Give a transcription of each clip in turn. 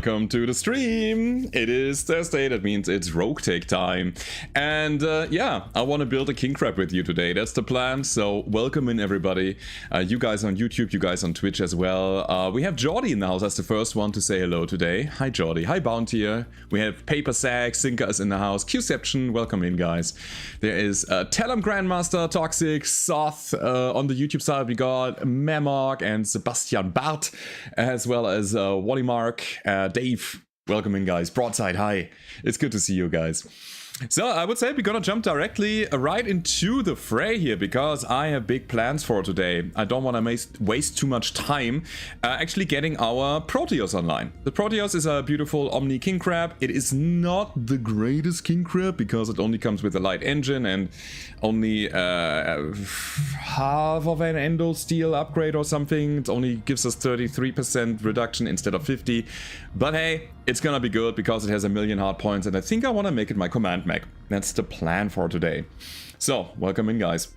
welcome to the stream. It is Thursday, that means it's Roguetech time. And yeah, I want to build a king crab with you today. That's the plan, so welcome in everybody. You guys on YouTube, you guys on Twitch as well. We have Jordy in the house as the first one to say hello today. Hi Jordy, hi Bountier. We have Paper Sack, Sinker is in the house, Qception, welcome in guys. There is Tellum Grandmaster, Toxic, Soth. On the YouTube side we got Memok and Sebastian Bart, as well as Wally Mark, Dave, welcome in guys, Broadside, hi, it's good to see you guys. So I would say we're gonna jump directly right into the fray here, because I have big plans for today. I don't want to waste too much time actually getting our Proteus online. The Proteus is a beautiful Omni King Crab. It is not the greatest King Crab because it only comes with a light engine and only half of an Endo Steel upgrade or something. It only gives us 33% reduction instead of 50. But hey, it's gonna be good because it has 1,000,000 hard points, and I think I want to make it my command mech. That's the plan for today. So, welcome in guys.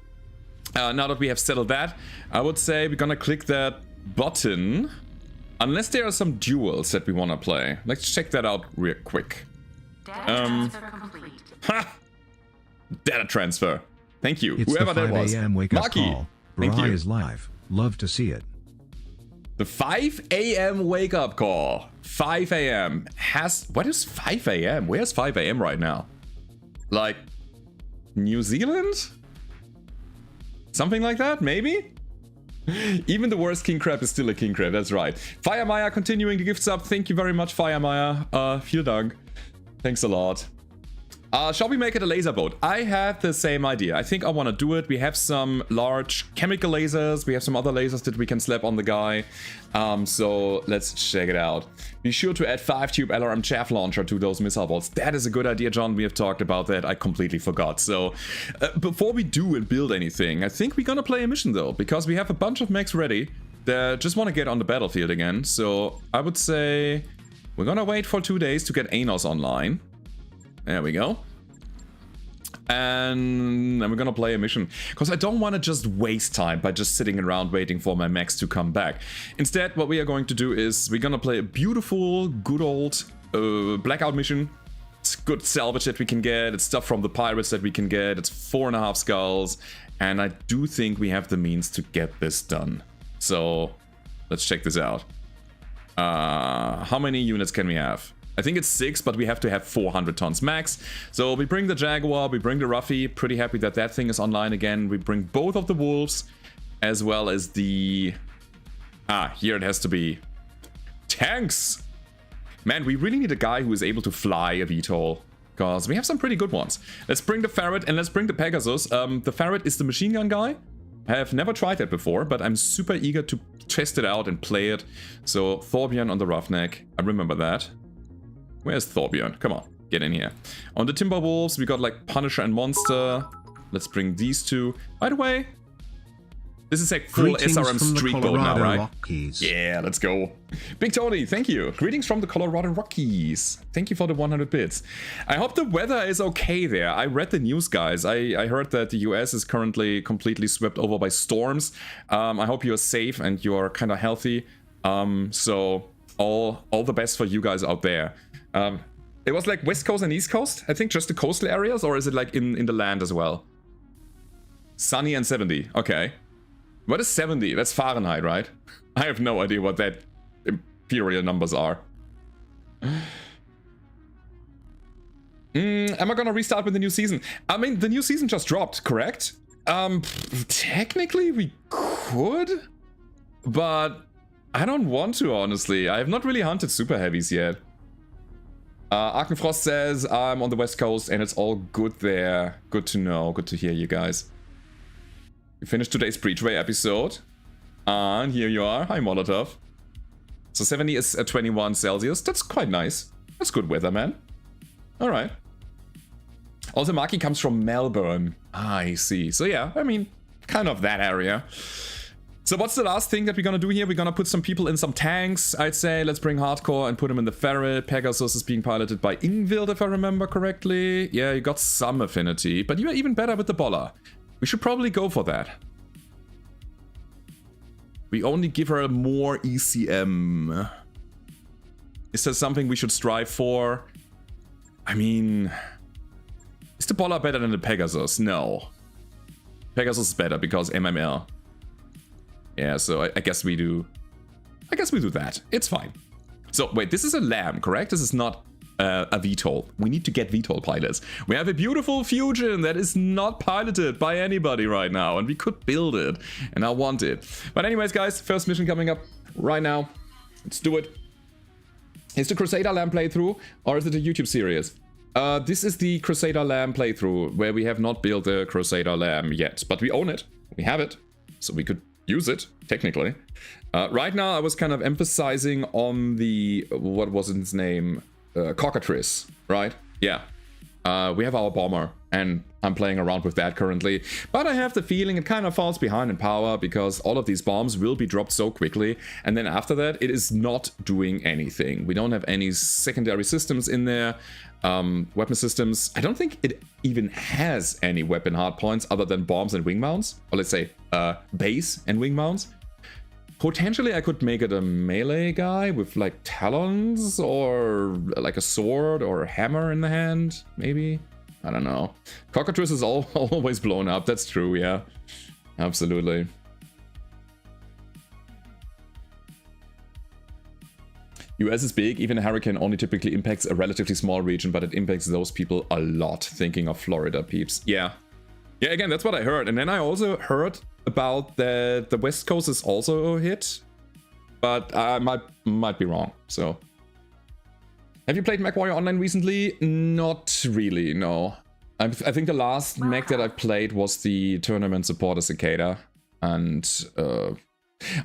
Now that we have settled that, I would say we're gonna click that button. Unless there are some duels that we want to play. Let's check that out real quick. Data transfer complete. Ha! Data transfer. Thank you. It's Whoever the that 5 was. a.m. wake up Maki, call. thank Barai you. is live. Love to see it. The 5 a.m. wake up call. 5 a.m. What is 5 a.m.? Where's 5 a.m. right now? Like, New Zealand? Something like that, maybe? Even the worst king crab is still a king crab, that's right. Firemeier continuing the gifts up. Thank you very much, Firemeier. Vielen Dank. Thanks a lot. Shall we make it a laser boat? I have the same idea. I think I want to do it. We have some large chemical lasers. We have some other lasers that we can slap on the guy. So let's check it out. Be sure to add 5-tube LRM chaff launcher to those missile bolts. That is a good idea, John. We have talked about that. I completely forgot. So before we do and build anything, I think we're gonna play a mission though, because we have a bunch of mechs ready that just want to get on the battlefield again. So I would say we're gonna wait for 2 days to get Anos online. There we go. And then we're gonna play a mission, because I don't want to just waste time by just sitting around waiting for my mechs to come back. Instead, what we are going to do is we're gonna play a beautiful, good old Blackout mission. It's good salvage that we can get. It's stuff from the pirates that we can get. It's 4.5 skulls. And I do think we have the means to get this done. So let's check this out. How many units can we have? I think it's 6, but we have to have 400 tons max. So we bring the Jaguar, we bring the Ruffy. Pretty happy that that thing is online again. We bring both of the Wolves, as well as the... here it has to be. Tanks! Man, we really need a guy who is able to fly a VTOL, because we have some pretty good ones. Let's bring the Ferret and let's bring the Pegasus. The Ferret is the machine gun guy. I have never tried that before, but I'm super eager to test it out and play it. So Thorbjorn on the Roughneck, I remember that. Where's Thorbjorn? Come on, get in here. On the Timberwolves, we got like Punisher and Monster. Let's bring these two. By the way, this is like full SRM street boat now, right? Rockies. Yeah, let's go. Big Tony, thank you. Greetings from the Colorado Rockies. Thank you for the 100 bits. I hope the weather is okay there. I read the news, guys. I heard that the US is currently completely swept over by storms. I hope you're safe and you're kind of healthy. So all the best for you guys out there. It was like West Coast and East Coast? I think just the coastal areas, or is it like in the land as well? Sunny and 70, okay. What is 70? That's Fahrenheit, right? I have no idea what that imperial numbers are. Am I gonna restart with the new season? I mean, the new season just dropped, correct? Technically we could, but I don't want to, honestly. I have not really hunted super heavies yet. Arkenfrost says I'm on the west coast and it's all good there. Good to know. Good to hear you guys. We finished today's Breachway episode. And here you are. Hi, Molotov. So 70 is at 21 Celsius. That's quite nice. That's good weather, man. Alright. Also, Maki comes from Melbourne. I see. So yeah, I mean, kind of that area. So what's the last thing that we're gonna do here? We're gonna put some people in some tanks, I'd say. Let's bring Hardcore and put him in the Ferret. Pegasus is being piloted by Ingvild, if I remember correctly. Yeah, you got some affinity, but you are even better with the Boller. We should probably go for that. We only give her more ECM. Is there something we should strive for? I mean, is the Bollard better than the Pegasus? No. Pegasus is better because MML. Yeah, so I guess we do. I guess we do that. It's fine. So wait, this is a lamb, correct? This is not a VTOL. We need to get VTOL pilots. We have a beautiful Fusion that is not piloted by anybody right now, and we could build it, and I want it. But anyways, guys, first mission coming up right now. Let's do it. Is the Crusader Lamb playthrough, or is it a YouTube series? This is the Crusader Lamb playthrough, where we have not built the Crusader Lamb yet, but we own it. We have it, so we could use it, technically. Right now, I was kind of emphasizing on the, what was its name? Cockatrice, right? Yeah. We have our bomber, and I'm playing around with that currently. But I have the feeling it kind of falls behind in power, because all of these bombs will be dropped so quickly, and then after that, it is not doing anything. We don't have any secondary systems in there. Weapon systems, I don't think it even has any weapon hardpoints other than bombs and wing mounts. Or let's say, base and wing mounts. Potentially, I could make it a melee guy with like talons or like a sword or a hammer in the hand, maybe? I don't know. Cockatrice is always blown up, that's true, yeah. Absolutely. US is big, even a hurricane only typically impacts a relatively small region, but it impacts those people a lot, thinking of Florida peeps. Yeah. Yeah, again, that's what I heard. And then I also heard about that the West Coast is also hit, but I might be wrong, so. Have you played MechWarrior Online recently? Not really, no. I think the last mech that I played was the tournament supporter Cicada, and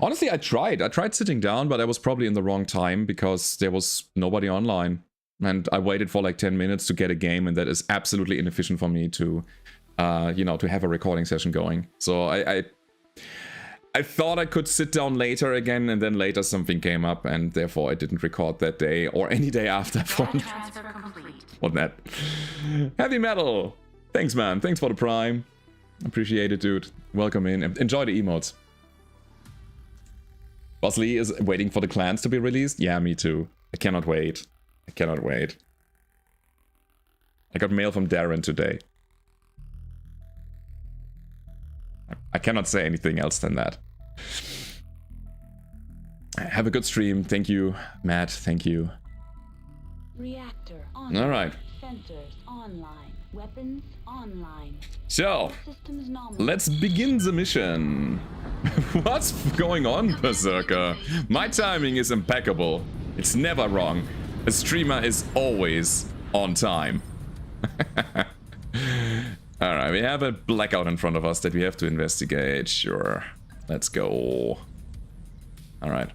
honestly, I tried sitting down, but I was probably in the wrong time because there was nobody online, and I waited for like 10 minutes to get a game, and that is absolutely inefficient for me to you know, to have a recording session going. So I thought I could sit down later again, and then later something came up, and therefore I didn't record that day or any day after. What that? Heavy Metal! Thanks, man. Thanks for the Prime. Appreciate it, dude. Welcome in. Enjoy the emotes. Boss Lee is waiting for the clans to be released? Yeah, me too. I cannot wait. I cannot wait. I got mail from Darren today. I cannot say anything else than that. Have a good stream. Thank you, Matt. Thank you. Reactor online. All right. Sensors online. Weapons online. So, let's begin the mission. What's going on, Berserker? My timing is impeccable. It's never wrong. A streamer is always on time. Alright, we have a Blackout in front of us that we have to investigate. Sure. Let's go. Alright.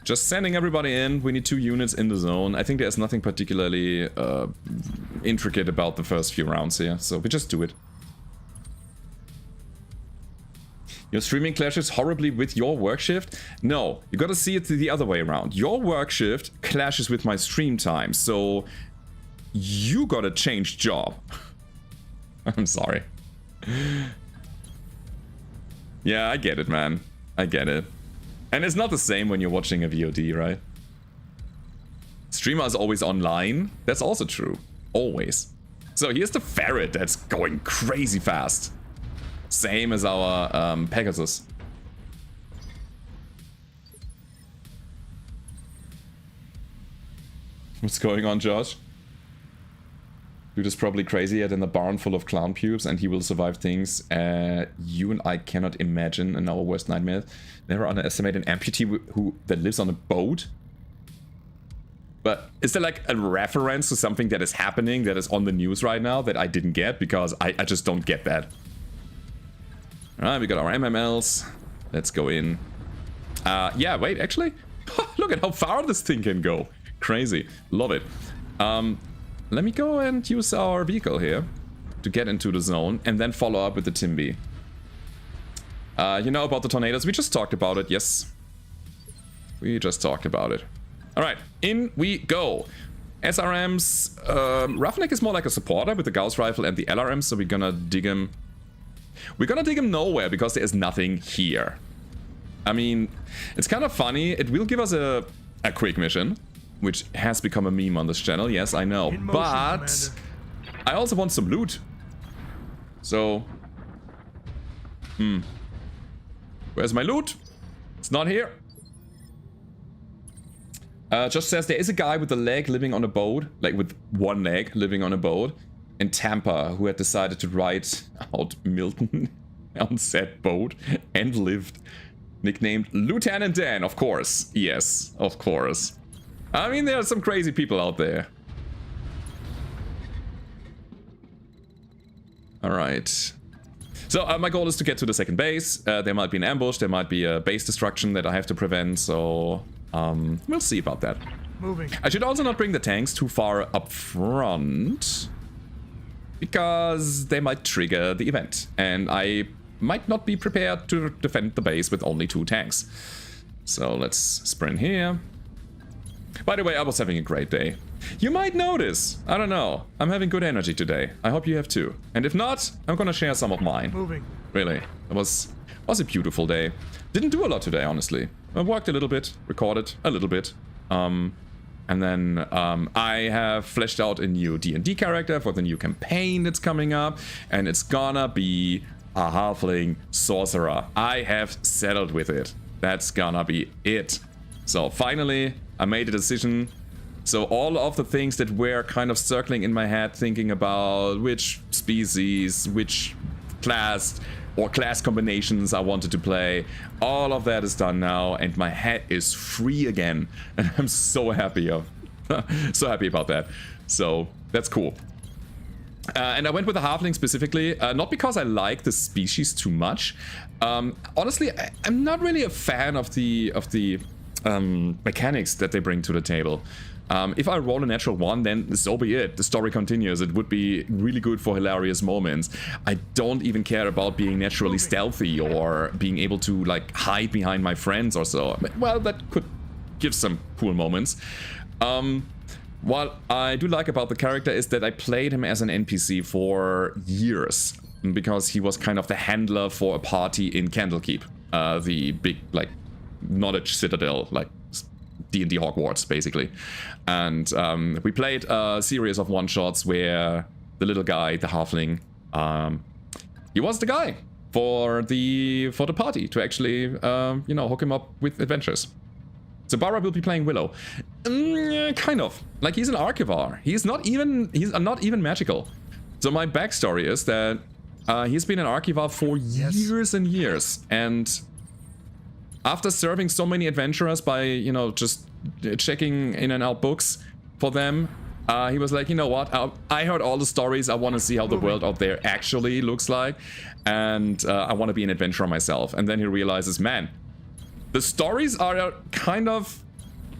Just sending everybody in. We need 2 units in the zone. I think there's nothing particularly intricate about the first few rounds here, so we just do it. Your streaming clashes horribly with your work shift? No, you gotta see it the other way around. Your work shift clashes with my stream time, so you gotta change job. I'm sorry. Yeah, I get it, man. I get it. And it's not the same when you're watching a VOD, right? Streamer is always online. That's also true. Always. So here's the ferret that's going crazy fast. Same as our Pegasus. What's going on, Josh? Dude is probably crazier than a barn full of clown pubes, and he will survive things you and I cannot imagine in our worst nightmares. Never underestimate an amputee that lives on a boat. But is there like a reference to something that is happening that is on the news right now that I didn't get? Because I just don't get that. Alright, we got our MMLs. Let's go in. Yeah, wait, actually? Look at how far this thing can go. Crazy. Love it. Let me go and use our vehicle here to get into the zone and then follow up with the Timby. You know about the tornadoes? We just talked about it, yes. We just talked about it. Alright, in we go. SRMs, Roughneck is more like a supporter with the Gauss rifle and the LRM, so we're gonna dig him. We're gonna dig him nowhere because there is nothing here. I mean, it's kind of funny. It will give us a a quick mission, which has become a meme on this channel. Yes, I know. In motion, But Commander. I also want some loot. So, where's my loot? It's not here. Just says there is a guy with a leg living on a boat, like with one leg living on a boat in Tampa, who had decided to write out Milton on said boat and lived. Nicknamed Lieutenant Dan, of course. Yes, of course. I mean, there are some crazy people out there. Alright. So my goal is to get to the second base. There might be an ambush, there might be a base destruction that I have to prevent, so we'll see about that. Moving. I should also not bring the tanks too far up front, because they might trigger the event, and I might not be prepared to defend the base with only 2 tanks. So let's sprint here. By the way, I was having a great day. You might notice, I don't know, I'm having good energy today. I hope you have too. And if not, I'm gonna share some of mine. Moving. Really, it was a beautiful day. Didn't do a lot today, honestly. I worked a little bit, recorded a little bit. And then I have fleshed out a new D&D character for the new campaign that's coming up. And it's gonna be a halfling sorcerer. I have settled with it. That's gonna be it. So finally, I made a decision. So all of the things that were kind of circling in my head, thinking about which species, which class or class combinations I wanted to play, all of that is done now, and my head is free again, and I'm so happy so happy about that. So that's cool. And I went with the halfling specifically, not because I like the species too much. Honestly, I'm not really a fan of the mechanics that they bring to the table. If I roll a natural 1, then so be it. The story continues. It would be really good for hilarious moments. I don't even care about being naturally stealthy or being able to like hide behind my friends or so. Well, that could give some cool moments. What I do like about the character is that I played him as an NPC for years, because he was kind of the handler for a party in Candlekeep, the big like knowledge citadel, like D&D Hogwarts, basically. And we played a series of one-shots where the little guy, the halfling, he was the guy for the party to actually, you know, hook him up with adventures. So Bara will be playing Willow. Kind of. Like, he's an Archivar. He's not even magical. So my backstory is that he's been an Archivar for years and years. And after serving so many adventurers by, you know, just checking in and out books for them, he was like, you know what, I heard all the stories, I want to see how the world out there actually looks like, and I want to be an adventurer myself. And then he realizes, man, the stories are kind of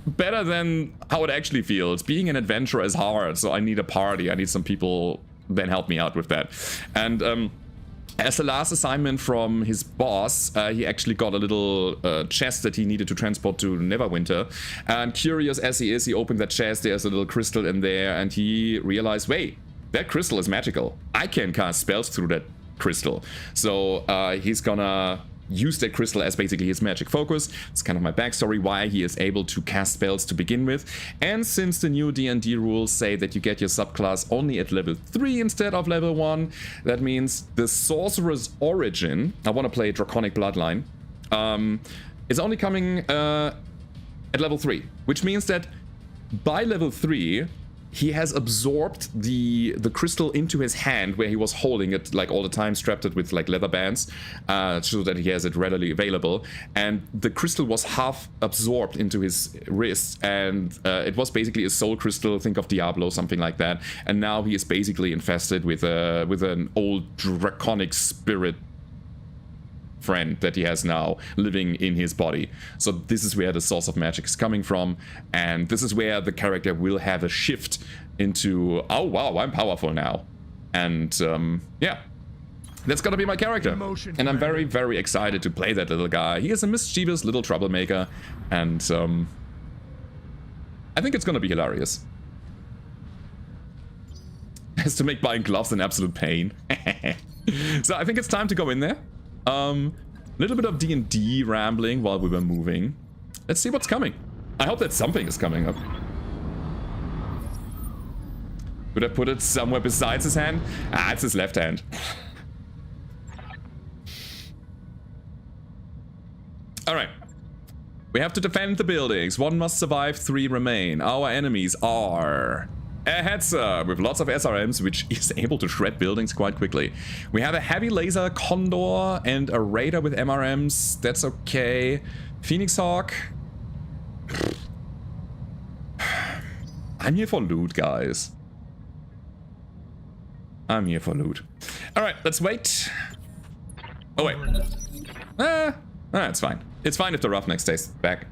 better than how it actually feels. Being an adventurer is hard, so I need a party, I need some people then help me out with that. And as the last assignment from his boss, he actually got a little chest that he needed to transport to Neverwinter. And curious as he is, he opened that chest, there's a little crystal in there, and he realized, wait, that crystal is magical. I can cast spells through that crystal. So he's gonna use that crystal as basically his magic focus. It's kind of my backstory, why he is able to cast spells to begin with. And since the new D&D rules say that you get your subclass only at level 3 instead of level 1, that means the sorcerer's origin, I want to play Draconic Bloodline, is only coming at level 3, which means that by level 3, he has absorbed the crystal into his hand, where he was holding it like all the time, strapped it with like leather bands, so that he has it readily available. And the crystal was half absorbed into his wrist, and it was basically a soul crystal. Think of Diablo, something like that. And now he is basically infested with an old draconic spirit friend that he has now living in his body. So this is where the source of magic is coming from, and this is where the character will have a shift into, oh wow, I'm powerful now. And yeah, that's gonna be my character. And I'm very, very excited to play that little guy. He is a mischievous little troublemaker, and I think it's gonna be hilarious. Has to make buying gloves an absolute pain. So I think it's time to go in there. Little bit of D&D rambling while we were moving. Let's see what's coming. I hope that something is coming up. Could I put it somewhere besides his hand? Ah, it's his left hand. Alright. We have to defend the buildings. 1 must survive, 3 remain. Our enemies are a Hetzer with lots of SRMs, which is able to shred buildings quite quickly. We have a heavy laser Condor and a Raider with MRMs. That's okay. Phoenix Hawk. I'm here for loot, guys. I'm here for loot. Alright, let's wait. Oh, wait. It's fine. It's fine if the Roughneck stays back.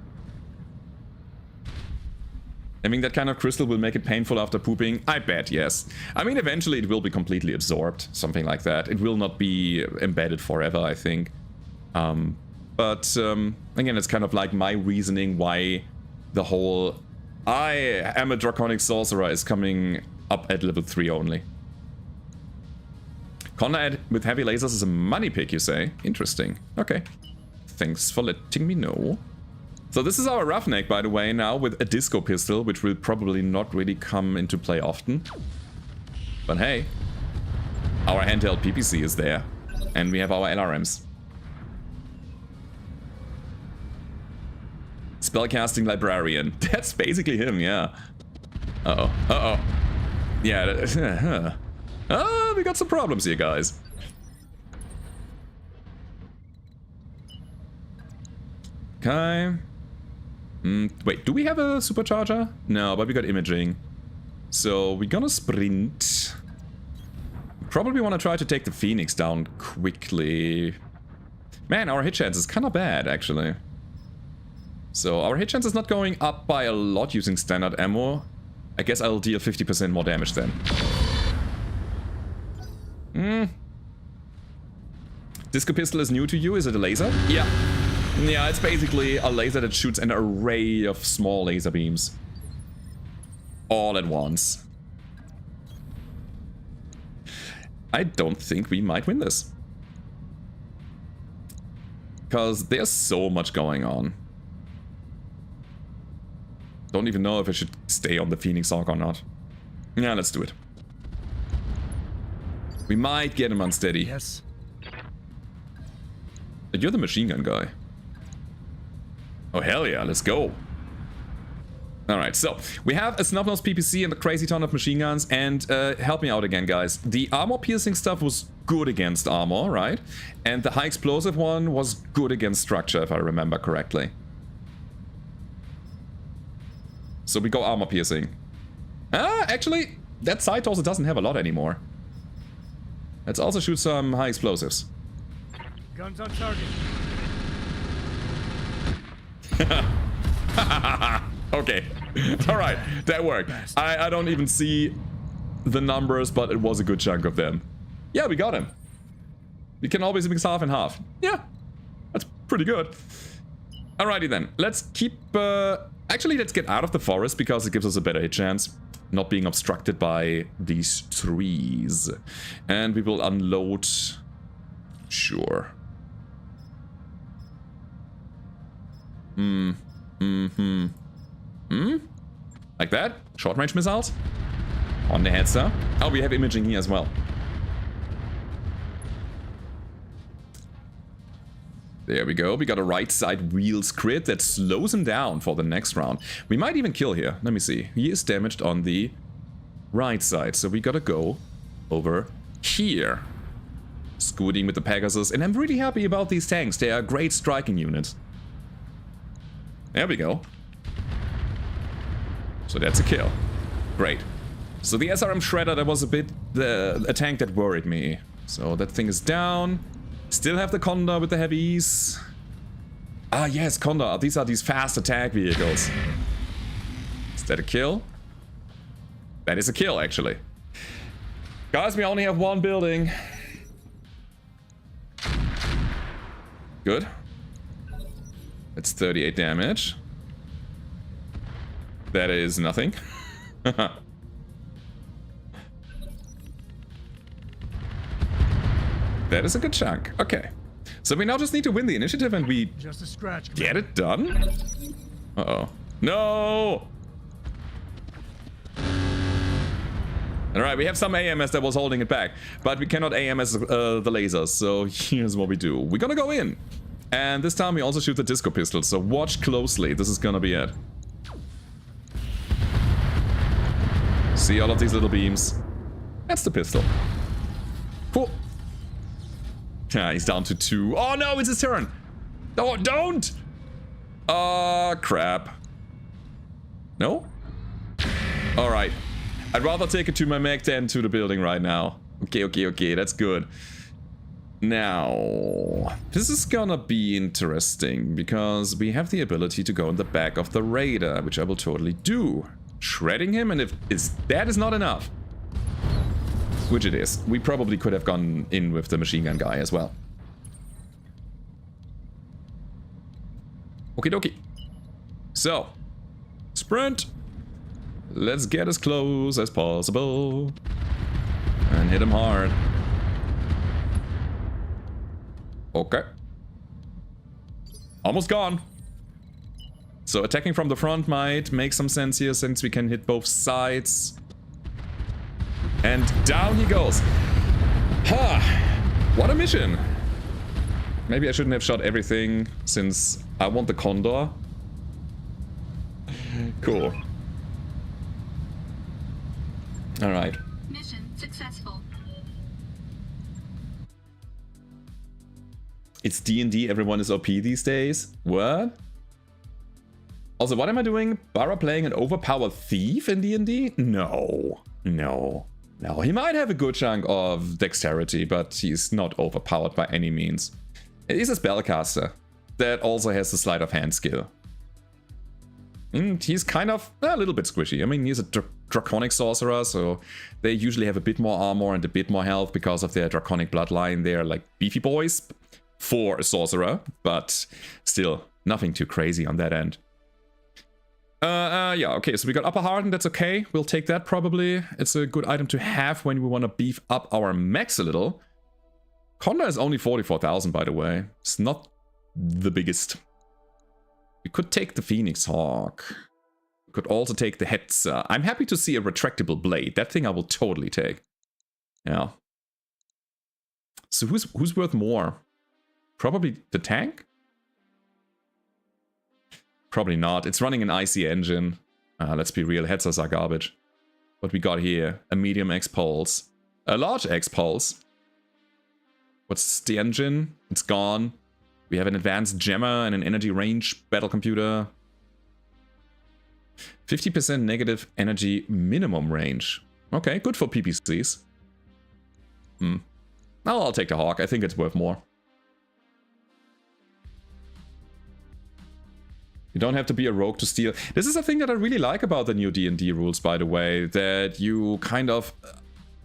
I mean, that kind of crystal will make it painful after pooping. I bet, yes. I mean, eventually it will be completely absorbed. Something like that. It will not be embedded forever, I think. Again, it's kind of like my reasoning why the whole I am a Draconic Sorcerer is coming up at level 3 only. Conrad with heavy lasers is a money pick, you say? Interesting. Okay. Thanks for letting me know. So this is our Roughneck, by the way, now with a disco pistol, which will probably not really come into play often. But hey, our handheld PPC is there. And we have our LRMs. Spellcasting Librarian. That's basically him, yeah. Uh-oh. Uh-oh. Yeah. We got some problems here, guys. Okay. Wait, do we have a supercharger? No, but we got imaging. So we're gonna sprint. Probably want to try to take the Phoenix down quickly. Man, our hit chance is kind of bad, actually. So our hit chance is not going up by a lot using standard ammo. I guess I'll deal 50% more damage then. Disco pistol is new to you. Is it a laser? Yeah. Yeah, it's basically a laser that shoots an array of small laser beams. All at once. I don't think we might win this. Because there's so much going on. Don't even know if I should stay on the Phoenix Hawk or not. Yeah, let's do it. We might get him unsteady. Yes. You're the machine gun guy. Oh, hell yeah, let's go. Alright, so we have a Snub-Nose PPC and a crazy ton of machine guns. And help me out again, guys. The armor-piercing stuff was good against armor, right? And the high-explosive one was good against structure, if I remember correctly. So we go armor-piercing. Actually, that side torso doesn't have a lot anymore. Let's also shoot some high-explosives. Guns on target. Okay. Alright, that worked. I don't even see the numbers, but it was a good chunk of them. Yeah, we got him. We can always mix half and half. Yeah, that's pretty good. Alrighty then. Let's keep... Actually, let's get out of the forest because it gives us a better hit chance. Not being obstructed by these trees. And we will unload... Sure. Like that? Short range missiles? On the Hetzer. Oh, we have imaging here as well. There we go. We got a right side wheels crit that slows him down for the next round. We might even kill here. Let me see. He is damaged on the right side. So we gotta go over here. Scooting with the Pegasus. And I'm really happy about these tanks. They are great striking units. There we go. So that's a kill. Great. So the SRM Shredder, that was a bit a tank that worried me. So that thing is down. Still have the Condor with the heavies. Ah yes, Condor. These are these fast attack vehicles. Is that a kill? That is a kill, actually. Guys, we only have one building. Good. It's 38 damage. That is nothing. That is a good chunk. Okay. So we now just need to win the initiative and we Just a scratch. get it done. Uh-oh. No! Alright, we have some AMS that was holding it back, but we cannot AMS the lasers, so here's what we do. We're gonna go in. And this time we also shoot the disco pistol, so watch closely. This is gonna be it. See all of these little beams? That's the pistol. Cool. Yeah, he's down to 2. Oh no, it's his turn! Oh, don't! Oh, crap. No? Alright. I'd rather take it to my mech than to the building right now. Okay, that's good. Now, this is gonna be interesting, because we have the ability to go in the back of the Raider, which I will totally do. Shredding him, and if that is not enough, which it is, we probably could have gone in with the machine gun guy as well. Okie dokie. So, sprint. Let's get as close as possible. And hit him hard. Okay. Almost gone. So attacking from the front might make some sense here, since we can hit both sides. And down he goes. Ha! What a mission! Maybe I shouldn't have shot everything, since I want the Condor. Cool. Alright. Mission successful. It's D&D, everyone is OP these days. What? Also, what am I doing? Bara playing an overpowered thief in D&D? No. He might have a good chunk of dexterity, but he's not overpowered by any means. He's a spellcaster that also has a sleight of hand skill. And he's kind of a little bit squishy. I mean, he's a draconic sorcerer, so they usually have a bit more armor and a bit more health because of their draconic bloodline. They're like beefy boys for a sorcerer, but still nothing too crazy on that end. Yeah, okay, so we got Upper Harden, that's okay. We'll take that probably. It's a good item to have when we want to beef up our mechs a little. Condor is only 44,000, by the way. It's not the biggest. We could take the Phoenix Hawk. We could also take the Hetzer. I'm happy to see a retractable blade. That thing I will totally take. Yeah. So who's worth more? Probably the tank? Probably not. It's running an IC engine. Let's be real, Hetzers are garbage. What we got here? A medium X-Pulse. A large X-Pulse. What's the engine? It's gone. We have an advanced jammer and an energy range battle computer. 50% negative energy minimum range. Okay, good for PPCs. I'll take the Hawk. I think it's worth more. You don't have to be a rogue to steal. This is a thing that I really like about the new D&D rules, by the way, that you kind of...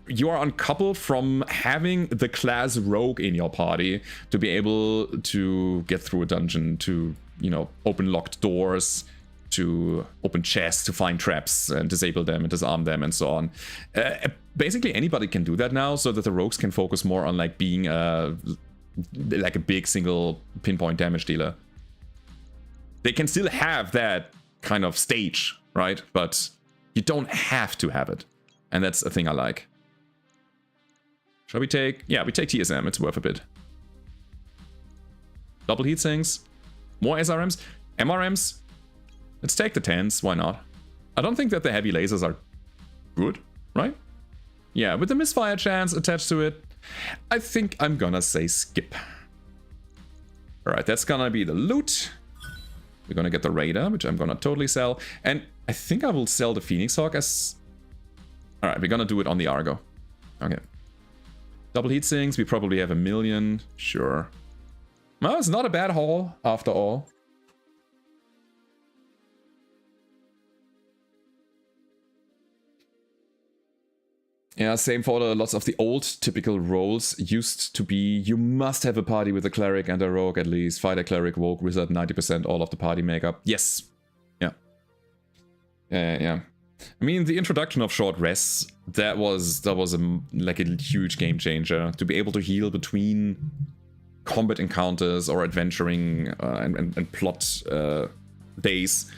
You are uncoupled from having the class rogue in your party to be able to get through a dungeon, to, you know, open locked doors, to open chests, to find traps and disable them and disarm them and so on. Basically anybody can do that now, so that the rogues can focus more on like being like a big single pinpoint damage dealer. They can still have that kind of stage, right? But you don't have to have it. And that's a thing I like. Shall we take... Yeah, we take TSM. It's worth a bit. Double heat sinks. More SRMs. MRMs. Let's take the 10s. Why not? I don't think that the heavy lasers are good, right? Yeah, with the misfire chance attached to it, I think I'm gonna say skip. Alright, that's gonna be the loot. We're gonna get the Raider, which I'm gonna totally sell. And I think I will sell the Phoenix Hawk as... Alright, we're gonna do it on the Argo. Okay. Double heat sinks, we probably have 1 million. Sure. Well, it's not a bad haul, after all. Yeah, same for lots of the old typical roles. Used to be, you must have a party with a cleric and a rogue at least. Fighter, cleric, rogue, wizard, 90% all of the party makeup. Yes. Yeah. Yeah. I mean, the introduction of short rests, that was like a huge game changer. To be able to heal between combat encounters or adventuring and plot days.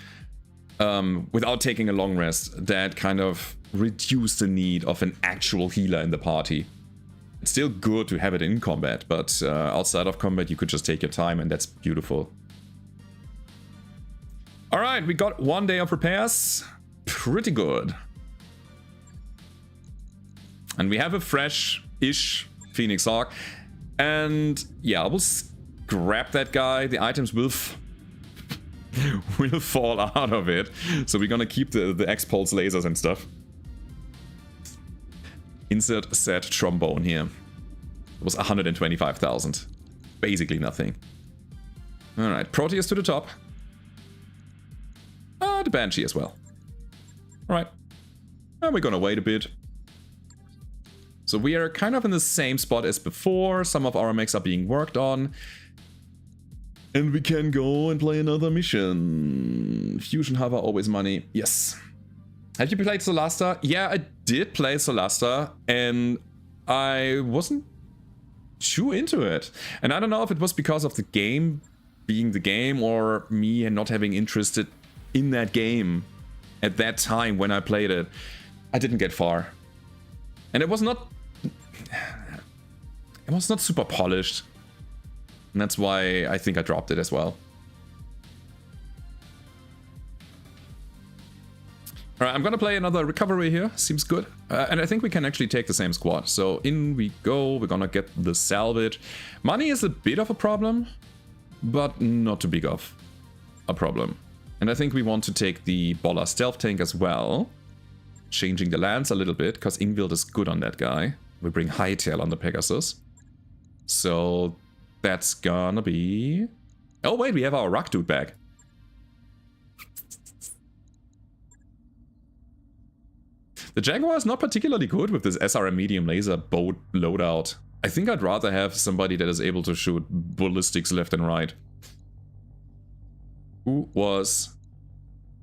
without taking a long rest, that kind of reduced the need of an actual healer in the party. It's still good to have it in combat, but outside of combat you could just take your time, and that's beautiful. Alright, we got 1 day of repairs. Pretty good. And we have a fresh-ish Phoenix Hawk. And yeah, I will grab that guy. The items will fall out of it. So we're gonna keep the X-Pulse lasers and stuff. Insert set trombone here. It was 125,000. Basically nothing. Alright, Proteus to the top. The Banshee as well. Alright. And we're gonna wait a bit. So we are kind of in the same spot as before. Some of our mechs are being worked on. And we can go and play another mission. Fusion Hover, always money. Yes. Have you played Solasta? Yeah, I did play Solasta. And I wasn't too into it. And I don't know if it was because of the game being the game or me and not having interested in that game at that time when I played it. I didn't get far. And it was not super polished. And that's why I think I dropped it as well. Alright, I'm gonna play another recovery here. Seems good. And I think we can actually take the same squad. So in we go. We're gonna get the salvage. Money is a bit of a problem, but not too big of a problem. And I think we want to take the Bola stealth tank as well. Changing the lance a little bit, because Ingvild is good on that guy. We bring Hightail on the Pegasus. So that's gonna be... Oh wait, we have our Rock Dude back. The Jaguar is not particularly good with this SRM medium laser boat loadout. I think I'd rather have somebody that is able to shoot ballistics left and right. Who was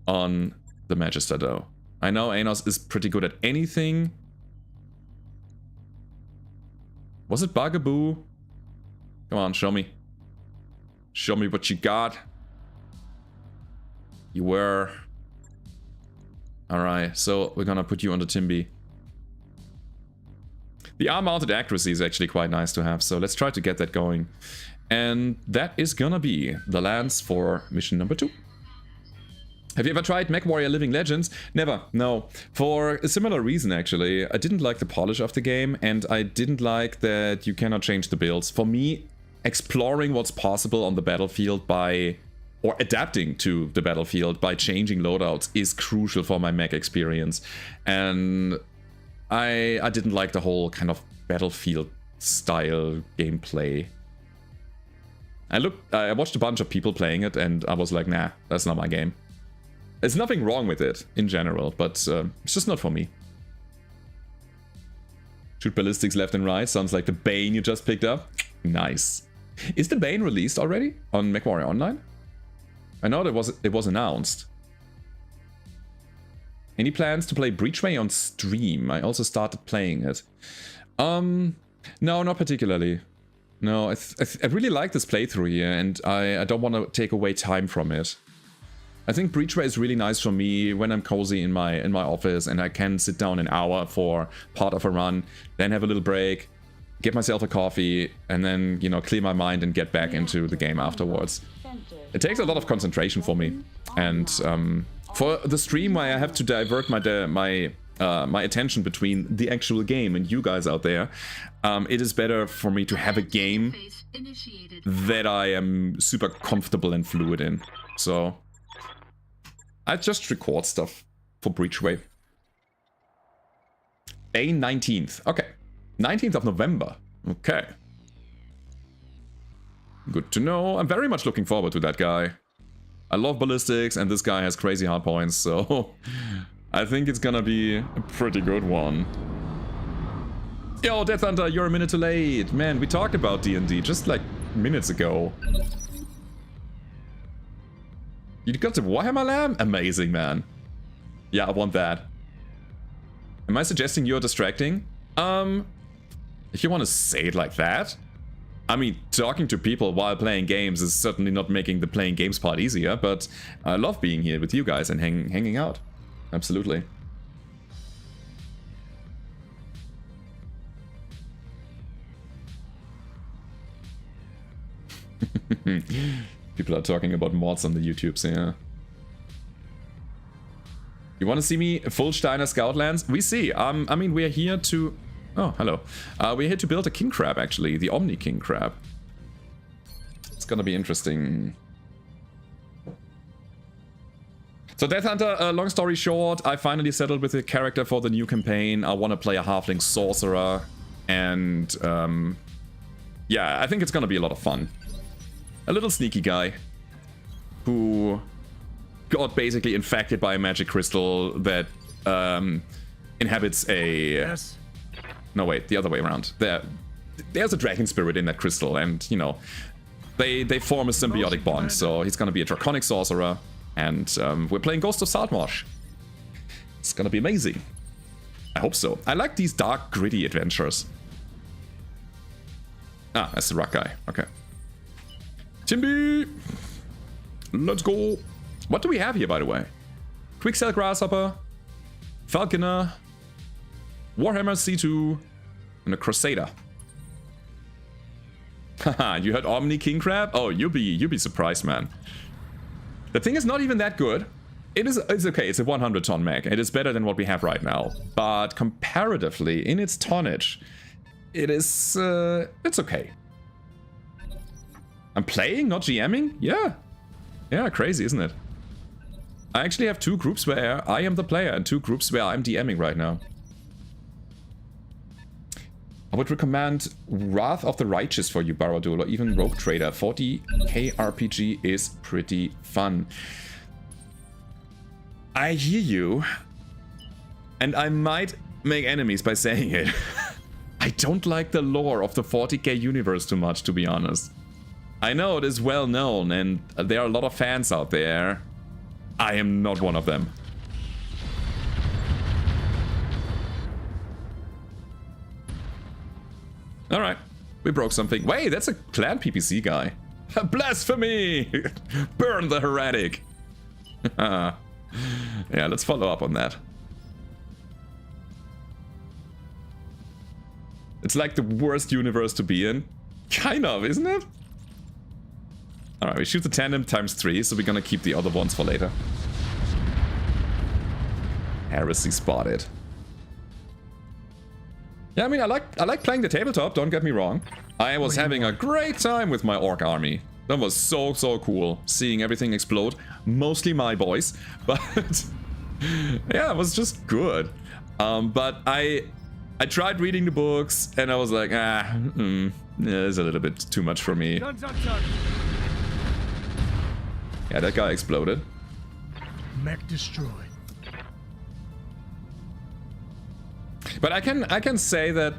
on the Magister though? I know Anos is pretty good at anything. Was it Bugaboo? Come on, show me. Show me what you got. You were... Alright, so we're gonna put you on the Timby. The arm-mounted accuracy is actually quite nice to have, so let's try to get that going. And that is gonna be the lance for mission number 2. Have you ever tried MechWarrior Living Legends? Never, no. For a similar reason, actually. I didn't like the polish of the game, and I didn't like that you cannot change the builds. For me, exploring what's possible on the battlefield by... or adapting to the battlefield by changing loadouts is crucial for my mech experience. And I didn't like the whole kind of battlefield style gameplay. I watched a bunch of people playing it and I was like, nah, that's not my game. There's nothing wrong with it in general, but it's just not for me. Shoot ballistics left and right, sounds like the Bane you just picked up. Nice. Is the Bane released already on MechWarrior Online? I know that it was announced. Any plans to play Breachway on stream? I also started playing it. No, not particularly. No, I really like this playthrough here, and I don't want to take away time from it. I think Breachway is really nice for me when I'm cozy in my office and I can sit down an hour for part of a run, then have a little break, get myself a coffee, and then, you know, clear my mind and get back into the game afterwards. It takes a lot of concentration for me, and for the stream where I have to divert my attention between the actual game and you guys out there, it is better for me to have a game that I am super comfortable and fluid in. So I just record stuff for Breachway. Day 19th. Okay. 19th of November. Okay. Good to know. I'm very much looking forward to that guy. I love ballistics and this guy has crazy hard points, so I think it's gonna be a pretty good one. Yo, Death Hunter, you're a minute too late. Man, we talked about D&D just like minutes ago. You got the Warhammer Lamb? Amazing, man. Yeah, I want that. Am I suggesting you're distracting? If you want to say it like that. I mean, talking to people while playing games is certainly not making the playing games part easier, but I love being here with you guys and hanging out. Absolutely. People are talking about mods on the YouTubes, yeah. You want to see me full Steiner Scoutlands? We see. I mean, we're here to... Oh, hello. We're here to build a king crab, actually. The Omni King Crab. It's gonna be interesting. So Death Hunter, long story short, I finally settled with a character for the new campaign. I want to play a halfling sorcerer. And, yeah, I think it's gonna be a lot of fun. A little sneaky guy who got basically infected by a magic crystal that inhabits a... Yes. No, wait, the other way around. There's a dragon spirit in that crystal, and, you know, they form a symbiotic bond, so he's gonna be a draconic sorcerer, and we're playing Ghost of Saltmarsh. It's gonna be amazing. I hope so. I like these dark, gritty adventures. Ah, that's the rock guy. Okay. Timby! Let's go! What do we have here, by the way? Quicksell Grasshopper, Falconer, Warhammer C2, and a Crusader. Haha, you heard Omni King Crab? Oh, you'll be surprised, man. The thing is not even that good. It's okay, it's a 100-ton mech. It is better than what we have right now. But comparatively, in its tonnage, it's okay. I'm playing, not GMing? Yeah. Yeah, crazy, isn't it? I actually have 2 groups where I am the player and 2 groups where I'm DMing right now. I would recommend Wrath of the Righteous for you, Baradul, or even Rogue Trader. 40k RPG is pretty fun. I hear you, and I might make enemies by saying it. I don't like the lore of the 40k universe too much, to be honest. I know it is well known, and there are a lot of fans out there. I am not one of them. Alright, we broke something. Wait, that's a clan PPC guy. Blasphemy! Burn the heretic! Yeah, let's follow up on that. It's like the worst universe to be in. Kind of, isn't it? Alright, we shoot the tandem ×3, so we're gonna keep the other ones for later. Heresy spotted. Yeah, I mean, I like playing the tabletop, don't get me wrong. I was having a great time with my orc army. That was so cool, seeing everything explode. Mostly my boys, but yeah, it was just good. But I tried reading the books, and I was like, yeah, it's a little bit too much for me. Guns on target. Yeah, that guy exploded. Mech destroyed. But I can say that,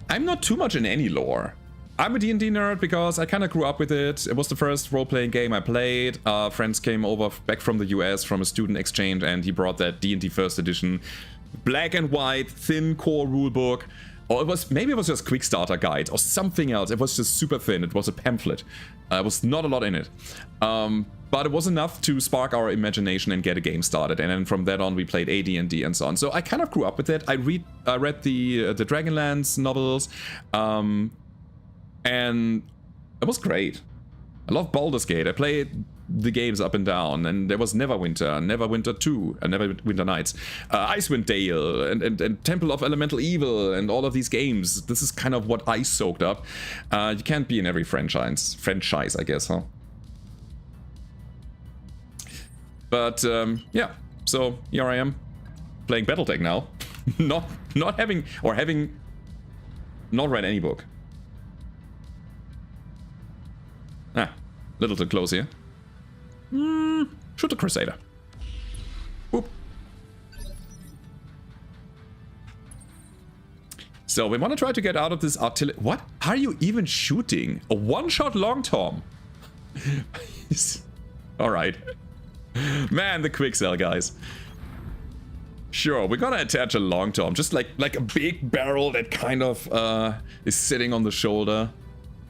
I'm not too much in any lore. I'm a D&D nerd because I kind of grew up with it. It was the first role-playing game I played. Friends came over back from the US from a student exchange, and he brought that D&D first edition. Black and white, thin core rulebook. Or maybe it was just quick starter guide or something else. It was just super thin. It was a pamphlet. There was not a lot in it. But it was enough to spark our imagination and get a game started. And then from that on, we played AD&D and so on. So I kind of grew up with it. I read the Dragonlance novels. And it was great. I love Baldur's Gate. I played the games up and down, and there was Neverwinter 2, and Neverwinter Nights, Icewind Dale, and Temple of Elemental Evil, and all of these games. This is kind of what I soaked up. You can't be in every franchise, I guess, huh? But yeah, so here I am playing Battletech now, not having not read any book. Ah, little too close here. Shoot the Crusader. Whoop. So we want to try to get out of this artillery. What are you even shooting? A one-shot long tom. All right. Man, the quicksell guys. Sure, we're gonna attach a long tom, just like a big barrel that kind of is sitting on the shoulder.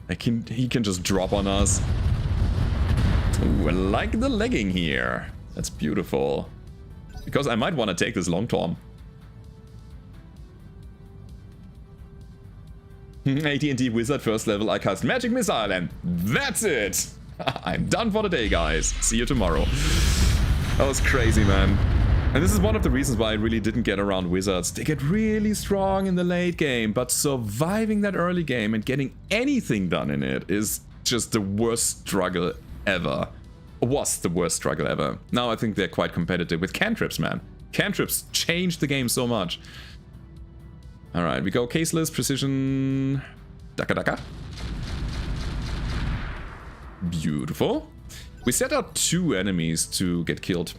He can just drop on us. Ooh, I like the legging here. That's beautiful. Because I might want to take this long tom. AT&T Wizard first level, I cast Magic Missile and that's it! I'm done for the day, guys. See you tomorrow. That was crazy, man. And this is one of the reasons why I really didn't get around Wizards. They get really strong in the late game, but surviving that early game and getting anything done in it is just the worst struggle ever. Was the worst struggle ever. Now I think they're quite competitive with cantrips, man. Cantrips changed the game so much. Alright, we go caseless, precision... Daka daka. Beautiful. We set out 2 enemies to get killed.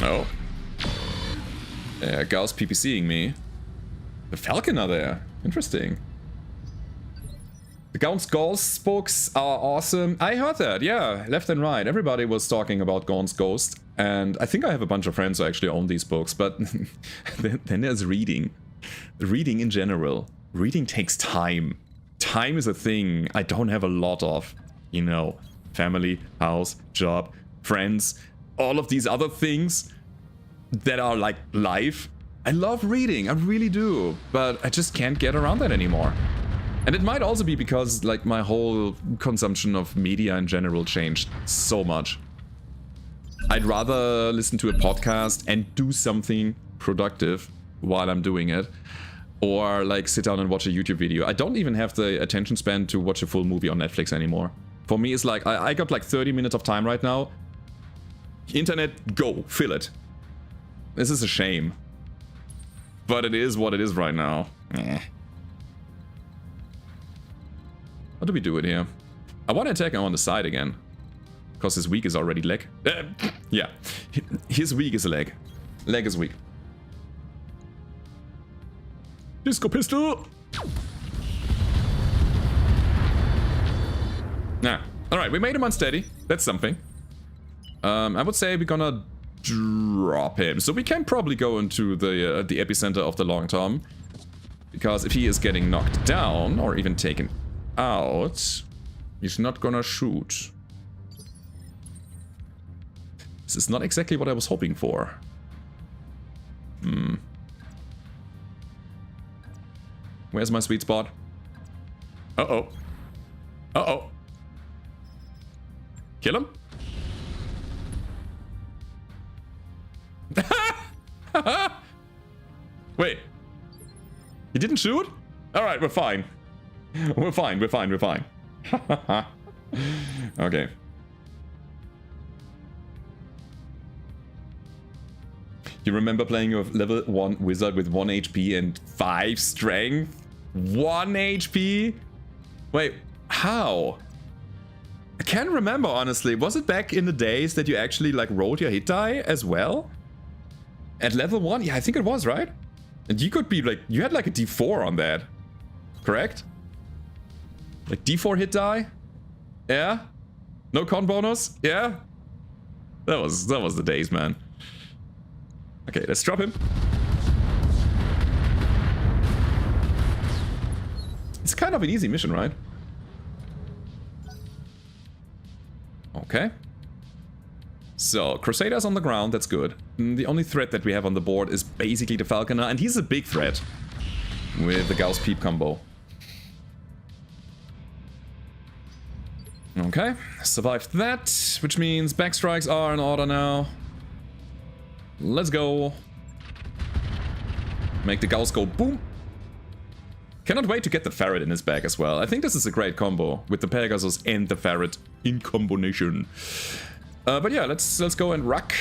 Oh. Gauss PPCing me. The Falconer there. Interesting. The Gaunt's spokes are awesome. I heard that, yeah. Left and right. Everybody was talking about Gaunt's Ghost. And I think I have a bunch of friends who actually own these books. But then there's reading. Reading in general. Reading takes time. Time is a thing I don't have a lot of. You know, family, house, job, friends, all of these other things that are like life. I love reading, I really do, but I just can't get around that anymore. And it might also be because like my whole consumption of media in general changed so much. I'd rather listen to a podcast and do something productive while I'm doing it, or like sit down and watch a YouTube video. I don't even have the attention span to watch a full movie on Netflix anymore. For me, it's like I got like 30 minutes of time right now. Internet, go, fill it. This is a shame. But it is what it is right now. What do we do it here? I want to attack him on the side again. Because his weak is already leg. Yeah. His weak is a leg. Leg is weak. Disco pistol! Nah. Alright, we made him unsteady. That's something. I would say we're gonna drop him. So we can probably go into the epicenter of the long tom. Because if he is getting knocked down, or even taken out, he's not gonna shoot. This is not exactly what I was hoping for. Where's my sweet spot? Uh-oh. Uh-oh. Kill him? Wait. He didn't shoot? Alright, we're fine. We're fine, we're fine, we're fine. Okay. You remember playing your level 1 wizard with 1 HP and 5 strength? 1 HP? Wait, how? I can't remember, honestly. Was it back in the days that you actually like rolled your hit die as well? At level 1? Yeah, I think it was, right? And you could be like, you had like a D4 on that. Correct? Like D4 hit die? Yeah? No con bonus? Yeah? That was the days, man. Okay, let's drop him. It's kind of an easy mission, right? Okay. So, Crusader's on the ground, that's good. The only threat that we have on the board is basically the Falconer, and he's a big threat with the Gauss Peep combo. Okay, survived that, which means backstrikes are in order now. Let's go. Make the Gauss go boom. Cannot wait to get the Ferret in his bag as well. I think this is a great combo with the Pegasus and the Ferret in combination. But yeah, let's go and ruck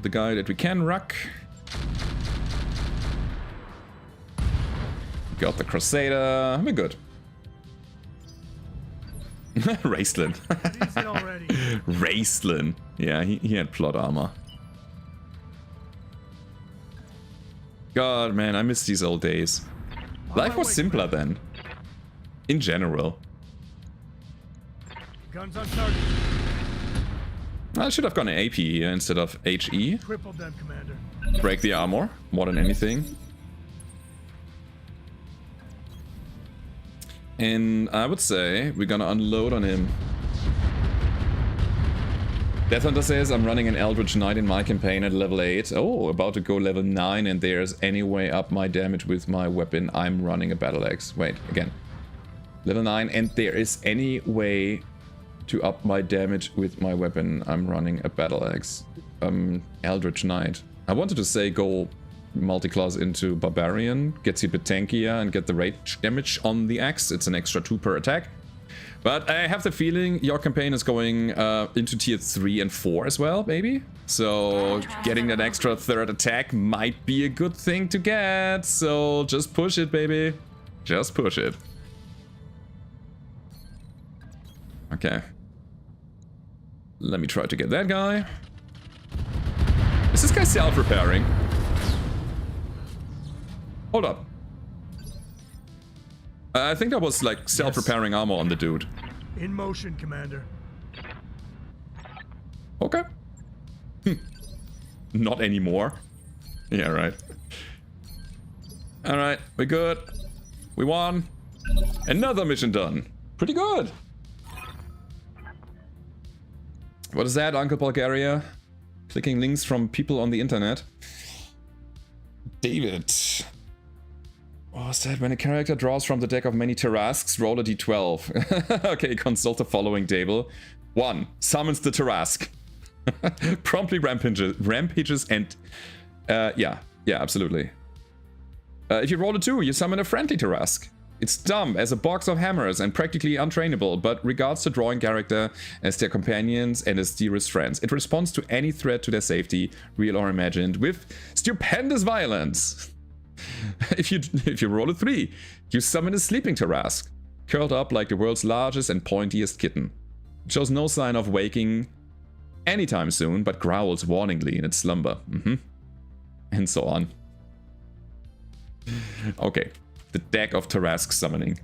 the guy that we can ruck. Got the Crusader. We're good. Raistlin. Raistlin. Yeah, he had plot armor. God, man, I miss these old days. Life was simpler then. In general. Guns on target. I should have gone AP here instead of HE. Crippled them, Commander. Break the armor, more than anything. And I would say we're gonna unload on him. Death Hunter says I'm running an Eldritch Knight in my campaign at level 8. Oh, about to go level 9, and there's any way up my damage with my weapon. I'm running a Battletech. Wait, again. Level 9, and there is any way to up my damage with my weapon. I'm running a Battletech. Eldritch Knight. I wanted to say go multi-class into Barbarian, gets you a bit tankier and get the rage damage on the axe. It's an extra 2 per attack. But I have the feeling your campaign is going into tier 3 and 4 as well, maybe? So getting that extra 3rd attack might be a good thing to get. So just push it, baby. Just push it. Okay. Let me try to get that guy. Is this guy self-repairing? Hold up. I think that was like self-repairing armor on the dude. In motion, Commander. Okay. Not anymore. Yeah, right. Alright, we're good. We won. Another mission done. Pretty good. What is that, Uncle Bulgaria? Clicking links from people on the internet. David. What was that? When a character draws from the deck of many Tarrasques, roll a d12. Okay, consult the following table. 1. Summons the Tarrasque. Promptly rampages and... yeah, absolutely. If you roll a 2, you summon a friendly Tarrasque. It's dumb as a box of hammers and practically untrainable, but regards the drawing character as their companions and as dearest friends. It responds to any threat to their safety, real or imagined, with stupendous violence. If you roll a 3, you summon a sleeping Tarrasque, curled up like the world's largest and pointiest kitten. It shows no sign of waking anytime soon, but growls warningly in its slumber. And so on. Okay. The deck of Tarrasque summoning.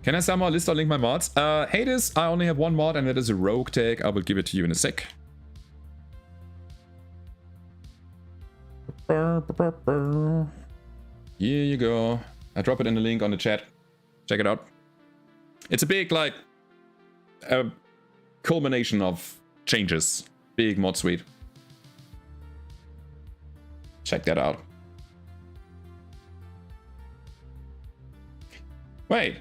Can I somehow list or link my mods? Hades, I only have one mod and that is a Roguetech. I will give it to you in a sec. Here you go. I drop it in the link on the chat. Check it out. It's a big, like, culmination of changes. Big mod suite. Check that out. Wait,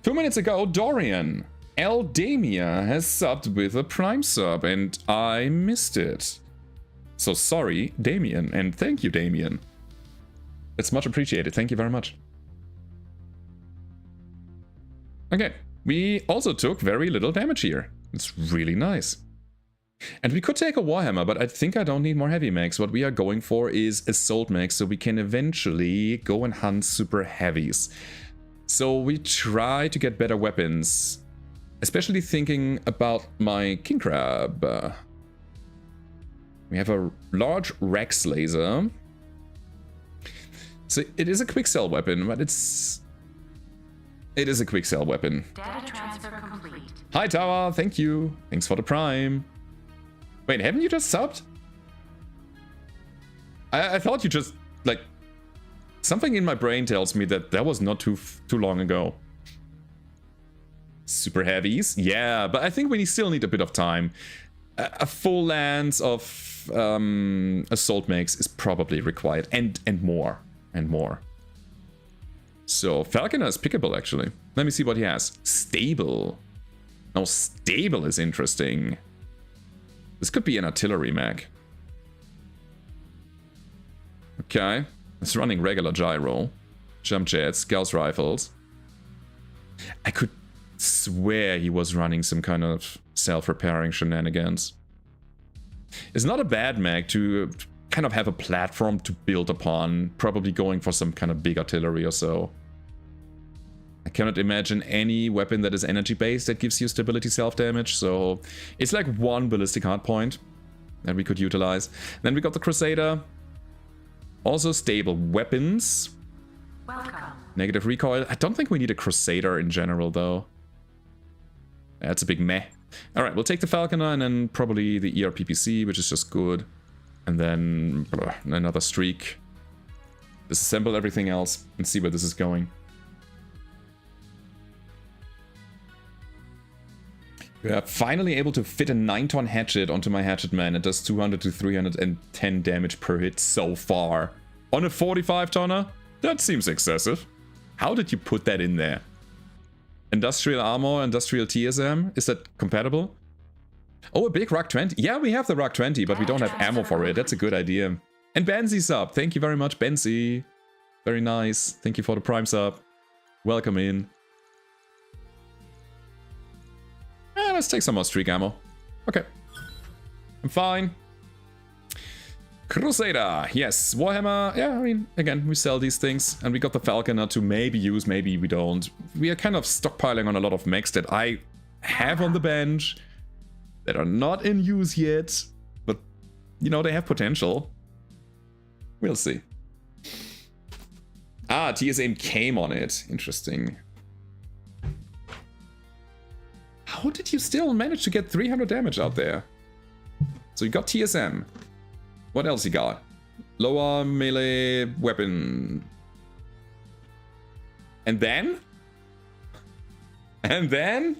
2 minutes ago, Dorian Eldamia has subbed with a Prime sub, and I missed it. So sorry, Damien, and thank you, Damien. It's much appreciated, thank you very much. Okay, we also took very little damage here. It's really nice. And we could take a Warhammer, but I think I don't need more heavy mechs. What we are going for is assault mechs, so we can eventually go and hunt super heavies. So we try to get better weapons, especially thinking about my King Crab. We have a large Rex laser. So it is a quick sell weapon, but it is a quick sell weapon. Data transfer complete. Hi Tower, thank you. Thanks for the Prime. Wait, haven't you just subbed? I thought you just, like... Something in my brain tells me that that was not too long ago. Super heavies? Yeah, but I think we still need a bit of time. A full lance of assault mechs is probably required. And more. And more. So, Falconer is pickable, actually. Let me see what he has. Stable. No, stable is interesting. This could be an artillery mech. Okay. It's running regular gyro, jump jets, Gauss rifles. I could swear he was running some kind of self-repairing shenanigans. It's not a bad mech to kind of have a platform to build upon, probably going for some kind of big artillery or so. I cannot imagine any weapon that is energy-based that gives you stability self-damage, so it's like one ballistic hardpoint that we could utilize. Then we got the Crusader. Also stable weapons. Welcome. Negative recoil. I don't think we need a Crusader in general, though. That's a big meh. Alright, we'll take the Falconer and then probably the ERPPC, which is just good. And then another streak. Disassemble everything else and see where this is going. We are finally able to fit a 9-ton hatchet onto my hatchet man. It does 200 to 310 damage per hit so far. On a 45-tonner? That seems excessive. How did you put that in there? Industrial armor, industrial TSM? Is that compatible? Oh, a big Rock 20. Yeah, we have the Rock 20, but we don't have ammo for it. That's a good idea. And Benzi sub. Thank you very much, Benzi. Very nice. Thank you for the Prime sub. Welcome in. Let's take some more streak ammo. Okay. I'm fine. Crusader. Yes. Warhammer. Yeah, I mean, again, we sell these things. And we got the Falconer to maybe use, maybe we don't. We are kind of stockpiling on a lot of mechs that I have on the bench that are not in use yet. But, you know, they have potential. We'll see. Ah, TSM came on it. Interesting. How did you still manage to get 300 damage out there? So you got TSM. What else you got? Lower melee weapon. And then? And then?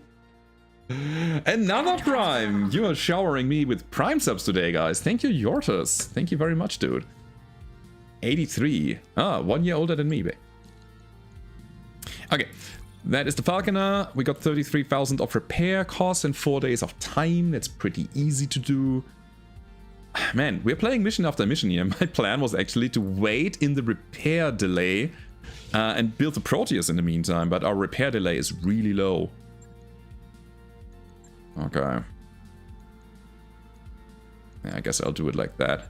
Another Prime! You are showering me with Prime subs today, guys. Thank you, Yortus. Thank you very much, dude. 83. Ah, 1 year older than me, babe. Okay. That is the Falconer. We got 33,000 of repair costs and 4 days of time. That's pretty easy to do. Man, we're playing mission after mission here. My plan was actually to wait in the repair delay and build the Proteus in the meantime, but our repair delay is really low. Okay. Yeah, I guess I'll do it like that.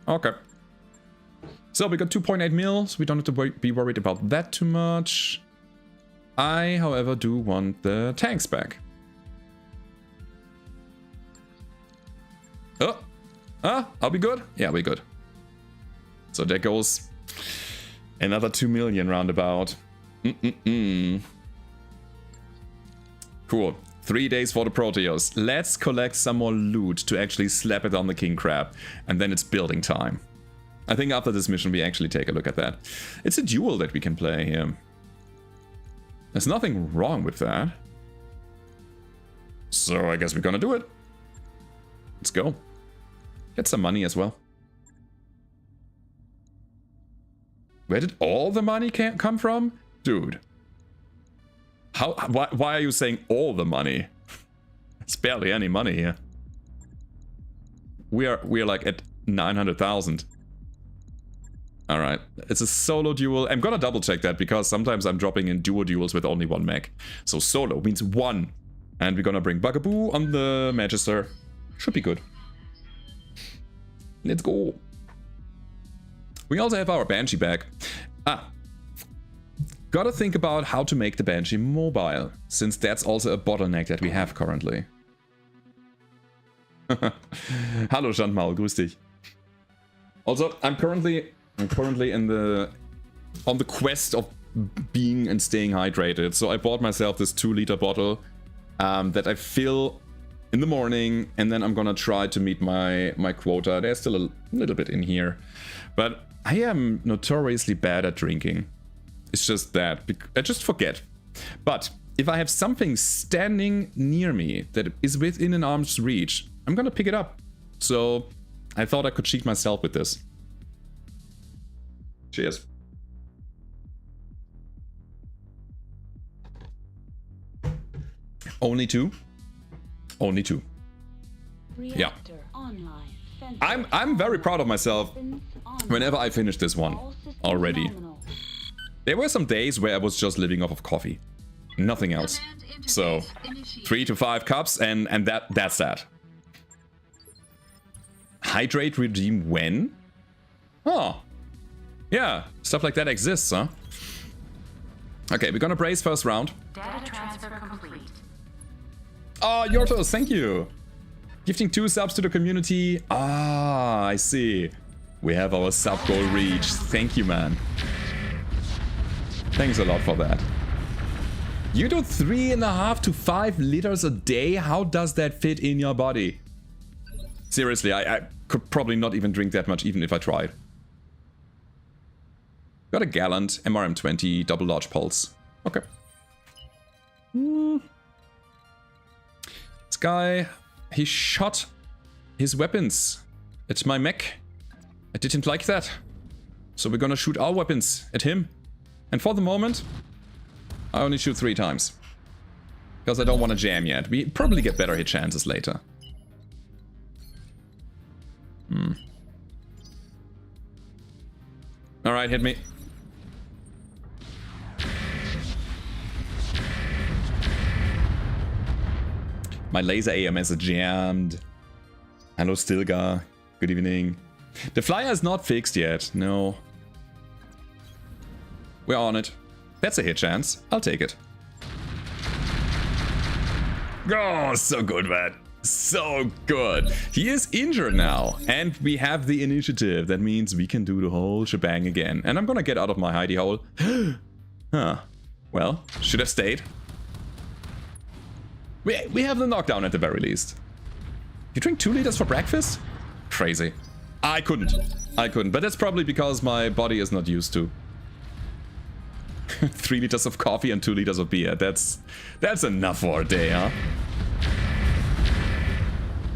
Okay. So we got 2.8 mil, so we don't have to be worried about that too much. I, however, do want the tanks back. Oh! Ah, are we good? Yeah, we're good. So there goes another 2 million roundabout. Cool. 3 days for the Proteus. Let's collect some more loot to actually slap it on the King Crab. And then it's building time. I think after this mission we actually take a look at that. It's a duel that we can play here. There's nothing wrong with that. So I guess we're gonna do it. Let's go. Get some money as well. Where did all the money come from? Dude. Why are you saying all the money? It's barely any money here. We are like at 900,000. Alright, it's a solo duel. I'm gonna double check that because sometimes I'm dropping in duo duels with only one mech. So solo means one. And we're gonna bring Bugaboo on the Magister. Should be good. Let's go. We also have our Banshee back. Gotta think about how to make the Banshee mobile, since that's also a bottleneck that we have currently. Hallo Jean-Maul, grüß dich. Also, I'm currently on the quest of being and staying hydrated. So I bought myself this 2-liter bottle that I fill in the morning, and then I'm gonna try to meet my quota. There's still a little bit in here, but I am notoriously bad at drinking. It's just that I just forget. But if I have something standing near me that is within an arm's reach, I'm gonna pick it up. So I thought I could cheat myself with this. Cheers. Only two? Only two. Yeah. I'm very proud of myself whenever I finish this one already. There were some days where I was just living off of coffee. Nothing else. So 3 to 5 cups and that's that. Hydrate regime when? Oh. Yeah, stuff like that exists, huh? Okay, we're gonna brace first round. Data transfer complete. Oh, Yortos, thank you. Gifting 2 subs to the community. Ah, I see. We have our sub goal reached. Thank you, man. Thanks a lot for that. You do 3.5 to 5 liters a day? How does that fit in your body? Seriously, I could probably not even drink that much even if I tried. Got a Gallant, MRM20, double large pulse. Okay. This guy, he shot his weapons at my mech. I didn't like that. So we're gonna shoot our weapons at him. And for the moment, I only shoot 3 times. Because I don't want to jam yet. We probably get better hit chances later. Alright, hit me. My laser AMS is jammed. Hello, Stilgar. Good evening. The flyer is not fixed yet. No. We're on it. That's a hit chance. I'll take it. Oh, so good, man. So good. He is injured now. And we have the initiative. That means we can do the whole shebang again. And I'm gonna get out of my hidey hole. Huh. Well, should have stayed. We have the knockdown at the very least. You drink 2 liters for breakfast? Crazy. I couldn't. But that's probably because my body is not used to 3 liters of coffee and 2 liters of beer. That's enough for a day, huh?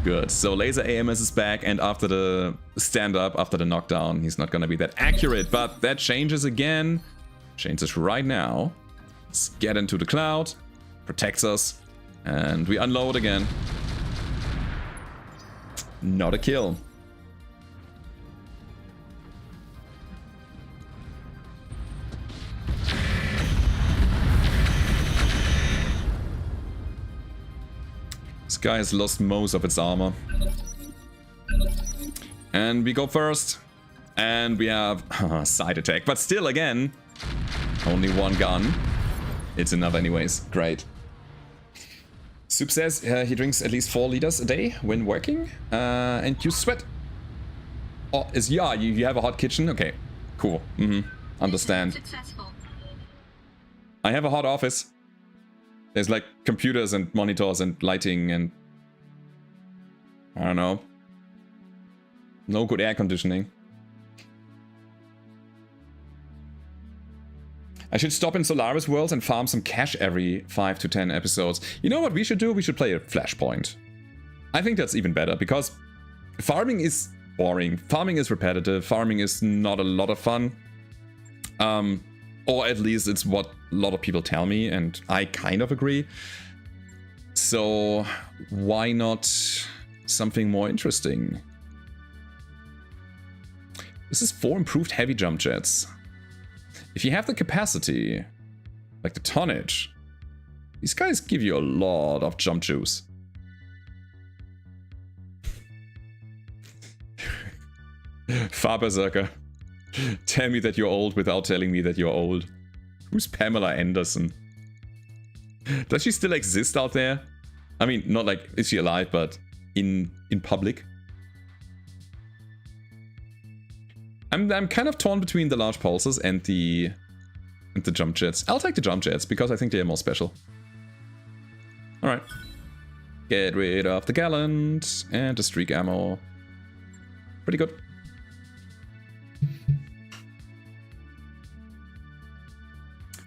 Good. So laser AMS is back, and after the stand-up, after the knockdown, he's not gonna be that accurate, but that changes again. Changes right now. Let's get into the cloud. Protects us. And we unload again. Not a kill. This guy has lost most of its armor. And we go first. And we have side attack. But still, again, only 1 gun. It's enough anyways. Great. Soup says he drinks at least 4 liters a day when working. And you sweat. Oh, you have a hot kitchen? Okay, cool. Understand. Successful. I have a hot office. There's like computers and monitors and lighting and I don't know. No good air conditioning. I should stop in Solaris Worlds and farm some cash every 5 to 10 episodes. You know what we should do? We should play a Flashpoint. I think that's even better because farming is boring. Farming is repetitive. Farming is not a lot of fun. Or at least it's what a lot of people tell me, and I kind of agree. So why not something more interesting? This is 4 improved heavy jump jets. If you have the capacity, like the tonnage, these guys give you a lot of jump juice. Far Berserker. Tell me that you're old without telling me that you're old. Who's Pamela Anderson? Does she still exist out there? I mean, not like, is she alive, but in public? I'm kind of torn between the large pulses and the jump jets. I'll take the jump jets because I think they are more special. Alright. Get rid of the Gallant and the streak ammo. Pretty good.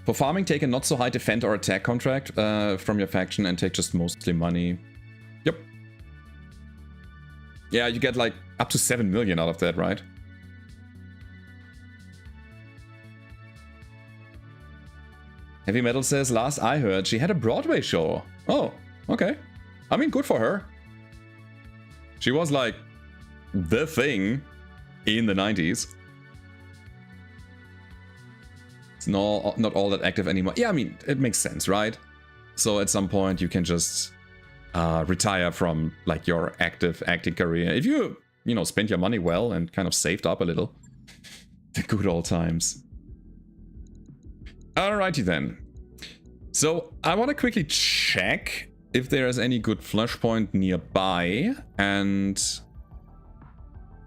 For farming, take a not so high defend or attack contract from your faction and take just mostly money. Yep. Yeah, you get like up to 7 million out of that, right? Heavy Metal says, last I heard, she had a Broadway show. Oh, okay. I mean, good for her. She was like the thing in the 90s. It's not all that active anymore. Yeah, I mean, it makes sense, right? So at some point you can just retire from like your active acting career. If you spent your money well and kind of saved up a little. The good old times. Alrighty then. So I want to quickly check if there is any good flashpoint nearby, and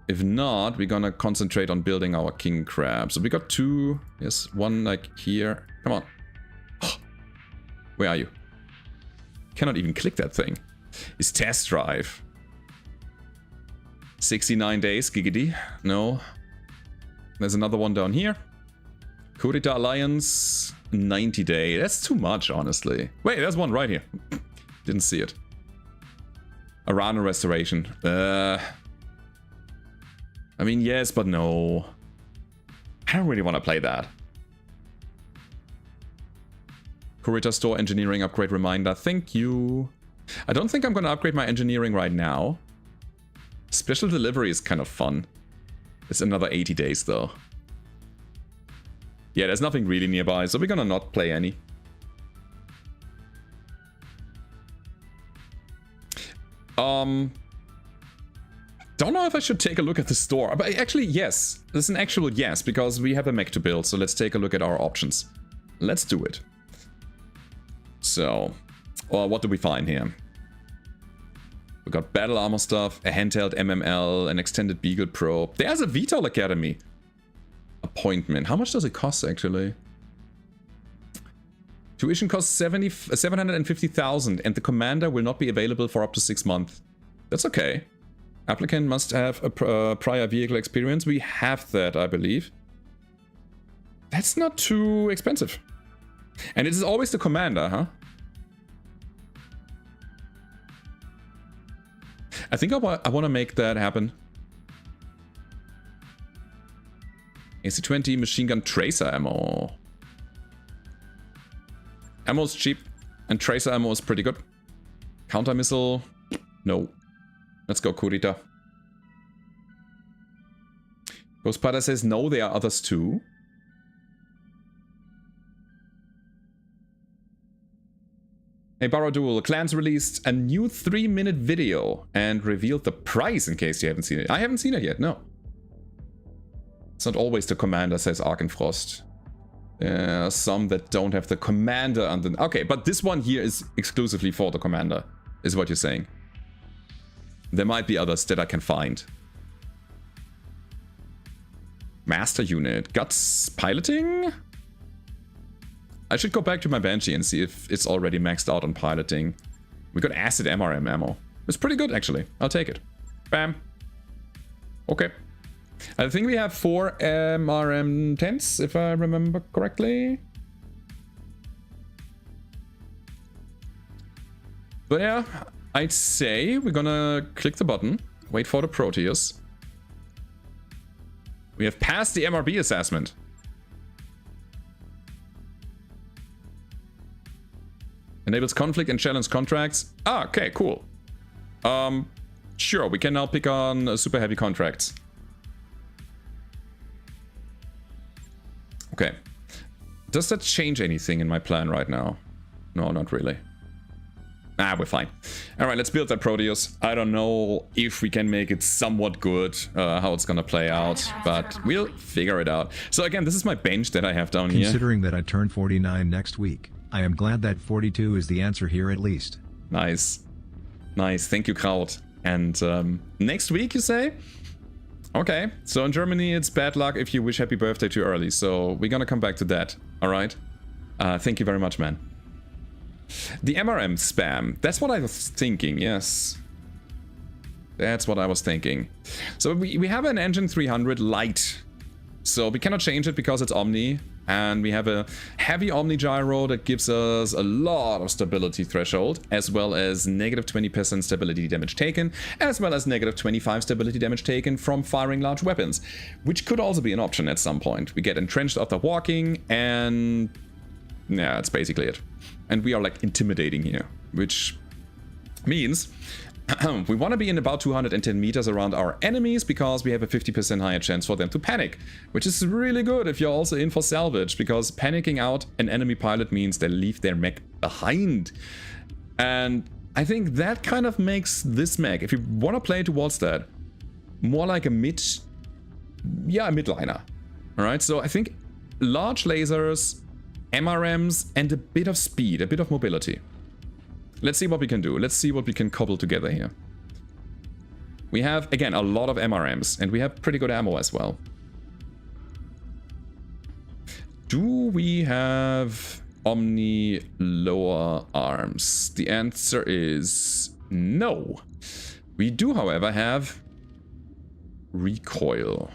If not, we're gonna concentrate on building our king crab. So we got 2. Yes, 1 like here. Come on. Where are you? Cannot even click that thing. It's test drive. 69 days, giggity. No. There's another one down here. Kurita Alliance, 90 day. That's too much, honestly. Wait, there's one right here. Didn't see it. Arana Restoration. I mean, yes, but no. I don't really want to play that. Kurita Store Engineering Upgrade Reminder. Thank you. I don't think I'm going to upgrade my engineering right now. Special Delivery is kind of fun. It's another 80 days, though. Yeah, there's nothing really nearby, so we're gonna not play any. Don't know if I should take a look at the store. But actually, yes. This is an actual yes, because we have a mech to build, so let's take a look at our options. Let's do it. So, what do we find here? We got battle armor stuff, a handheld MML, an extended Beagle probe. There's a VTOL Academy appointment. How much does it cost, actually? Tuition costs 750,000, and the commander will not be available for up to 6 months. That's okay. Applicant must have a prior vehicle experience. We have that, I believe. That's not too expensive. And it is always the commander, huh? I think I want to make that happen. AC-20 machine gun tracer ammo. Ammo's cheap, and tracer ammo is pretty good. Counter missile, no. Let's go Kurita. Ghostpada says no, there are others too. Hey Baradul, Clans released a new 3-minute video and revealed the price in case you haven't seen it. I haven't seen it yet, no. It's not always the commander, says Arkenfrost. Some that don't have the commander under... Okay, but this one here is exclusively for the commander, is what you're saying. There might be others that I can find. Master unit. Guts piloting? I should go back to my Banshee and see if it's already maxed out on piloting. We got acid MRM ammo. It's pretty good, actually. I'll take it. Bam. Okay. I think we have 4 MRM 10s, if I remember correctly. But yeah, I'd say we're gonna click the button, wait for the Proteus. We have passed the MRB assessment. Enables conflict and challenge contracts. Ah, okay, cool. Sure, we can now pick on super heavy contracts. Okay. Does that change anything in my plan right now? No, not really. Ah, we're fine. Alright, let's build that Proteus. I don't know if we can make it somewhat good, how it's gonna play out, but we'll figure it out. So again, this is my bench that I have down here. Considering that I turn 49 next week, I am glad that 42 is the answer here at least. Nice. Nice, thank you, Kraut. And next week, you say? Okay, so in Germany, it's bad luck if you wish happy birthday too early. So we're gonna come back to that, alright? Thank you very much, man. The MRM spam. That's what I was thinking, yes. That's what I was thinking. So we have an Engine 300 Light. So we cannot change it because it's Omni. And we have a heavy Omni gyro that gives us a lot of stability threshold, as well as negative 20% stability damage taken, as well as negative 25 stability damage taken from firing large weapons, which could also be an option at some point. We get entrenched after walking, and yeah, that's basically it. And we are like intimidating here, which means we want to be in about 210 meters around our enemies because we have a 50% higher chance for them to panic, which is really good if you're also in for salvage, because panicking out an enemy pilot means they leave their mech behind. And I think that kind of makes this mech, if you want to play towards that, more like a midliner. Alright, so I think large lasers, MRMs, and a bit of speed, a bit of mobility. Let's see what we can do. Let's see what we can cobble together here. We have, again, a lot of MRMs, and we have pretty good ammo as well. Do we have Omni lower arms? The answer is no. We do, however, have recoil.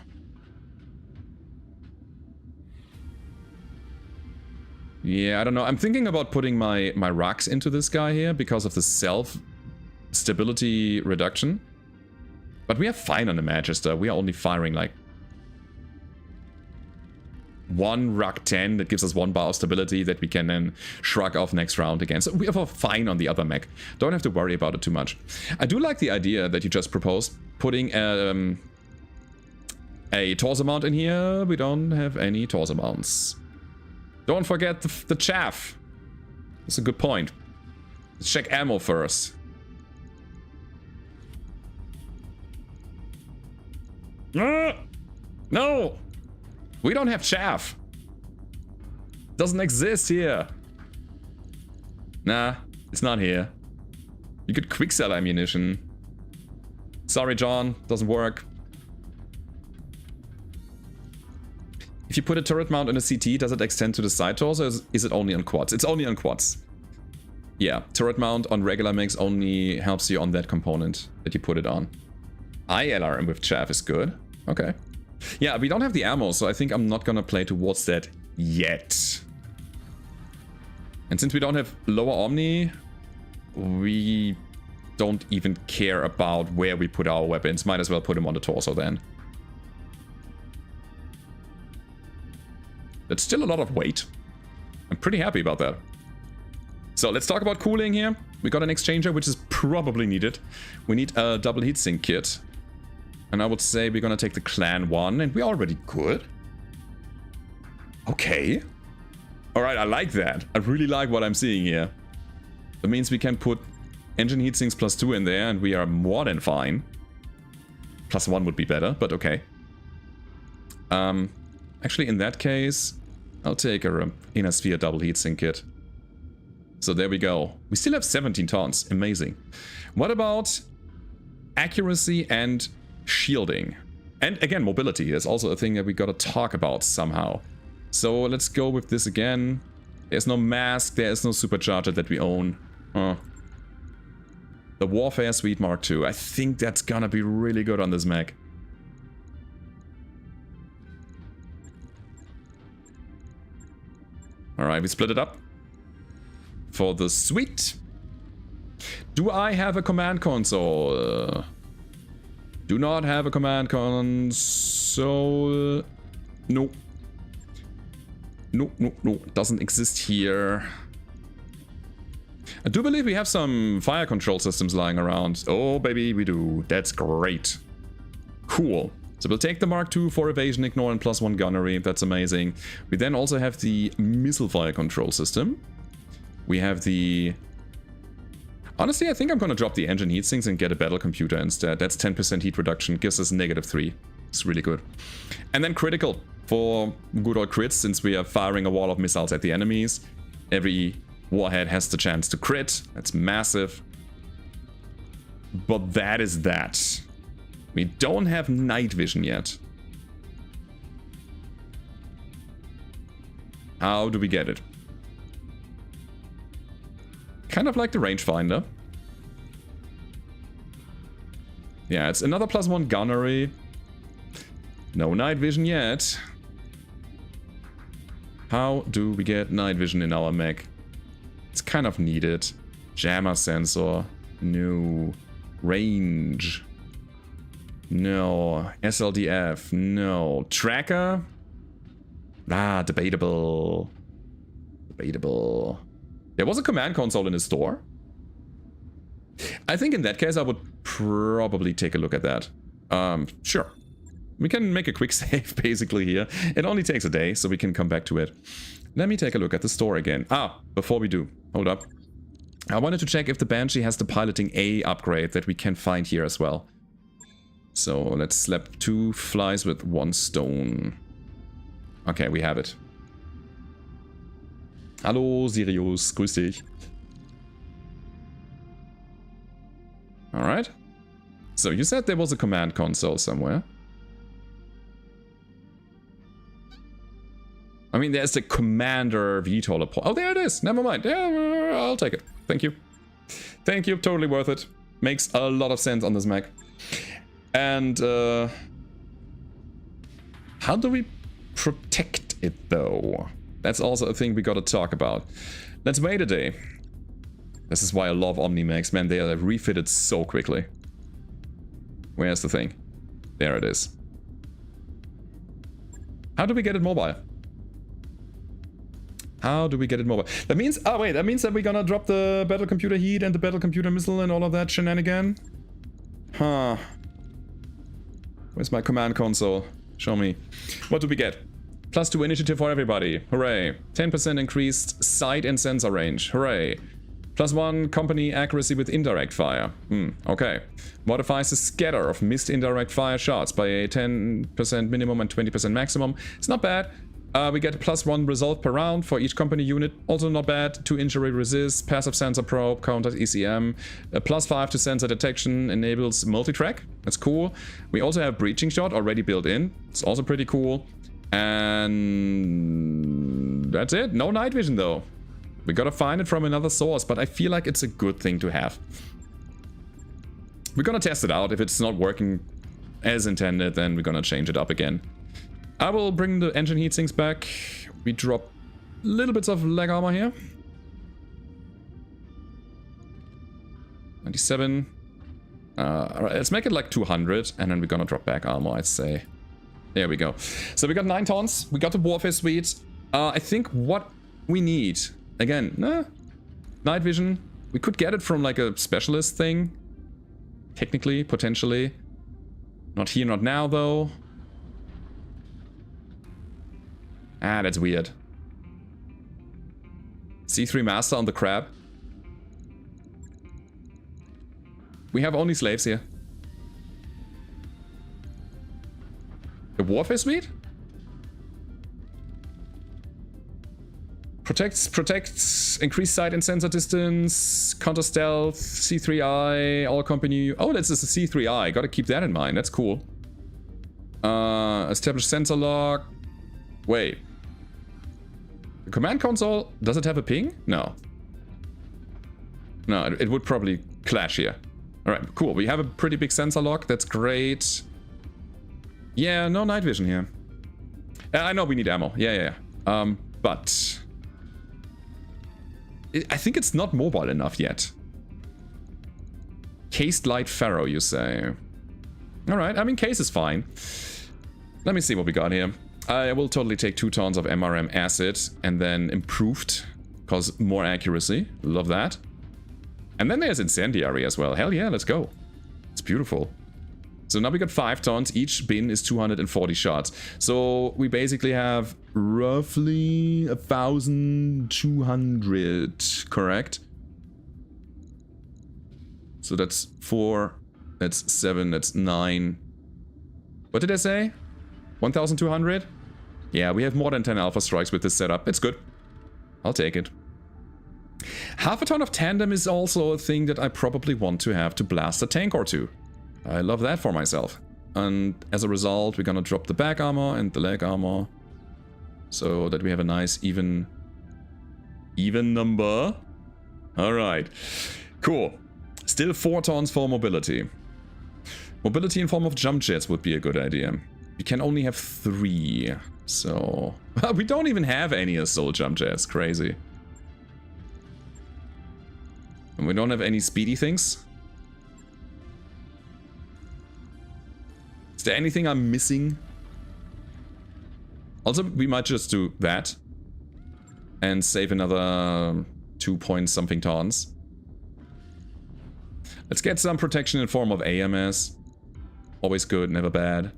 Yeah, I don't know. I'm thinking about putting my rocks into this guy here because of the self-stability reduction. But we are fine on the Magister. We are only firing like 1 Rock 10 that gives us 1 bar of stability that we can then shrug off next round again. So we are fine on the other mech. Don't have to worry about it too much. I do like the idea that you just proposed, putting a torso mount in here. We don't have any torso mounts. Don't forget the chaff. That's a good point. Let's check ammo first. No! We don't have chaff. Doesn't exist here. Nah, it's not here. You could quick sell ammunition. Sorry, John, doesn't work. If you put a turret mount in a CT, does it extend to the side torso, or is it only on quads? It's only on quads. Yeah, turret mount on regular mechs only helps you on that component that you put it on. ILRM with chaff is good. Okay. Yeah, we don't have the ammo, so I think I'm not gonna play towards that yet. And since we don't have lower Omni, we don't even care about where we put our weapons. Might as well put them on the torso then. That's still a lot of weight. I'm pretty happy about that. So let's talk about cooling here. We got an exchanger, which is probably needed. We need a double heatsink kit. And I would say we're gonna take the clan one, and we're already good. Okay. Alright, I like that. I really like what I'm seeing here. That means we can put engine heatsinks +2 in there, and we are more than fine. +1 would be better, but okay. Actually, in that case, I'll take a inner sphere double heatsink kit. So there we go. We still have 17 tons. Amazing. What about accuracy and shielding? And again, mobility is also a thing that we gotta talk about somehow. So let's go with this again. There's no mask, there is no supercharger that we own. The Warfare Suite Mark II. I think that's gonna be really good on this mech. Alright, we split it up. For the suite. Do I have a command console? Do not have a command console. No. No. Doesn't exist here. I do believe we have some fire control systems lying around. Oh, baby, we do. That's great. Cool. So we'll take the Mark II for evasion, ignore, and +1 gunnery. That's amazing. We then also have the missile fire control system. We have the... Honestly, I think I'm gonna drop the engine heatsinks and get a battle computer instead. That's 10% heat reduction, gives us -3. It's really good. And then critical for good old crits, since we are firing a wall of missiles at the enemies. Every warhead has the chance to crit. That's massive. But that is that. We don't have night vision yet. How do we get it? Kind of like the rangefinder. Yeah, it's another +1 gunnery. No night vision yet. How do we get night vision in our mech? It's kind of needed. Jammer sensor. No. Range. No. SLDF. No. Tracker? Ah, debatable. Debatable. There was a command console in the store. I think in that case I would probably take a look at that. Sure. We can make a quick save basically here. It only takes a day, so we can come back to it. Let me take a look at the store again. Before we do, hold up. I wanted to check if the Banshee has the piloting A upgrade that we can find here as well. So let's slap 2 flies with 1 stone. Okay, we have it. Hallo Sirius, grüß dich. Alright. So you said there was a command console somewhere. I mean, there's the commander VTOL. Oh, there it is. Never mind. Yeah, I'll take it. Thank you. Thank you. Totally worth it. Makes a lot of sense on this mech. And how do we protect it though? That's also a thing we gotta talk about. Let's wait a day. This is why I love Omni mechs, man. They are refitted so quickly. Where's the thing? There it is. How do we get it mobile? How do we get it mobile? That means, oh wait, that means that we're gonna drop the battle computer heat and the battle computer missile and all of that shenanigan? Huh. Where's my command console? Show me. What do we get? +2 initiative for everybody. Hooray. 10% increased sight and sensor range. Hooray. +1 company accuracy with indirect fire. Okay. Modifies the scatter of missed indirect fire shots by a 10% minimum and 20% maximum. It's not bad. We get +1 resolve per round for each company unit. Also not bad. 2 injury resist. Passive sensor probe. Counters ECM. +5 to sensor detection. Enables multi-track. That's cool. We also have breaching shot already built in. It's also pretty cool. And that's it. No night vision though. We gotta find it from another source, but I feel like it's a good thing to have. We're gonna test it out. If it's not working as intended, then we're gonna change it up again. I will bring the engine heat sinks back. We drop little bits of leg armor here. 97. Alright, let's make it like 200, and then we're gonna drop back armor, I'd say. There we go. So we got 9 tons. We got the warfare suite. I think what we need, again, night vision. We could get it from like a specialist thing. Technically, potentially. Not here, not now though. Ah, that's weird. C3 Master on the crab. We have only slaves here. The warfare suite? Protects, increased sight and sensor distance, counter stealth, C3I, all company. Oh, that's just a C3I. Gotta keep that in mind. That's cool. Establish sensor lock. Wait. The command console, does it have a ping? No. No, it would probably clash here. Alright, cool. We have a pretty big sensor lock. That's great. Yeah, no night vision here. I know we need ammo. Yeah. But I think it's not mobile enough yet. Cased light ferro, you say? Alright, I mean, case is fine. Let me see what we got here. I will totally take 2 tons of MRM acid and then improved, cause more accuracy. Love that. And then there's incendiary as well. Hell yeah, let's go. It's beautiful. So now we got 5 tons. Each bin is 240 shots. So we basically have roughly 1,200, correct? So that's 4, that's 7, that's 9. What did I say? 1,200? Yeah, we have more than 10 alpha strikes with this setup. It's good. I'll take it. Half a ton of tandem is also a thing that I probably want to have to blast a tank or two. I love that for myself. And as a result, we're gonna drop the back armor and the leg armor. So that we have a nice even number. Alright. Cool. Still 4 tons for mobility. Mobility in form of jump jets would be a good idea. We can only have 3. So... we don't even have any assault jump jets. Crazy. And we don't have any speedy things. Is there anything I'm missing? Also, we might just do that. And save another 2 point something tons. Let's get some protection in form of AMS. Always good, never bad.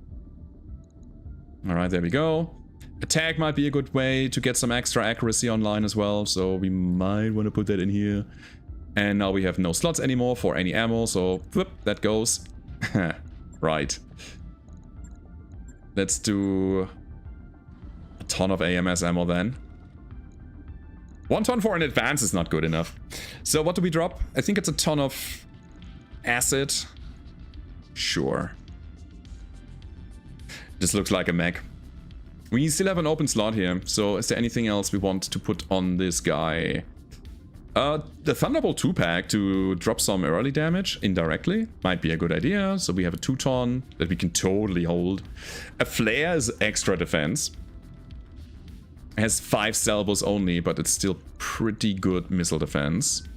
Alright, there we go. Attack might be a good way to get some extra accuracy online as well. So we might want to put that in here. And now we have no slots anymore for any ammo. So, whoop, that goes. Right. Let's do a ton of AMS ammo then. 1 ton for an advance is not good enough. So what do we drop? I think it's a ton of acid. Sure. This looks like a mech. We still have an open slot here, so is there anything else we want to put on this guy? The Thunderbolt 2-pack to drop some early damage indirectly might be a good idea. So we have a 2-ton that we can totally hold. A Flare is extra defense. It has 5 salvos only, but it's still pretty good missile defense.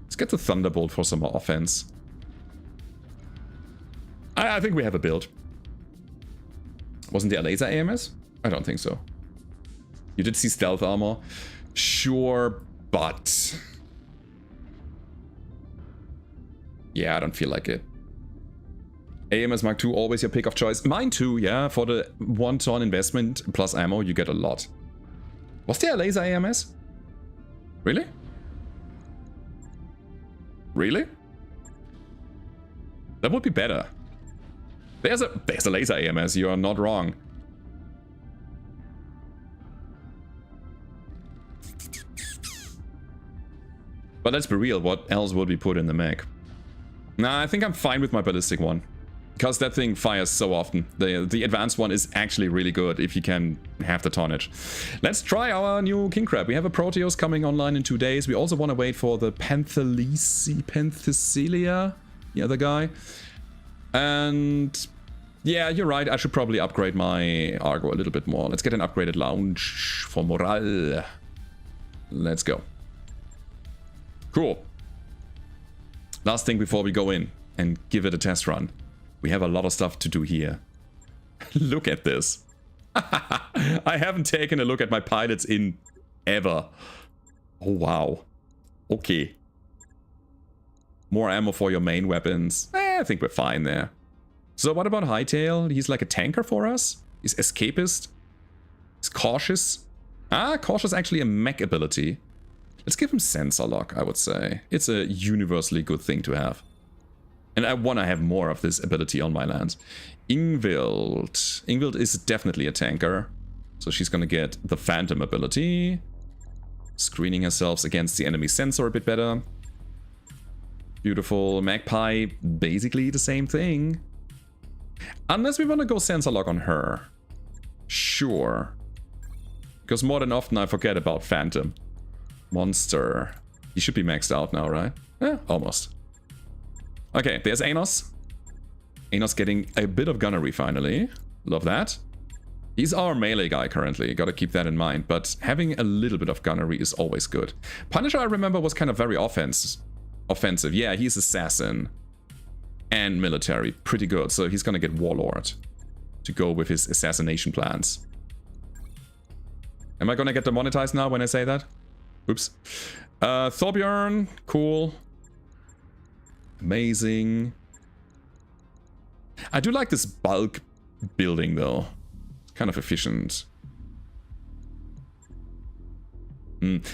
Let's get the Thunderbolt for some more offense. I think we have a build. Wasn't there a laser AMS? I don't think so. You did see stealth armor. Sure, but... yeah, I don't feel like it. AMS Mark II, always your pick of choice. Mine too, yeah. For the 1-ton investment plus ammo, you get a lot. Was there a laser AMS? Really? Really? That would be better. There's a laser AMS, you are not wrong. But let's be real, what else would we put in the mech? Nah, I think I'm fine with my ballistic one. Because that thing fires so often. The advanced one is actually really good if you can have the tonnage. Let's try our new King Crab. We have a Proteus coming online in 2 days. We also want to wait for the Penthesilea, the other guy. And yeah, you're right. I should probably upgrade my Argo a little bit more. Let's get an upgraded lounge for morale. Let's go. Cool. Last thing before we go in and give it a test run. We have a lot of stuff to do here. Look at this. I haven't taken a look at my pilots in ever. Oh, wow. Okay. More ammo for your main weapons. I think we're fine there. So what about Hightail? He's like a tanker for us? He's escapist? He's cautious? Ah, cautious actually a mech ability. Let's give him sensor lock, I would say. It's a universally good thing to have. And I want to have more of this ability on my lands. Ingvild. Ingvild is definitely a tanker. So she's going to get the Phantom ability. Screening herself against the enemy sensor a bit better. Beautiful. Magpie, basically the same thing. Unless we want to go sensor lock on her. Sure. Because more than often I forget about Phantom. Monster. He should be maxed out now, right? Yeah, almost. Okay, there's Anos. Anos getting a bit of gunnery finally. Love that. He's our melee guy currently, gotta keep that in mind. But having a little bit of gunnery is always good. Punisher, I remember, was kind of very offensive. Yeah, he's assassin and military. Pretty good. So he's gonna get Warlord to go with his assassination plans. Am I gonna get demonetized now when I say that? Oops. Thorbjorn, cool. Amazing. I do like this bulk building though. It's kind of efficient.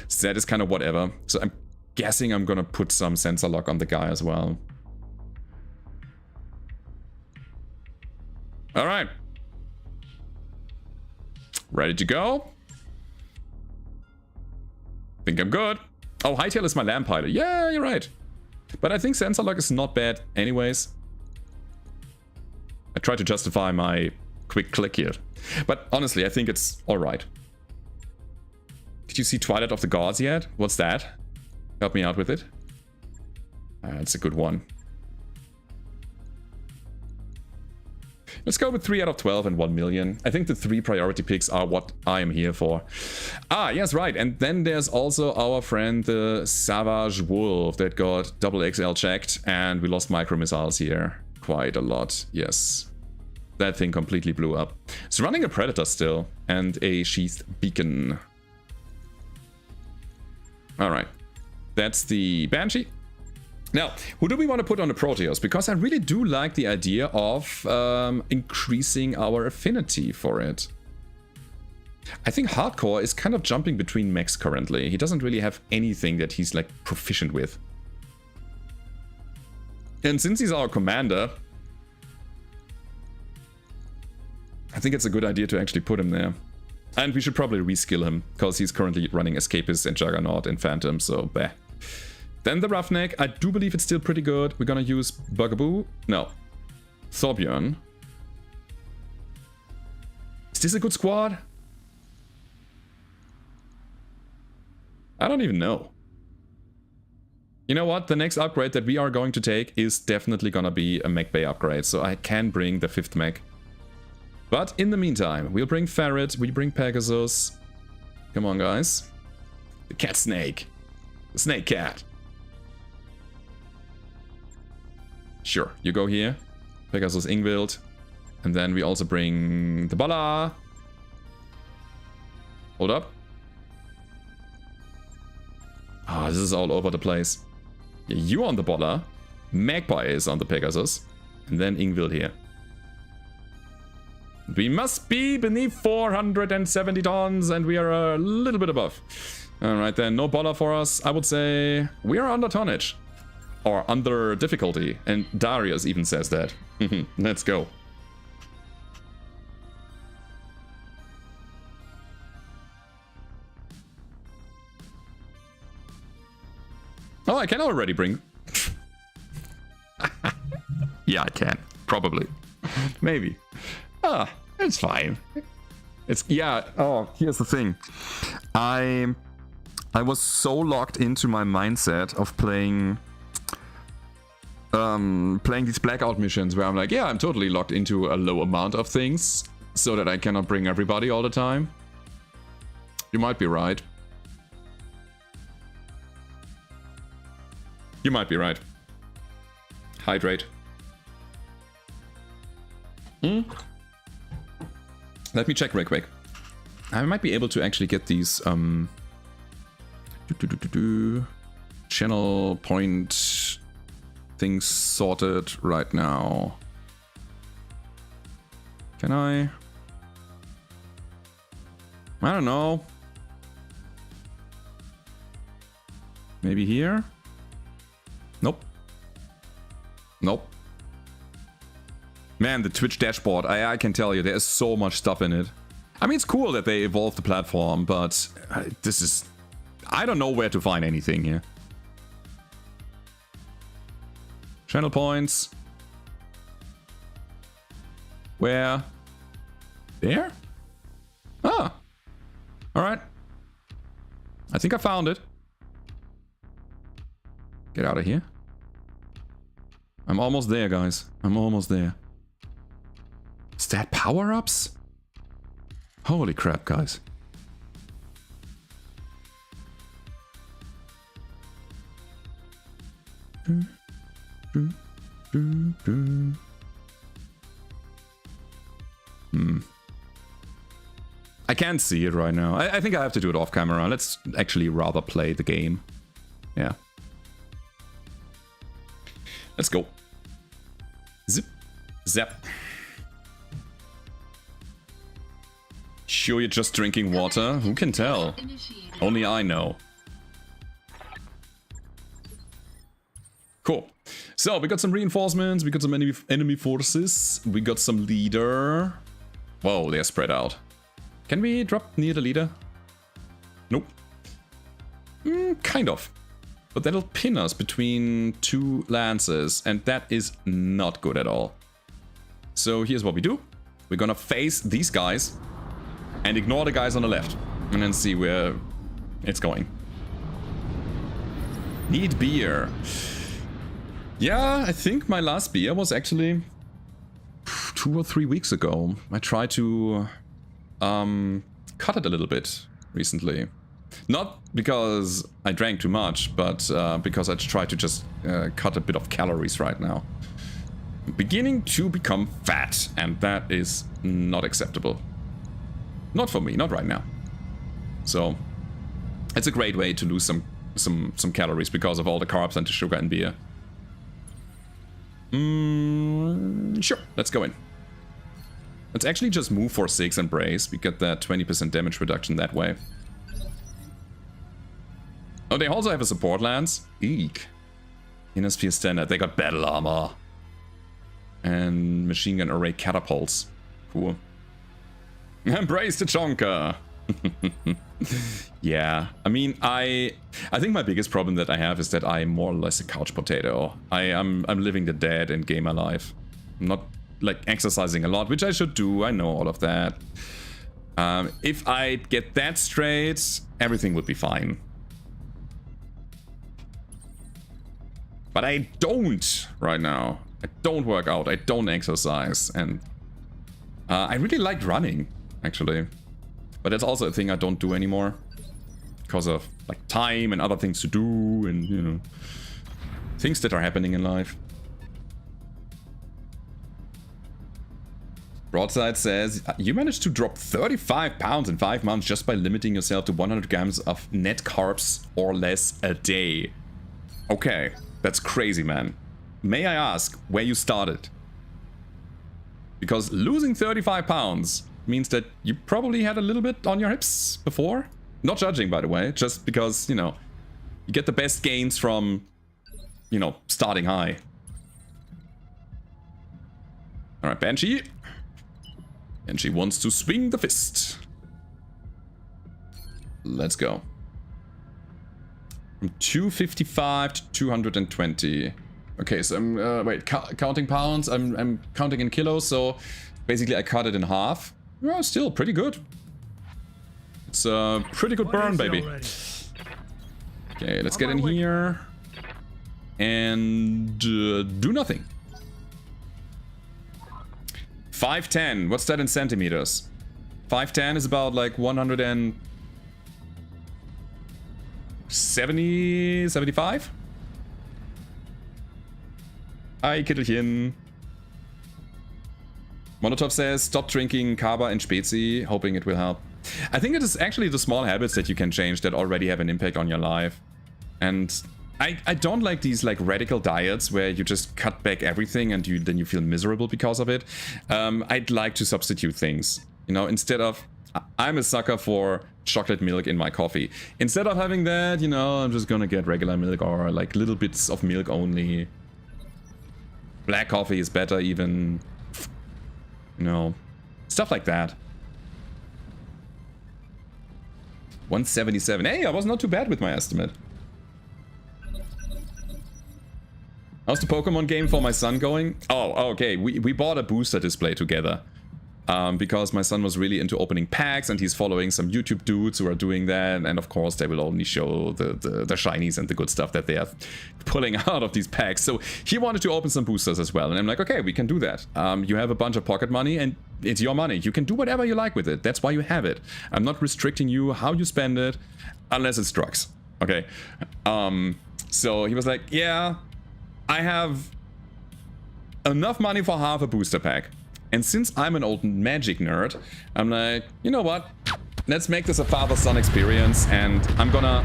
Set is kind of whatever. So I'm guessing I'm gonna put some sensor lock on the guy as well. Alright. Ready to go? Think I'm good. Oh, Hightail is my lamp pilot. Yeah, you're right. But I think sensor lock is not bad anyways. I try to justify my quick click here. But honestly, I think it's alright. Did you see Twilight of the Gods yet? What's that? Help me out with it. It's a good one. Let's go with 3 out of 12 and 1 million. I think the 3 priority picks are what I am here for. Ah, yes, right. And then there's also our friend, the Salvage Wolf, that got XXL checked, and we lost micro missiles here. Quite a lot, yes. That thing completely blew up. It's running a Predator still, and a sheathed beacon. Alright. That's the Banshee. Now, who do we want to put on the Proteus? Because I really do like the idea of increasing our affinity for it. I think Hardcore is kind of jumping between mechs currently. He doesn't really have anything that he's like proficient with. And since he's our commander, I think it's a good idea to actually put him there. And we should probably reskill him, because he's currently running Escapist and Juggernaut and Phantom, so bah. Then the Roughneck. I do believe it's still pretty good. We're gonna use Bugaboo. No. Thorbjorn. Is this a good squad? I don't even know. You know what? The next upgrade that we are going to take is definitely gonna be a mech bay upgrade. So I can bring the 5th mech. But in the meantime, we'll bring Ferret, we bring Pegasus. Come on, guys. The cat snake. The snake cat. Sure, you go here. Pegasus Ingvild. And then we also bring the Bala. Hold up. Ah, this is all over the place. Yeah, you on the Bala. Magpie is on the Pegasus. And then Ingvild here. We must be beneath 470 tons, and we are a little bit above. Alright then, no Bala for us. I would say we are under tonnage. Or under difficulty. And Darius even says that. Let's go. Oh, I can already bring... Yeah, I can. Probably. Maybe. Ah, it's fine. It's... Yeah, oh, here's the thing. I was so locked into my mindset of playing these Blackout missions where I'm like, yeah, I'm totally locked into a low amount of things so that I cannot bring everybody all the time. You might be right. You might be right. Hydrate. Let me check real quick. I might be able to actually get these channel point things sorted right now. Can I? I don't know. Maybe here? Nope. Nope. Man, the Twitch dashboard, I can tell you, there's so much stuff in it. I mean, it's cool that they evolved the platform, but this is... I don't know where to find anything here. Channel points. Where? There? Ah. Alright. I think I found it. Get out of here. I'm almost there, guys. I'm almost there. Is that power-ups? Holy crap, guys. I can't see it right now. I think I have to do it off camera. Let's actually rather play the game. Yeah. Let's go. Zip. Zap. Sure you're just drinking water? Who can tell? Only I know. Cool. So, we got some reinforcements, we got some enemy forces, we got some leader. Whoa, they're spread out. Can we drop near the leader? Nope. Kind of. But that'll pin us between two lances, and that is not good at all. So here's what we do. We're gonna face these guys and ignore the guys on the left, and then see where it's going. Need beer. Yeah, I think my last beer was actually 2 or 3 weeks ago. I tried to cut it a little bit recently. Not because I drank too much, but because I tried to just cut a bit of calories right now. I'm beginning to become fat, and that is not acceptable. Not for me, not right now. So, it's a great way to lose some calories because of all the carbs and the sugar and beer. Sure, let's go in. Let's actually just move for 6 and brace. We get that 20% damage reduction that way. Oh, they also have a support lance. Eek. Innersphere standard. They got battle armor. And machine gun array catapults. Cool. Embrace the chonker. Yeah, I mean, I think my biggest problem that I have is that I'm more or less a couch potato. I'm living the dead in gamer life. I'm not like exercising a lot, which I should do. I know all of that. If I get that straight, everything would be fine. But I don't right now. I don't work out. I don't exercise, and I really liked running, actually. But that's also a thing I don't do anymore because of like time and other things to do, and you know, things that are happening in life. Broadside says, you managed to drop 35 pounds in 5 months just by limiting yourself to 100 grams of net carbs or less a day. Okay, that's crazy, man. May I ask where you started? Because losing 35 pounds means that you probably had a little bit on your hips before. Not judging, by the way, just because, you know, you get the best gains from, you know, starting high. Alright, Banshee. And she wants to swing the fist. Let's go. From 255 to 220. Okay, so I'm wait, counting pounds. I'm counting in kilos. So basically, I cut it in half. Well, still pretty good. It's a pretty good burn, baby. Okay, let's get in here and do nothing. 510. What's that in centimeters? 510 is about like 170, 75? Hi, Kittelchen. Monotov says, stop drinking Kaba and Spezi, hoping it will help. I think it is actually the small habits that you can change that already have an impact on your life. And I don't like these like radical diets where you just cut back everything and then you feel miserable because of it. I'd like to substitute things. You know, instead of... I'm a sucker for chocolate milk in my coffee. Instead of having that, you know, I'm just gonna get regular milk or like little bits of milk only. Black coffee is better even. You know, stuff like that. 177. Hey, I was not too bad with my estimate. How's the Pokemon game for my son going? Oh, okay. We bought a booster display together. Because my son was really into opening packs and he's following some YouTube dudes who are doing that. And of course, they will only show the shinies and the good stuff that they are pulling out of these packs. So he wanted to open some boosters as well. And I'm like, okay, we can do that. You have a bunch of pocket money and it's your money. You can do whatever you like with it. That's why you have it. I'm not restricting you how you spend it unless it's drugs. Okay. So he was like, yeah, I have enough money for half a booster pack. And since I'm an old Magic nerd, I'm like, you know what? Let's make this a father-son experience, and I'm gonna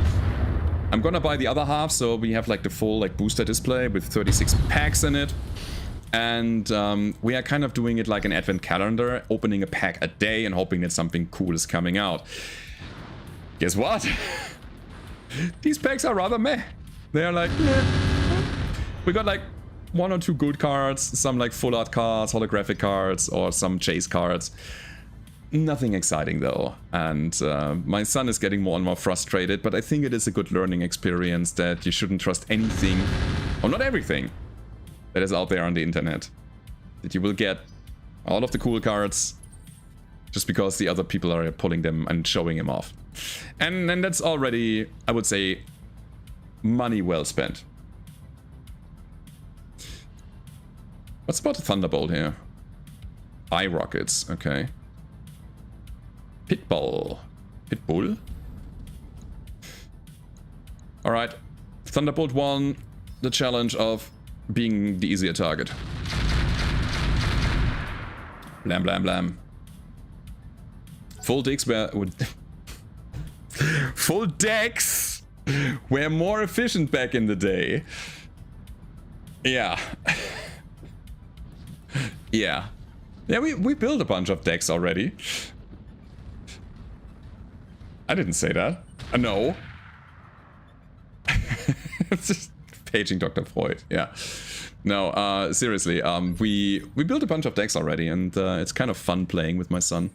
buy the other half, so we have like the full like booster display with 36 packs in it. And we are kind of doing it like an advent calendar, opening a pack a day and hoping that something cool is coming out. Guess what? These packs are rather meh. They are like, meh. We got like 1 or 2 good cards, some like full art cards, holographic cards, or some chase cards. Nothing exciting though. And my son is getting more and more frustrated, but I think it is a good learning experience that you shouldn't trust anything, or not everything, that is out there on the internet. That you will get all of the cool cards just because the other people are pulling them and showing them off. And that's already, I would say, money well spent. What's about the Thunderbolt here? Eye rockets, okay. Pitbull. Pitbull? Alright. Thunderbolt won the challenge of being the easier target. Blam blam blam. Full decks were... Full decks were more efficient back in the day. Yeah. Yeah. Yeah, we built a bunch of decks already. I didn't say that. No. It's just paging Dr. Freud. Yeah. No, seriously, we built a bunch of decks already, and it's kind of fun playing with my son.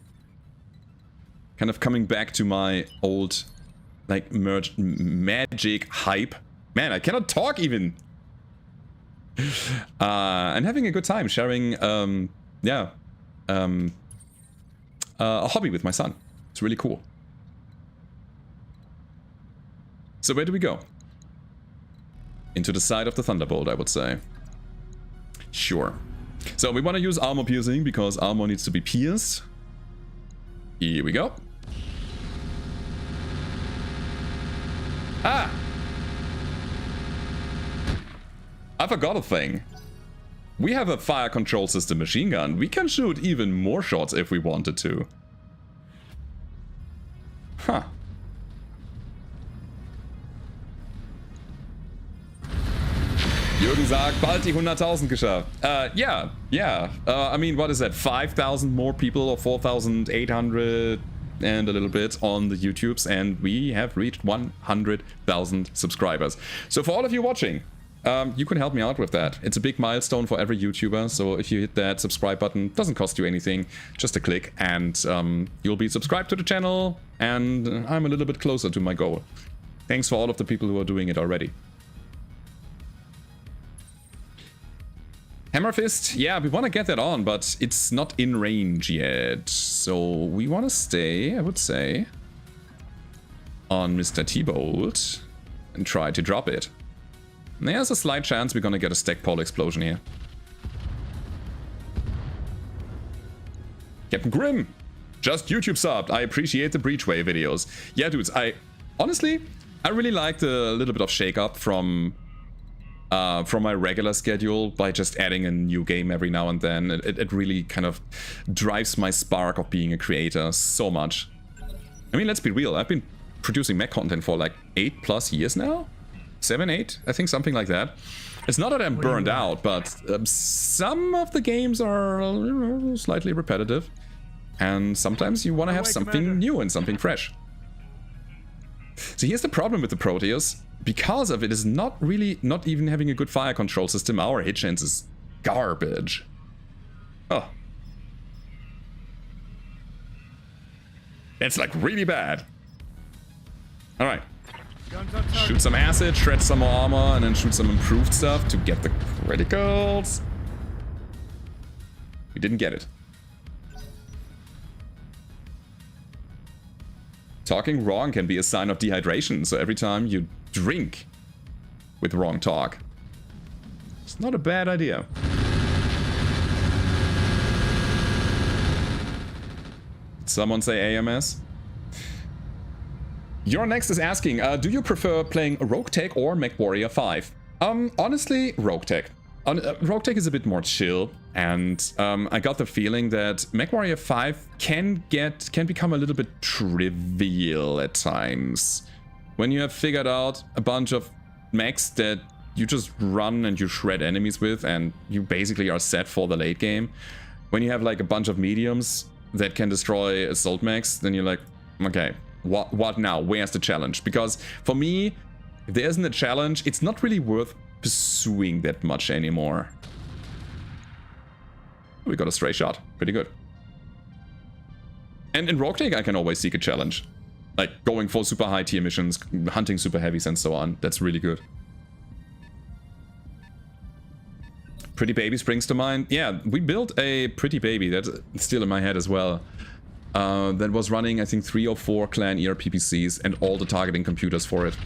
kind of coming back to my old, like, magic hype. Man, I cannot talk even. And having a good time sharing, a hobby with my son. It's really cool. So where do we go? Into the side of the Thunderbolt, I would say. Sure. So we want to use armor piercing because armor needs to be pierced. Here we go. Ah! I forgot a thing. We have a fire control system machine gun. We can shoot even more shots if we wanted to. Huh. Jürgen sagt, bald die 100.000 geschafft. Yeah. I mean, what is that? 5,000 more people or 4,800 and a little bit on the YouTubes, and we have reached 100,000 subscribers. So for all of you watching, you can help me out with that. It's a big milestone for every YouTuber, so if you hit that subscribe button, doesn't cost you anything, just a click, and you'll be subscribed to the channel, and I'm a little bit closer to my goal. Thanks for all of the people who are doing it already. Hammer Fist, yeah, we want to get that on, but it's not in range yet. So we want to stay, I would say, on Mr. T-Bolt and try to drop it. There's a slight chance we're gonna get a stack pole explosion here. Captain Grimm, just YouTube subbed. I appreciate the Breachway videos. Yeah, dudes, honestly, I really liked a little bit of shake up from my regular schedule by just adding a new game every now and then. It really kind of drives my spark of being a creator so much. I mean, let's be real. I've been producing mech content for like 8+ years now? 7, 8? I think something like that. It's not that I'm burned out, but some of the games are slightly repetitive. And sometimes you want to have something new and something fresh. So here's the problem with the Proteus. Because of it is not even having a good fire control system, our hit chance is garbage. Oh. It's like really bad. Alright. Shoot some acid, shred some more armor, and then shoot some improved stuff to get the criticals. We didn't get it. Talking wrong can be a sign of dehydration, so every time you drink with wrong talk, it's not a bad idea. Did someone say AMS? Your next is asking, do you prefer playing Roguetech or MechWarrior 5? Honestly, Roguetech. Roguetech is a bit more chill, and I got the feeling that MechWarrior 5 can become a little bit trivial at times. When you have figured out a bunch of mechs that you just run and you shred enemies with, and you basically are set for the late game. When you have like a bunch of mediums that can destroy assault mechs, then you're like, okay, what now? Where's the challenge? Because for me, if there isn't a challenge, it's not really worth pursuing that much anymore. We got a stray shot. Pretty good. And in Roguetech, I can always seek a challenge. Like going for super high tier missions, hunting super heavies and so on. That's really good. Pretty Baby springs to mind. Yeah, we built a Pretty Baby. That's still in my head as well. That was running, I think, 3 or 4 clan ERPPCs and all the targeting computers for it.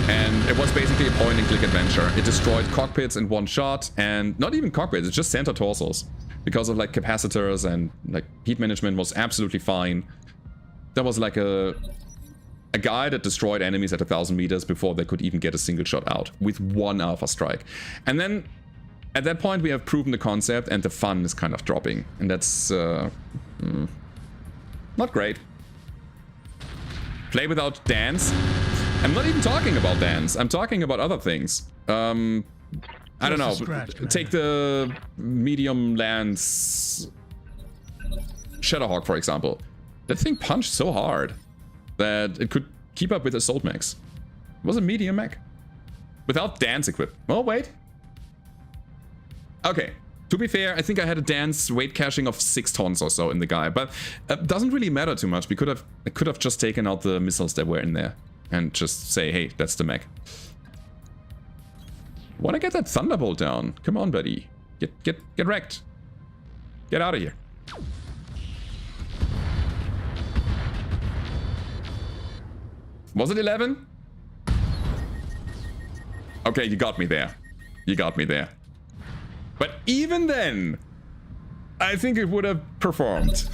And it was basically a point-and-click adventure. It destroyed cockpits in one shot, and not even cockpits, it's just center torsos. Because of like capacitors and like heat management was absolutely fine. There was like a guy that destroyed enemies at 1,000 meters before they could even get a single shot out with one alpha strike. And then at that point we have proven the concept and the fun is kind of dropping. And that's not great. Play without dance. I'm not even talking about dance. I'm talking about other things. I don't know. Take the medium lance Shadowhawk, for example. That thing punched so hard that it could keep up with assault mechs. It was a medium mech. Without dance equip. Oh, wait. Okay. To be fair, I think I had a dance weight caching of 6 tons or so in the guy, but doesn't really matter too much. I could have just taken out the missiles that were in there and just say, hey, that's the mech. Wanna get that thunderbolt down? Come on, buddy. Get wrecked. Get out of here. Was it 11? Okay, you got me there. You got me there. But even then, I think it would have performed.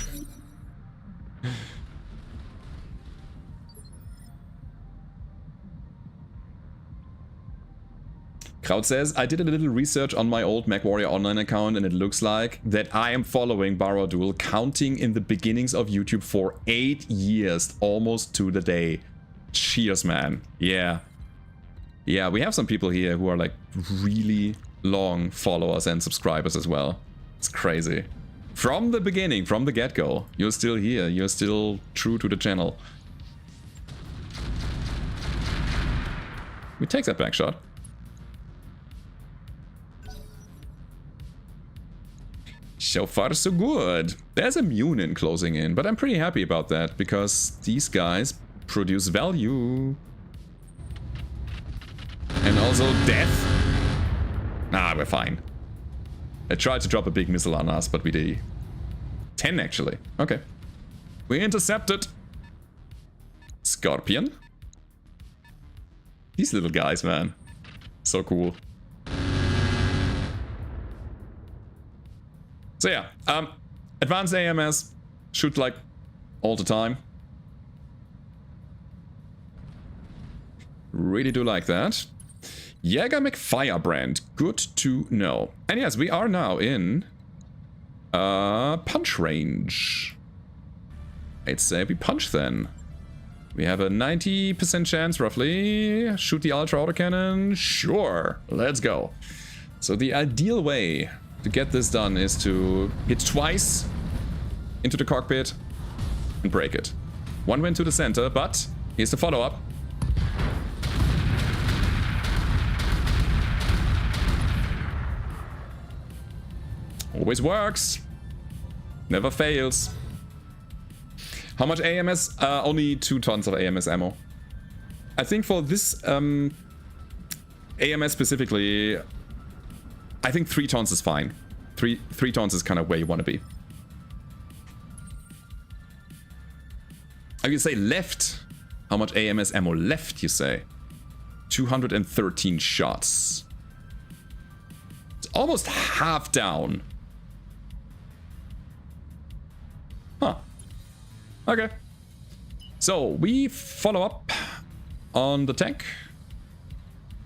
Kraut says, I did a little research on my old MechWarrior Online account and it looks like that I am following Baradul counting in the beginnings of YouTube for 8 years, almost to the day. Cheers, man. Yeah. Yeah, we have some people here who are like really long followers and subscribers as well. It's crazy. From the beginning, from the get-go, you're still here. You're still true to the channel. We take that back shot. So far, so good. There's a Munin closing in, but I'm pretty happy about that because these guys produce value. And also death. Ah, we're fine. I tried to drop a big missile on us, but we did. 10 actually. Okay. We intercepted. Scorpion. These little guys, man. So cool. So yeah, advanced AMS, shoot like all the time. Really do like that. Jäger McFirebrand, good to know. And yes, we are now in punch range. I'd say we punch then. We have a 90% chance roughly. Shoot the ultra autocannon. Sure, let's go. So the ideal way to get this done is to hit twice into the cockpit and break it. One went to the center, but here's the follow-up. Always works. Never fails. How much AMS? Only 2 tons of AMS ammo. I think for this AMS specifically, I think 3 tons is fine. 3 tons is kind of where you want to be. I would say left. How much AMS ammo left, you say? 213 shots. It's almost half down. Huh. Okay. So, we follow up on the tank.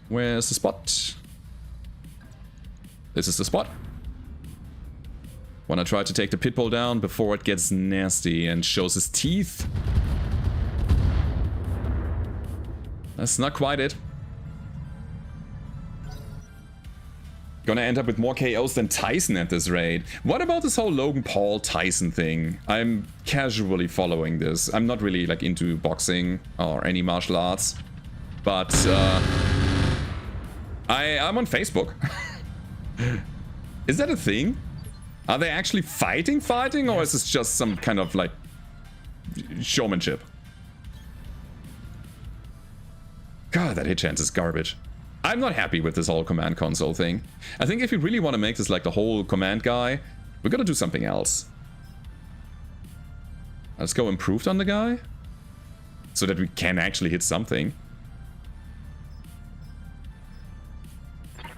Where's the spot? This is the spot. Wanna try to take the pitbull down before it gets nasty and shows his teeth. That's not quite it. Gonna end up with more KOs than Tyson at this rate. What about this whole Logan Paul Tyson thing? I'm casually following this. I'm not really like into boxing or any martial arts. But I'm on Facebook. Is that a thing? Are they actually fighting, or is this just some kind of like showmanship? God, that hit chance is garbage. I'm not happy with this whole command console thing. I think if you really want to make this like the whole command guy, we're gonna do something else. Let's go improved on the guy, so that we can actually hit something.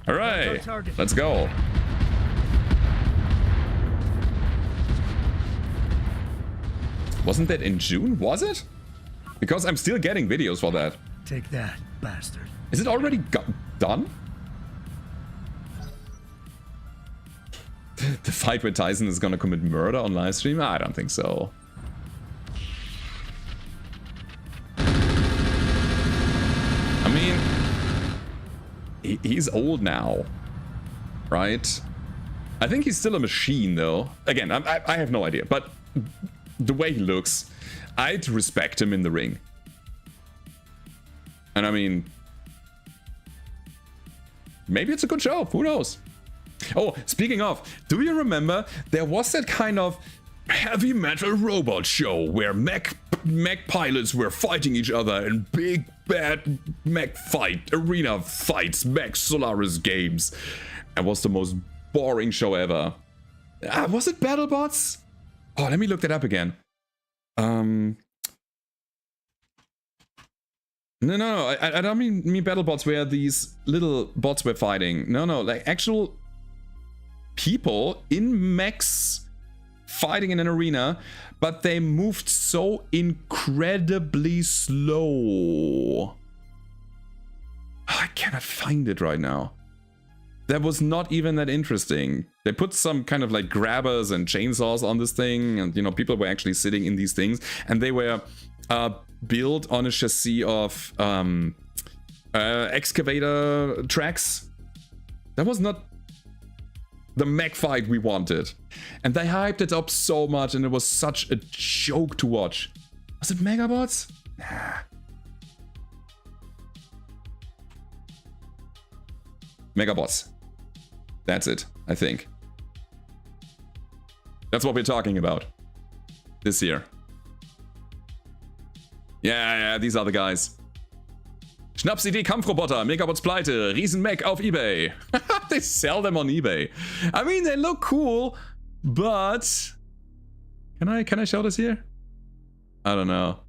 Alright, let's go. Wasn't that in June? Was it? Because I'm still getting videos for that. Take that, bastard. Is it already done? The fight where Tyson is gonna commit murder on live stream? I don't think so. I mean, he's old now, right? I think he's still a machine though. Again, I have no idea, but the way he looks, I'd respect him in the ring. And I mean, maybe it's a good show, who knows? Oh, speaking of, do you remember there was that kind of heavy metal robot show where mech pilots were fighting each other in big bad mech arena fights, mech Solaris games? It was the most boring show ever. Was it BattleBots? Oh, let me look that up again. No, I don't mean BattleBots where these little bots were fighting. No, like actual people in mechs fighting in an arena, but they moved so incredibly slow. I cannot find it right now. That was not even that interesting. They put some kind of like grabbers and chainsaws on this thing, and you know, people were actually sitting in these things, and they were built on a chassis of excavator tracks. That was not the mech fight we wanted. And they hyped it up so much, and it was such a joke to watch. Was it Megabots? Nah. Megabots. That's it, I think. That's what we're talking about this year. Yeah, these are the guys. Schnapsidee Kampfroboter, Megabots pleite, Riesenmech auf eBay. They sell them on eBay. I mean, they look cool, but can I show this here? I don't know.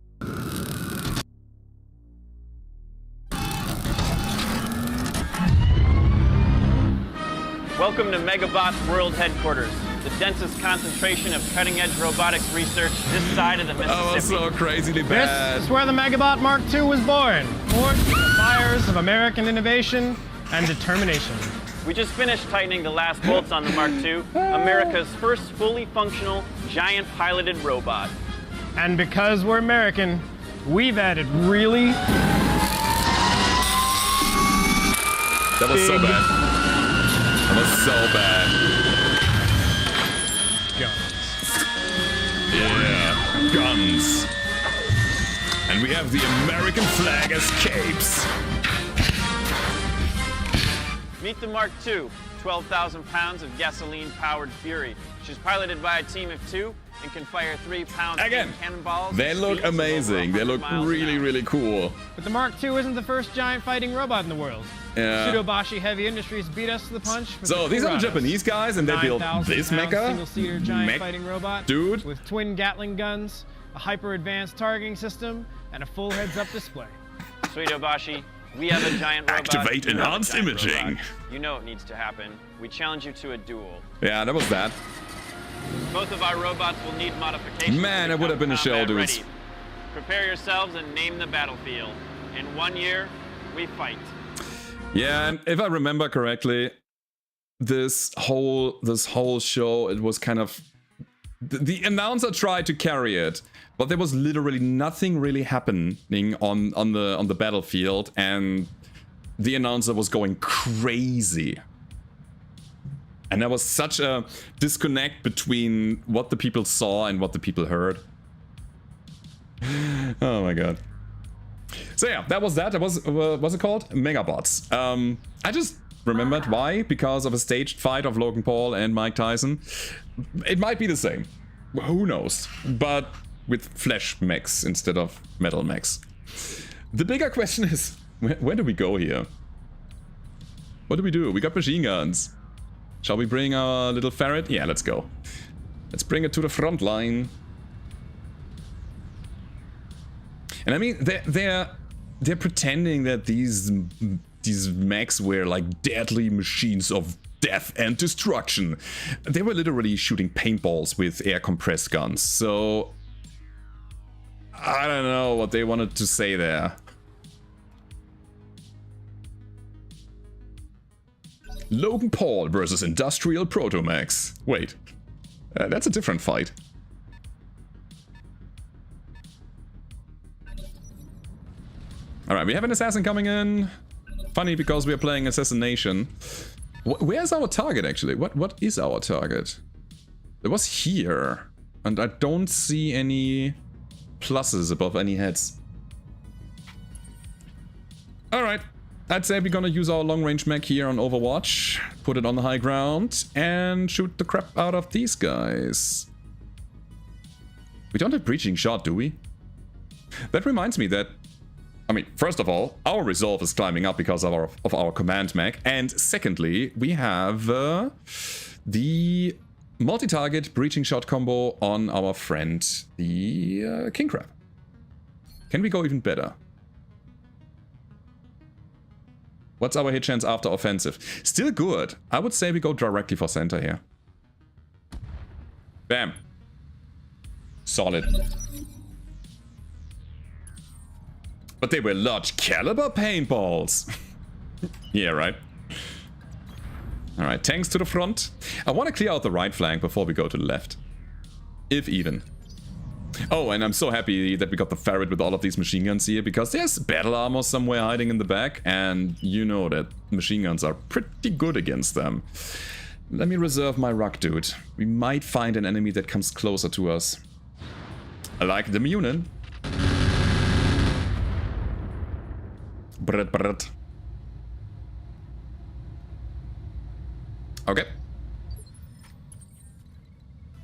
Welcome to Megabots World Headquarters, the densest concentration of cutting-edge robotics research this side of the Mississippi. That was so crazily bad. This is where the Megabot Mark II was born, forged from the fires of American innovation and determination. We just finished tightening the last bolts on the Mark II, America's first fully functional, giant piloted robot. And because we're American, we've added really That was so bad. That was so bad. guns. Yeah, guns. And we have the American flag as capes. Meet the Mark II, 12,000 pounds of gasoline-powered fury. She's piloted by a team of 2 and can fire 3-pound Again, cannonballs. they look amazing. They look really cool. But the Mark II isn't the first giant fighting robot in the world. Yeah. Pseudobashi Heavy Industries beat us to the punch. With So the these are the Kuranos. Japanese guys, and they built 9,000 this pound mecha. single-seater giant Mech fighting robot, dude. with twin Gatling guns, a hyper-advanced targeting system, and a full heads-up display. Suidobashi, we have a giant robot. Activate You have a enhanced giant imaging. robot. You know it needs to happen. We challenge you to a duel. Yeah, that was that. Both of our robots will need modifications. Man, to it would have been a become shell, combat dudes. ready. Prepare yourselves and name the battlefield. In 1 year, we fight. Yeah, and if I remember correctly, this whole show, it was kind of the announcer tried to carry it, but there was literally nothing really happening on the battlefield, and the announcer was going crazy. And there was such a disconnect between what the people saw and what the people heard. Oh my god. So yeah, that was what's it called? Megabots. I just remembered why, because of a staged fight of Logan Paul and Mike Tyson. It might be the same. Who knows? But with flesh mechs instead of metal mechs. The bigger question is, where do we go here? What do we do? We got machine guns. Shall we bring our little ferret? Yeah, let's go. Let's bring it to the front line. And I mean, they're pretending that these mechs were like deadly machines of death and destruction. They were literally shooting paintballs with air compressed guns. So I don't know what they wanted to say there. Logan Paul versus Industrial Protomax. Wait, that's a different fight. Alright, we have an assassin coming in. Funny, because we are playing Assassination. Where's our target, actually? What is our target? It was here. And I don't see any pluses above any heads. Alright, I'd say we're gonna use our long-range mech here on Overwatch, put it on the high ground, and shoot the crap out of these guys. We don't have breaching shot, do we? That reminds me that, I mean, first of all, our resolve is climbing up because of our command mech, and secondly, we have the multi-target breaching shot combo on our friend, the King Crab. Can we go even better? What's our hit chance after offensive? Still good. I would say we go directly for center here. Bam. Solid. But they were large caliber paintballs. Yeah, right. Alright, tanks to the front. I want to clear out the right flank before we go to the left. If even. Oh, and I'm so happy that we got the ferret with all of these machine guns here, because there's battle armor somewhere hiding in the back, and you know that machine guns are pretty good against them. Let me reserve my ruck, dude. We might find an enemy that comes closer to us. I like the Munin. Brett. Okay.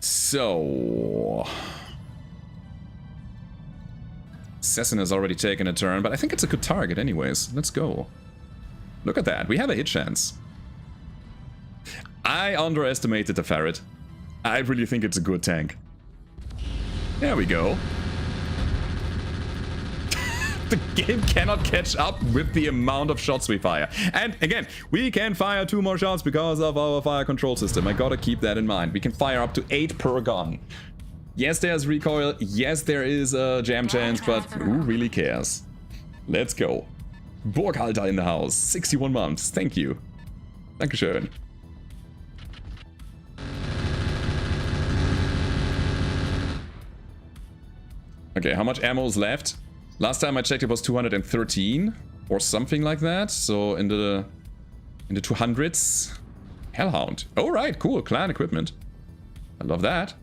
So... Assassin has already taken a turn, but I think it's a good target anyways. Let's go. Look at that. We have a hit chance. I underestimated the ferret. I really think it's a good tank. There we go. The game cannot catch up with the amount of shots we fire. And again, we can fire 2 more shots because of our fire control system. I gotta keep that in mind. We can fire up to 8 per gun. Yes, there's recoil. Yes, there is a jam chance, but who really cares? Let's go. Burghalter in the house. 61 months. Thank you. Dankeschön. Okay, how much ammo is left? Last time I checked it was 213 or something like that. So in the 200s. Hellhound. Oh, right, cool. Clan equipment. I love that.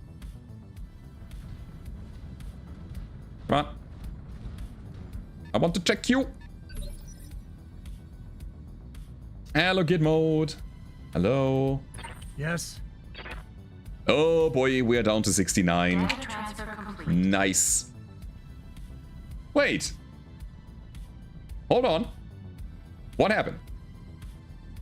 Come on. I want to check you. Hello, Git mode. Hello. Yes? Oh boy, we are down to 69. Data transfer complete. Nice. Wait. Hold on. What happened?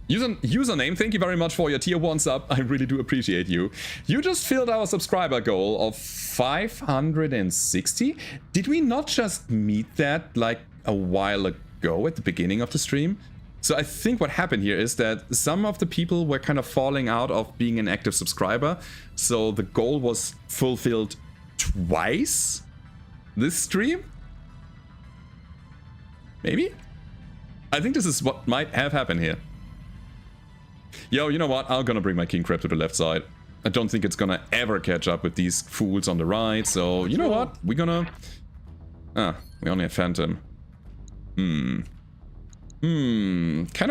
Username, thank you very much for your tier 1 sub. I really do appreciate you. You just filled our subscriber goal of 560. Did we not just meet that like a while ago at the beginning of the stream? So I think what happened here is that some of the people were kind of falling out of being an active subscriber. So the goal was fulfilled twice this stream? Maybe? I think this is what might have happened here. Yo, you know what? I'm gonna bring my King Crab to the left side. I don't think it's gonna ever catch up with these fools on the right. So, you know what? We're gonna... Ah, we only have Phantom. Kinda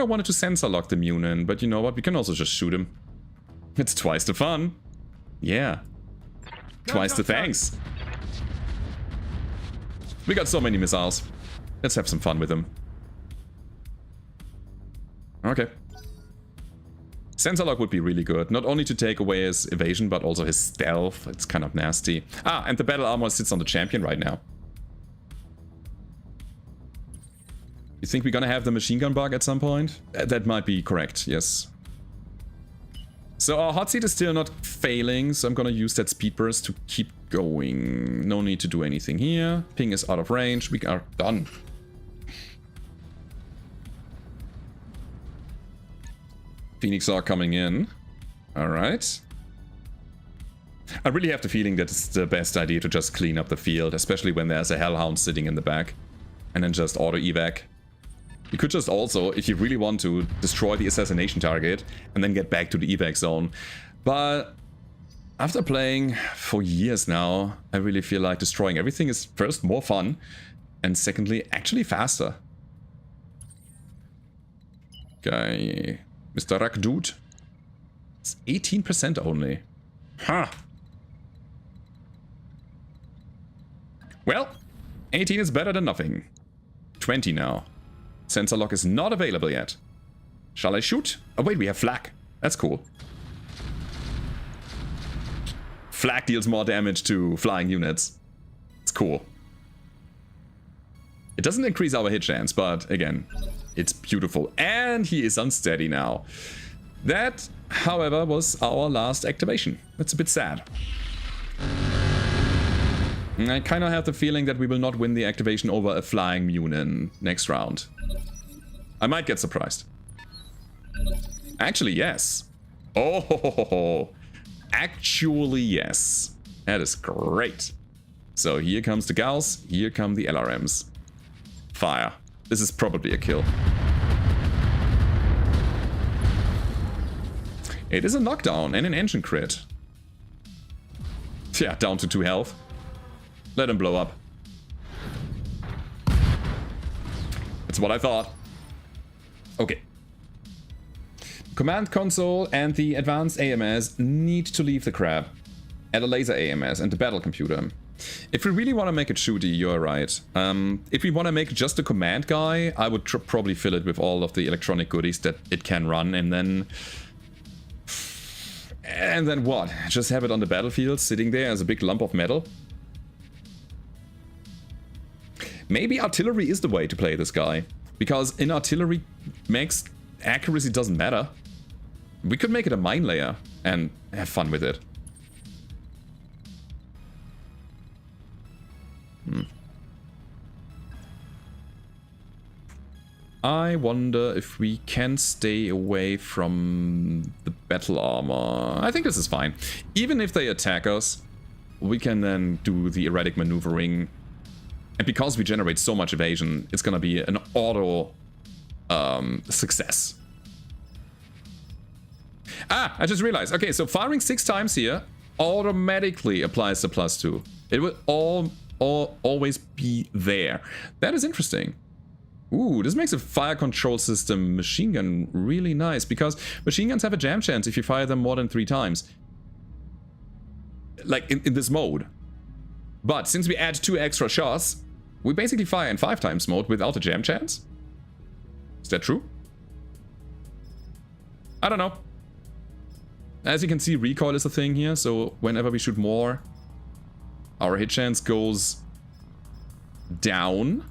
wanted to sensor lock the Munin, but you know what? We can also just shoot him. It's twice the fun. Yeah. Twice the thanks. We got so many missiles. Let's have some fun with them. Okay. Sensor lock would be really good. Not only to take away his evasion, but also his stealth. It's kind of nasty. Ah, and the battle armor sits on the champion right now. You think we're gonna have the machine gun bug at some point? That might be correct, yes. So our hot seat is still not failing, so I'm gonna use that speed burst to keep going. No need to do anything here. Ping is out of range. We are done. Phoenix are coming in. Alright. I really have the feeling that it's the best idea to just clean up the field, especially when there's a Hellhound sitting in the back. And then just auto-evac. You could just also, if you really want to, destroy the assassination target and then get back to the evac zone. But after playing for years now, I really feel like destroying everything is first more fun and secondly actually faster. Okay, Mr. Roguetech. It's 18% only. Huh. Well, 18 is better than nothing. 20 now. Sensor lock is not available yet. Shall I shoot? Oh wait, we have flak. That's cool. Flak deals more damage to flying units. It's cool. It doesn't increase our hit chance, but again, it's beautiful. And he is unsteady now. That, however, was our last activation. That's a bit sad. I kind of have the feeling that we will not win the activation over a flying Munin next round. I might get surprised. Actually, yes. Oh, ho, ho, ho, ho. Actually, yes. That is great. So here comes the Gauss, here come the LRMs. Fire. This is probably a kill. It is a knockdown and an engine crit. Yeah, down to 2 health. Let him blow up. That's what I thought. Okay. Command console and the advanced AMS need to leave the crab. Add a laser AMS and the battle computer. If we really want to make it shooty, you're right. If we want to make just a command guy, I would probably fill it with all of the electronic goodies that it can run, and then what? Just have it on the battlefield, sitting there as a big lump of metal? Maybe artillery is the way to play this guy, because in artillery, max accuracy doesn't matter. We could make it a mine layer and have fun with it. I wonder if we can stay away from the battle armor. I think this is fine. Even if they attack us, we can then do the erratic maneuvering. And because we generate so much evasion, it's gonna be an auto success. Ah, I just realized. Okay, so firing 6 times here automatically applies the +2. It will always be there. That is interesting. Ooh, this makes a fire control system machine gun really nice, because machine guns have a jam chance if you fire them more than 3 times. Like in this mode. But since we add 2 extra shots, we basically fire in 5 times mode without a jam chance? Is that true? I don't know. As you can see, recoil is a thing here, so whenever we shoot more, our hit chance goes down.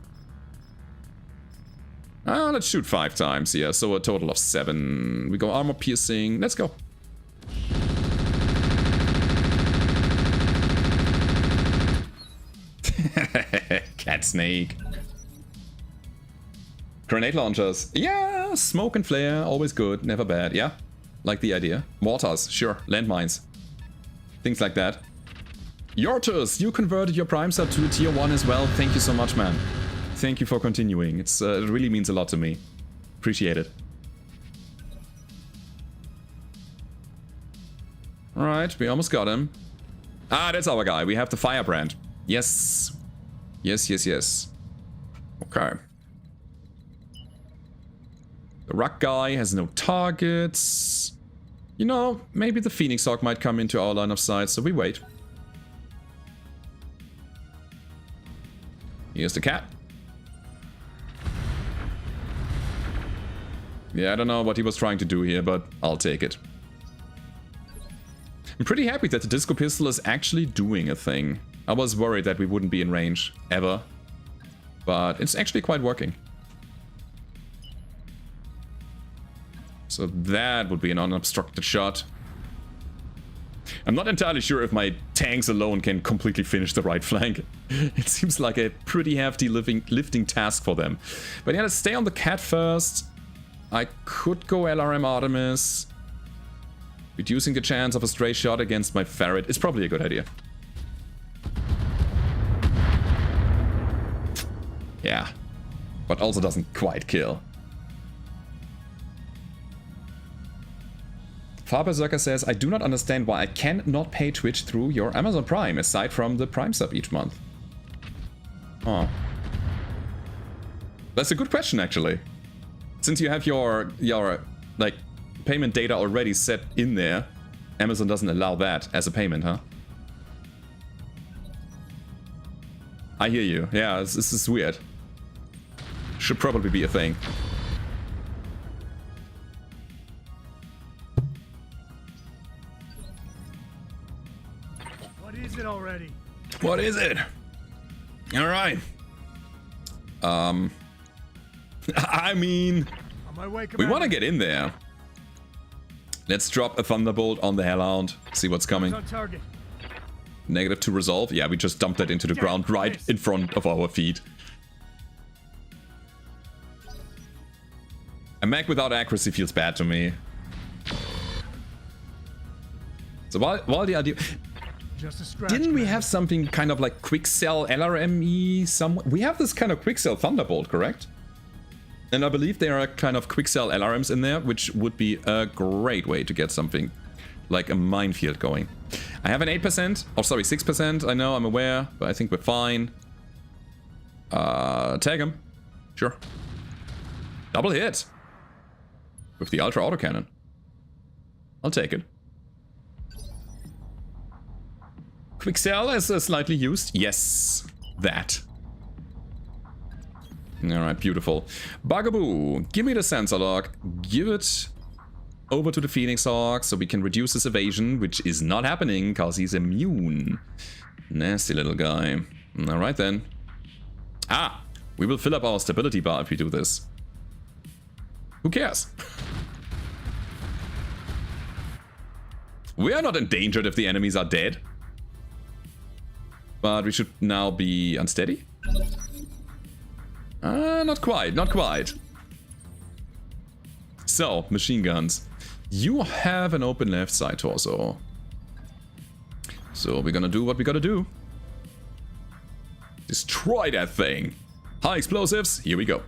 Let's shoot 5 times here, so a total of 7. We go armor piercing. Let's go. Cat snake. Grenade launchers. Yeah, smoke and flare, always good, never bad. Yeah, like the idea. Mortars, sure. Landmines. Things like that. Yortus, you converted your Prime sub to a tier 1 as well. Thank you so much, man. Thank you for continuing. It really means a lot to me. Appreciate it. Alright, we almost got him. Ah, that's our guy. We have the firebrand. Yes. Yes, yes, yes. Okay. The Ruck guy has no targets. You know, maybe the Phoenix Hawk might come into our line of sight, so we wait. Here's the cat. Yeah, I don't know what he was trying to do here, but I'll take it. I'm pretty happy that the disco pistol is actually doing a thing. I was worried that we wouldn't be in range, ever. But it's actually quite working. So that would be an unobstructed shot. I'm not entirely sure if my tanks alone can completely finish the right flank. It seems like a pretty hefty lifting task for them. But yeah, let's stay on the cat first. I could go LRM Artemis. Reducing the chance of a stray shot against my ferret is probably a good idea. Yeah, but also doesn't quite kill. Farberserker says, I do not understand why I cannot pay Twitch through your Amazon Prime, aside from the Prime sub each month. Oh. That's a good question, actually. Since you have your like, payment data already set in there, Amazon doesn't allow that as a payment, huh? I hear you. Yeah, this is weird. Should probably be a thing. What is it already? What is it? Alright. I mean, On my way, we Commander. want to get in there. Let's drop a Thunderbolt on the Hellhound. See what's coming. On target. Negative to resolve. Yeah, we just dumped that into the ground right in front of our feet. A mech without accuracy feels bad to me. So while the idea... Just a scratch. Didn't we Commander. have something kind of like Quick Cell LRME somewhere? We have this kind of Quick Cell Thunderbolt, correct? And I believe there are kind of Quick Cell LRMs in there, which would be a great way to get something like a minefield going. I have an 8%, oh sorry, 6%, I know, I'm aware, but I think we're fine. Tag him. Sure. Double hit. With the Ultra Autocannon. I'll take it. Quick Cell is slightly used. Yes, that. Alright, beautiful. Bugaboo, give me the sensor lock. Give it over to the Phoenix Hawk so we can reduce his evasion, which is not happening because he's immune. Nasty little guy. Alright then. Ah, we will fill up our stability bar if we do this. Who cares? We are not endangered if the enemies are dead. But we should now be unsteady? Not quite, not quite. So, machine guns. You have an open left side torso. So we're gonna do what we gotta do. Destroy that thing. High explosives, here we go.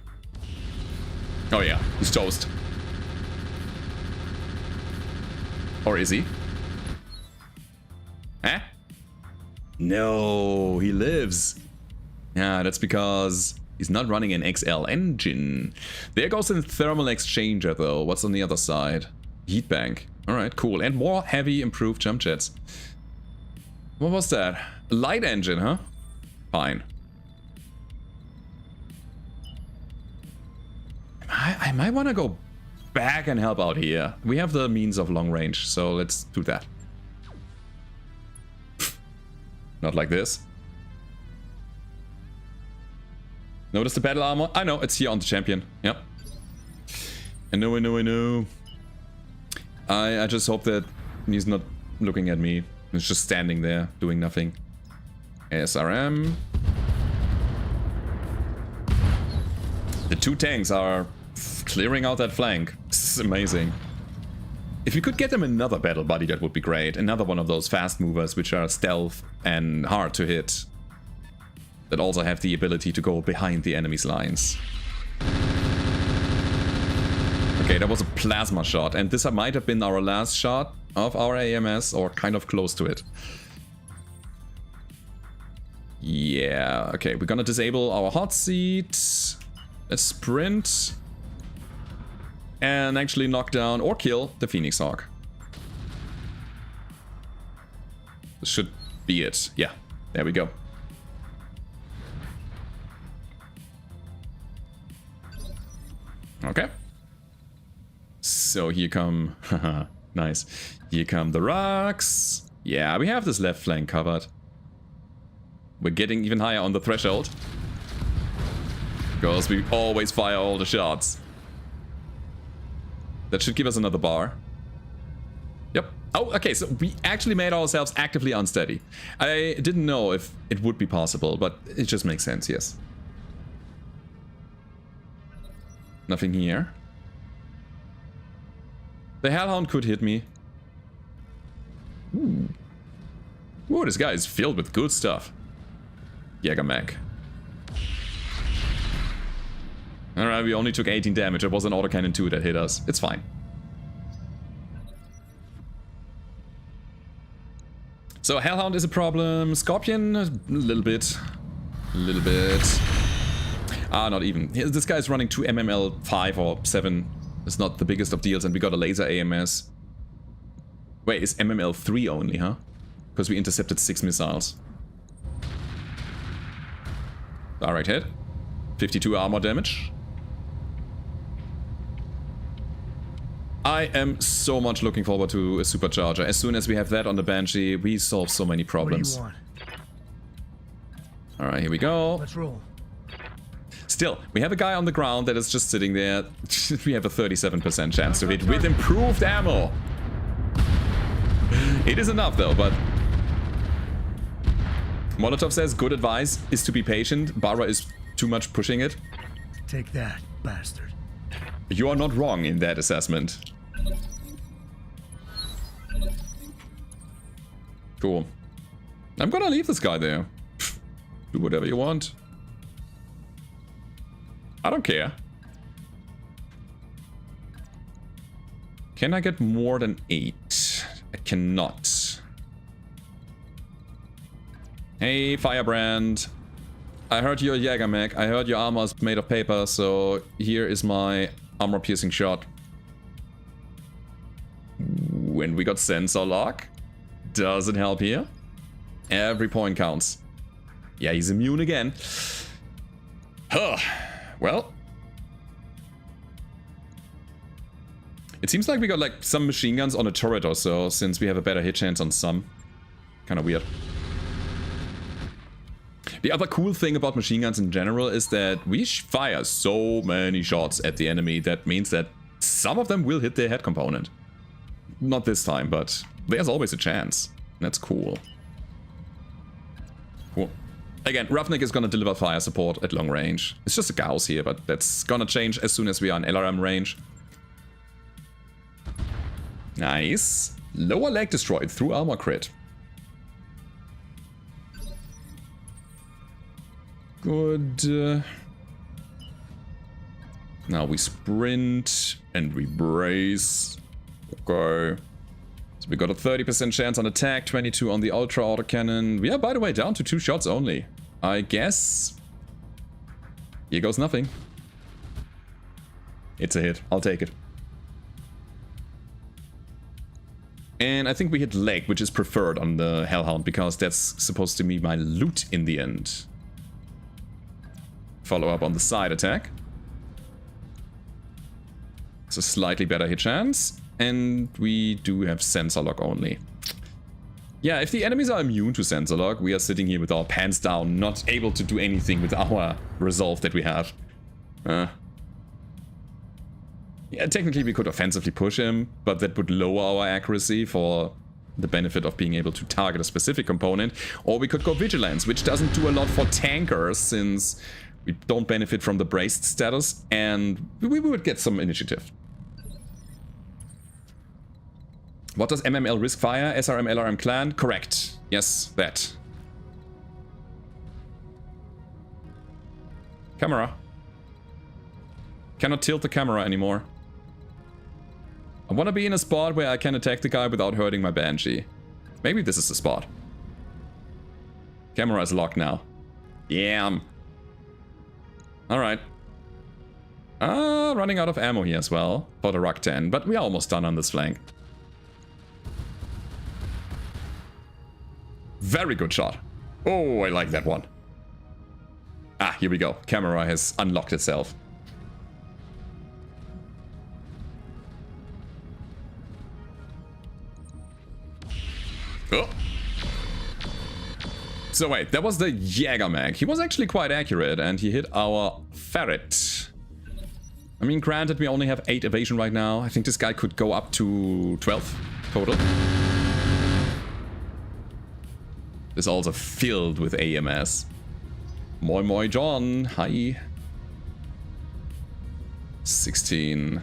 Oh yeah, he's toast. Or is he? Eh? No, he lives. Yeah, that's because he's not running an XL engine. There goes the thermal exchanger though. What's on the other side? Heat bank. Alright, cool. And more heavy improved jump jets. What was that? Light engine, huh? Fine. I might want to go back and help out here. We have the means of long range, so let's do that. Not like this. Notice the battle armor? I know, it's here on the champion. Yep. I know, I know, I know. I just hope that he's not looking at me. He's just standing there, doing nothing. SRM. The two tanks are clearing out that flank. This is amazing. If we could get them another battle buddy, that would be great. Another one of those fast movers which are stealth and hard to hit. That also have the ability to go behind the enemy's lines. Okay, that was a plasma shot, and this might have been our last shot of our AMS, or kind of close to it. Yeah, okay, we're gonna disable our hot seat. Let's sprint. And actually knock down or kill the Phoenix Hawk. This should be it. Yeah, there we go. Okay. So here come... nice. Here come the rocks. Yeah, we have this left flank covered. We're getting even higher on the threshold. Because we always fire all the shots. That should give us another bar. Yep. Oh, okay, so we actually made ourselves actively unsteady. I didn't know if it would be possible, but it just makes sense, yes. Nothing here. The Hellhound could hit me. Ooh. Ooh, this guy is filled with good stuff. Jägermech. Alright, we only took 18 damage. It was an autocannon 2 that hit us. It's fine. So Hellhound is a problem. Scorpion, a little bit. A little bit. Ah, not even. This guy's running 2 MML 5 or 7. It's not the biggest of deals, and we got a laser AMS. Wait, it's MML 3 only, huh? Because we intercepted 6 missiles. Direct hit. 52 armor damage. I am so much looking forward to a supercharger. As soon as we have that on the Banshee, we solve so many What do problems. you want? Alright, here we go. Let's roll. Still, we have a guy on the ground that is just sitting there. We have a 37% chance to hit with improved ammo. It is enough though, but... Molotov says good advice is to be patient. Bara is too much pushing it. Take that, bastard. You are not wrong in that assessment. Cool. I'm gonna leave this guy there. Do whatever you want. I don't care. Can I get more than 8? I cannot. Hey, Firebrand. I heard you're a Jäger mech. I heard your armor is made of paper, so here is my armor-piercing shot. When we got sensor lock. Does it help here? Every point counts. Yeah, he's immune again. Huh. Well. It seems like we got like some machine guns on a turret or so, since we have a better hit chance on some. Kind of weird. The other cool thing about machine guns in general is that we fire so many shots at the enemy. That means that some of them will hit their head component. Not this time, but there's always a chance. That's cool. Cool. Again, Roughneck is gonna deliver fire support at long range. It's just a Gauss here, but that's gonna change as soon as we are in LRM range. Nice. Lower leg destroyed through armor crit. Good. Now we sprint and we brace. Okay. So we got a 30% chance on attack, 22 on the ultra autocannon. We are, by the way, down to 2 shots only. I guess. Here goes nothing. It's a hit. I'll take it. And I think we hit leg, which is preferred on the Hellhound, because that's supposed to be my loot in the end. Follow up on the side attack. It's a slightly better hit chance. And we do have sensor lock only. Yeah, if the enemies are immune to sensor lock, we are sitting here with our pants down, not able to do anything with our resolve that we have. Yeah, technically we could offensively push him, but that would lower our accuracy for the benefit of being able to target a specific component. Or we could go Vigilance, which doesn't do a lot for tankers, since we don't benefit from the braced status, and we would get some initiative. What does MML risk fire? SRM, LRM clan? Correct. Yes, that. Camera. Cannot tilt the camera anymore. I want to be in a spot where I can attack the guy without hurting my Banshee. Maybe this is the spot. Camera is locked now. Yeah. Alright. Running out of ammo here as well for the Rock 10, but we are almost done on this flank. Very good shot. Oh, I like that one. Ah, here we go. Camera has unlocked itself. Oh. So wait, that was the Jäger mag. He was actually quite accurate and he hit our ferret. I mean, granted, we only have 8 evasion right now. I think this guy could go up to 12 total. It's also filled with AMS. Moi moi John, hi. 16.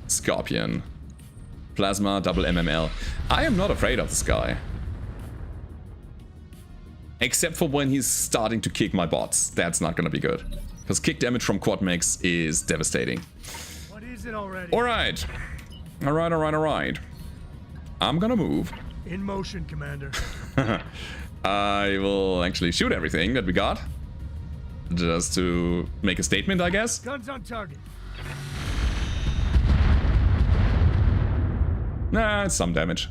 Scorpion. Plasma, double MML. I am not afraid of this guy. Except for when he's starting to kick my bots. That's not gonna be good. Because kick damage from quad mechs is devastating. What is it already? Alright. Alright. I'm gonna move. In motion, Commander. I will actually shoot everything that we got. Just to make a statement, I guess. Guns on target. Nah, it's some damage.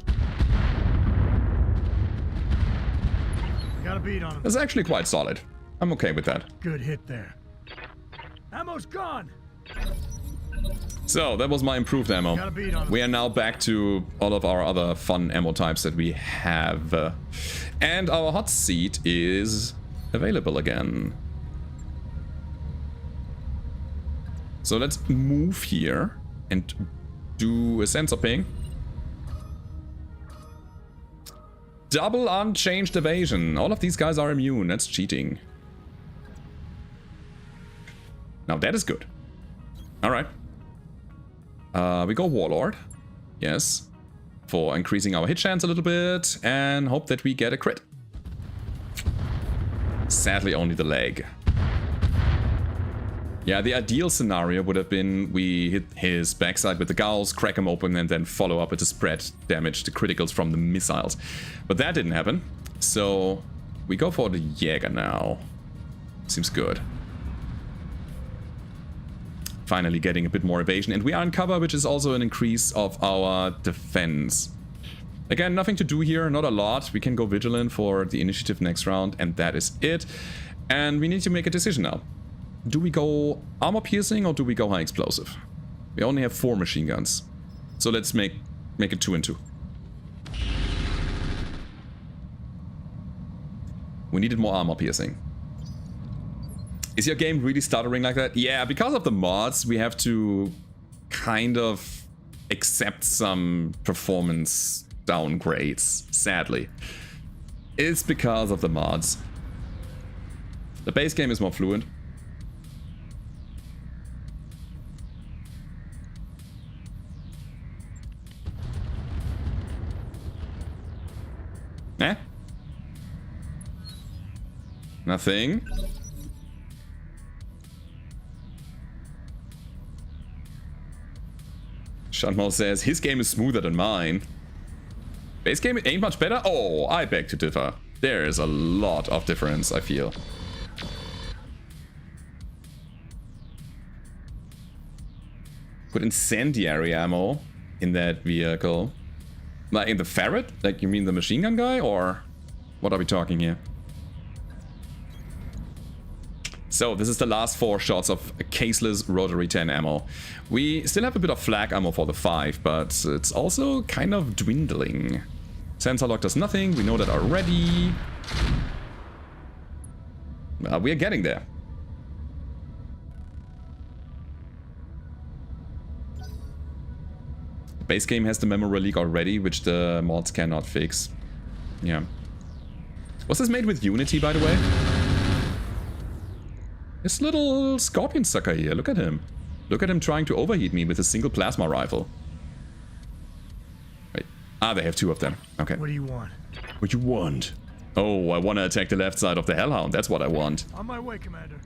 Got a beat on him. It's actually quite solid. I'm okay with that. Good hit there. Ammo's gone. So, that was my improved ammo. Got a beat on him. We are now back to all of our other fun ammo types that we have. And our hot seat is available again. So let's move here and do a sensor ping. Double unchanged evasion. All of these guys are immune. That's cheating. Now that is good. Alright. We go Warlord. Yes. For increasing our hit chance a little bit. And hope that we get a crit. Sadly, only the leg. Yeah, the ideal scenario would have been we hit his backside with the gauls, crack him open, and then follow up with the spread damage, the criticals from the missiles. But that didn't happen. So we go for the Jäger now. Seems good. Finally getting a bit more evasion. And we are in cover, which is also an increase of our defense. Again, nothing to do here, not a lot. We can go Vigilant for the initiative next round, and that is it. And we need to make a decision now. Do we go armor piercing or do we go high explosive? We only have 4 machine guns. So let's make it 2 and 2. We needed more armor piercing. Is your game really stuttering like that? Yeah, because of the mods, we have to kind of accept some performance downgrades, sadly. It's because of the mods. The base game is more fluent. Eh? Nothing. Shanmo says, his game is smoother than mine. Base game ain't much better? Oh, I beg to differ. There is a lot of difference, I feel. Put incendiary ammo in that vehicle. Like in the ferret? Like you mean the machine gun guy? Or what are we talking here? So this is the last 4 shots of caseless rotary 10 ammo. We still have a bit of flak ammo for the 5, but it's also kind of dwindling. Sensor lock does nothing, we know that already. We are getting there. The base game has the memory leak already, which the mods cannot fix. Yeah. Was this made with Unity, by the way? This little scorpion sucker here, look at him. Look at him trying to overheat me with a single plasma rifle. Wait. Ah, they have 2 of them. Okay. What do you want? What you want? Oh, I want to attack the left side of the Hellhound. That's what I want. On my way, Commander.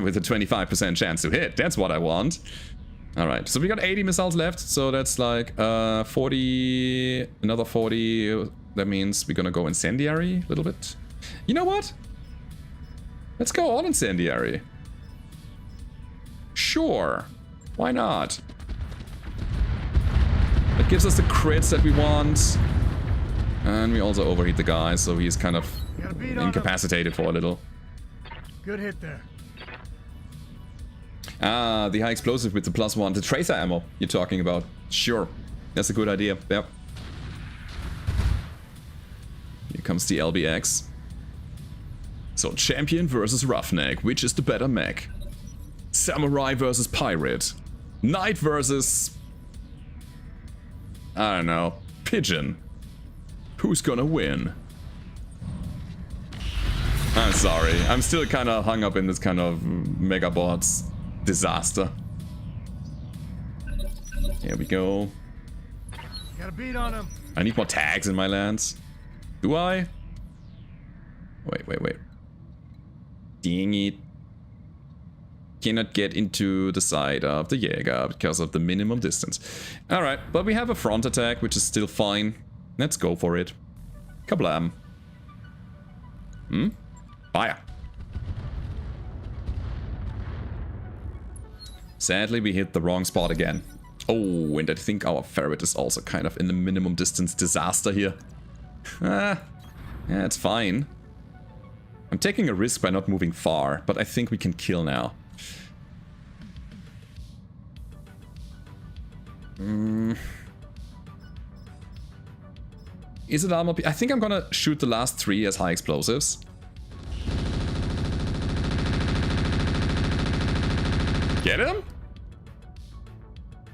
With a 25% chance to hit. That's what I want. Alright, so we got 80 missiles left. So that's like 40... Another 40. That means we're gonna go incendiary a little bit. You know what? Let's go all incendiary. Sure. Why not? That gives us the crits that we want. And we also overheat the guy, so he's kind of incapacitated for a little. Good hit there. Ah, the high explosive with the +1. The tracer ammo you're talking about. Sure. That's a good idea. Yep. Here comes the LBX. So, champion versus roughneck. Which is the better mech? Samurai versus pirate. Knight versus... I don't know. Pigeon. Who's gonna win? I'm sorry. I'm still kind of hung up in this kind of Megabots disaster. Here we go. Got a beat on him. I need more tags in my lands. Do I? Wait. Dang it. Cannot get into the side of the Jäger because of the minimum distance. Alright, but we have a front attack, which is still fine. Let's go for it. Kablam. Fire. Sadly, we hit the wrong spot again. Oh, and I think our ferret is also kind of in the minimum distance disaster here. Yeah, it's fine. I'm taking a risk by not moving far, but I think we can kill now. Is it armor? I think I'm gonna shoot the last 3 as high explosives. Get him?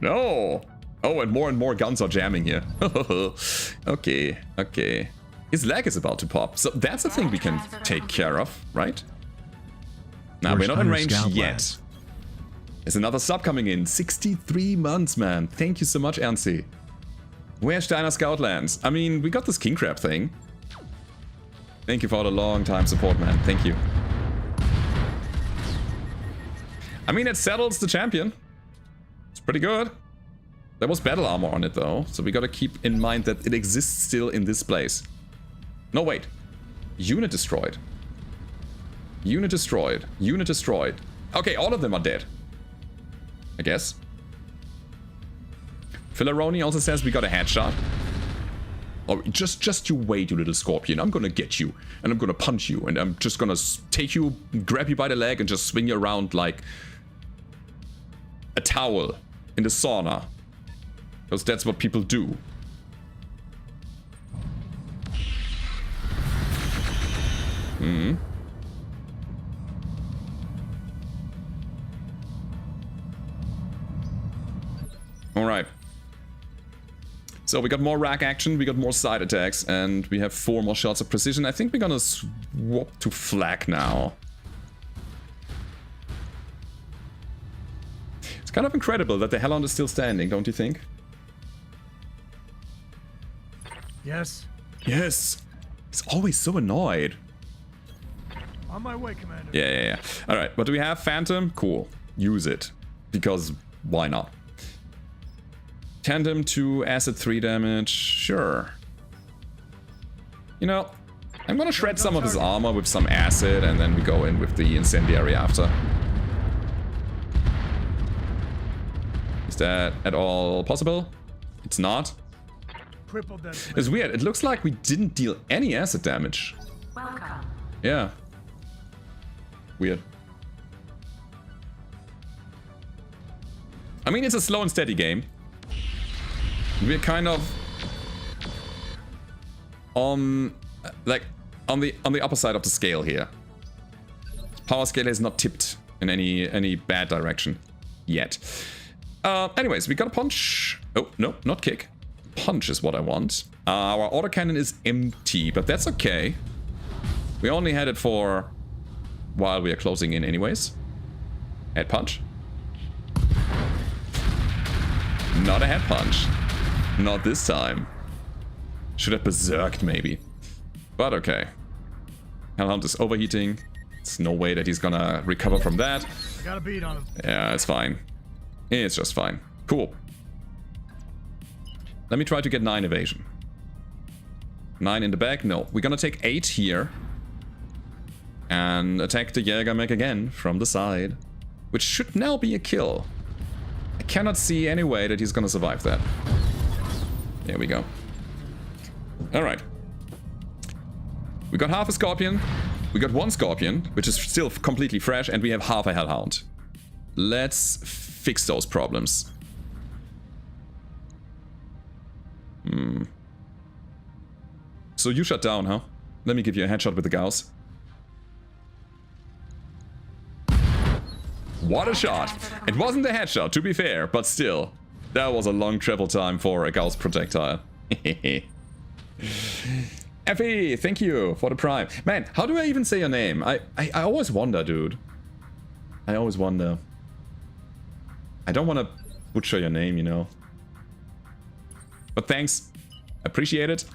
No. Oh, and more guns are jamming here. Okay, okay. His leg is about to pop. So that's a thing we can take care of, right? Nah, we're not in range yet. There's another sub coming in. 63 months, man. Thank you so much, Ernst. Where's Steiner Scoutlands? I mean, we got this king crab thing. Thank you for the long time support, man. Thank you. I mean, it settles the champion. It's pretty good. There was battle armor on it, though. So we gotta keep in mind that it exists still in this place. No, wait. Unit destroyed. Unit destroyed. Unit destroyed. Okay, all of them are dead. I guess. Filaroni also says we got a headshot. Oh, just you wait, you little scorpion. I'm gonna get you. And I'm gonna punch you. And I'm just gonna take you, grab you by the leg and just swing you around like a towel in the sauna. Because that's what people do. Alright. So we got more rack action, we got more side attacks, and we have 4 more shots of precision. I think we're gonna swap to flak now. It's kind of incredible that the Hellhound is still standing, don't you think? Yes. Yes! He's always so annoyed. On my way, Commander. Yeah. Alright, what do we have? Phantom? Cool. Use it. Because why not? Tandem to acid 3 damage. Sure. You know, I'm gonna shred some of his armor with some acid and then we go in with the incendiary after. Is that at all possible? It's not. Crippled them. It's weird. It looks like we didn't deal any acid damage. Welcome. Yeah. Weird. I mean, it's a slow and steady game. We're kind of on the upper side of the scale here. Power scale is not tipped in any bad direction yet. Anyways, we got a punch. Oh no, not kick. Punch is what I want. Our autocannon is empty, but that's okay. We only had it for while we are closing in anyways. Head punch. Not a head punch. Not this time. Should have berserked maybe. But okay. Hellhound is overheating. There's no way that he's gonna recover from that. I got a beat on him. Yeah, it's fine. It's just fine. Cool. Let me try to get 9 evasion. 9 in the back? No. We're gonna take 8 here. And attack the Jägermech again from the side. Which should now be a kill. I cannot see any way that he's gonna survive that. There we go. Alright. We got half a Scorpion. We got 1 Scorpion, which is still completely fresh, and we have half a Hellhound. Let's fix those problems. So you shut down, huh? Let me give you a headshot with the Gauss. What a shot! It wasn't a headshot, to be fair, but still. That was a long travel time for a Gauss projectile. Effie, thank you for the prime. Man, how do I even say your name? I always wonder, dude. I always wonder. I don't want to butcher your name, you know. But thanks. Appreciate it.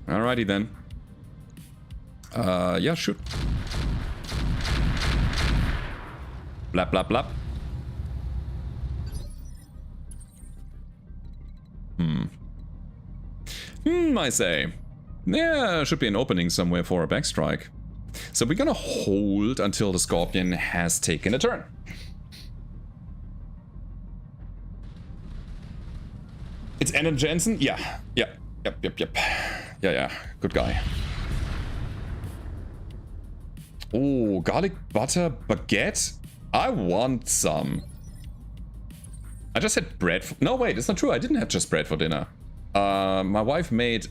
Alrighty then. Yeah, shoot. Blap, blap, blap. I say. Yeah, should be an opening somewhere for a backstrike. So we're gonna hold until the Scorpion has taken a turn. It's Anna Jensen? Yeah. Yep. Yeah. Good guy. Oh, garlic butter baguette? I want some. I just had bread. No, wait, it's not true. I didn't have just bread for dinner. My wife made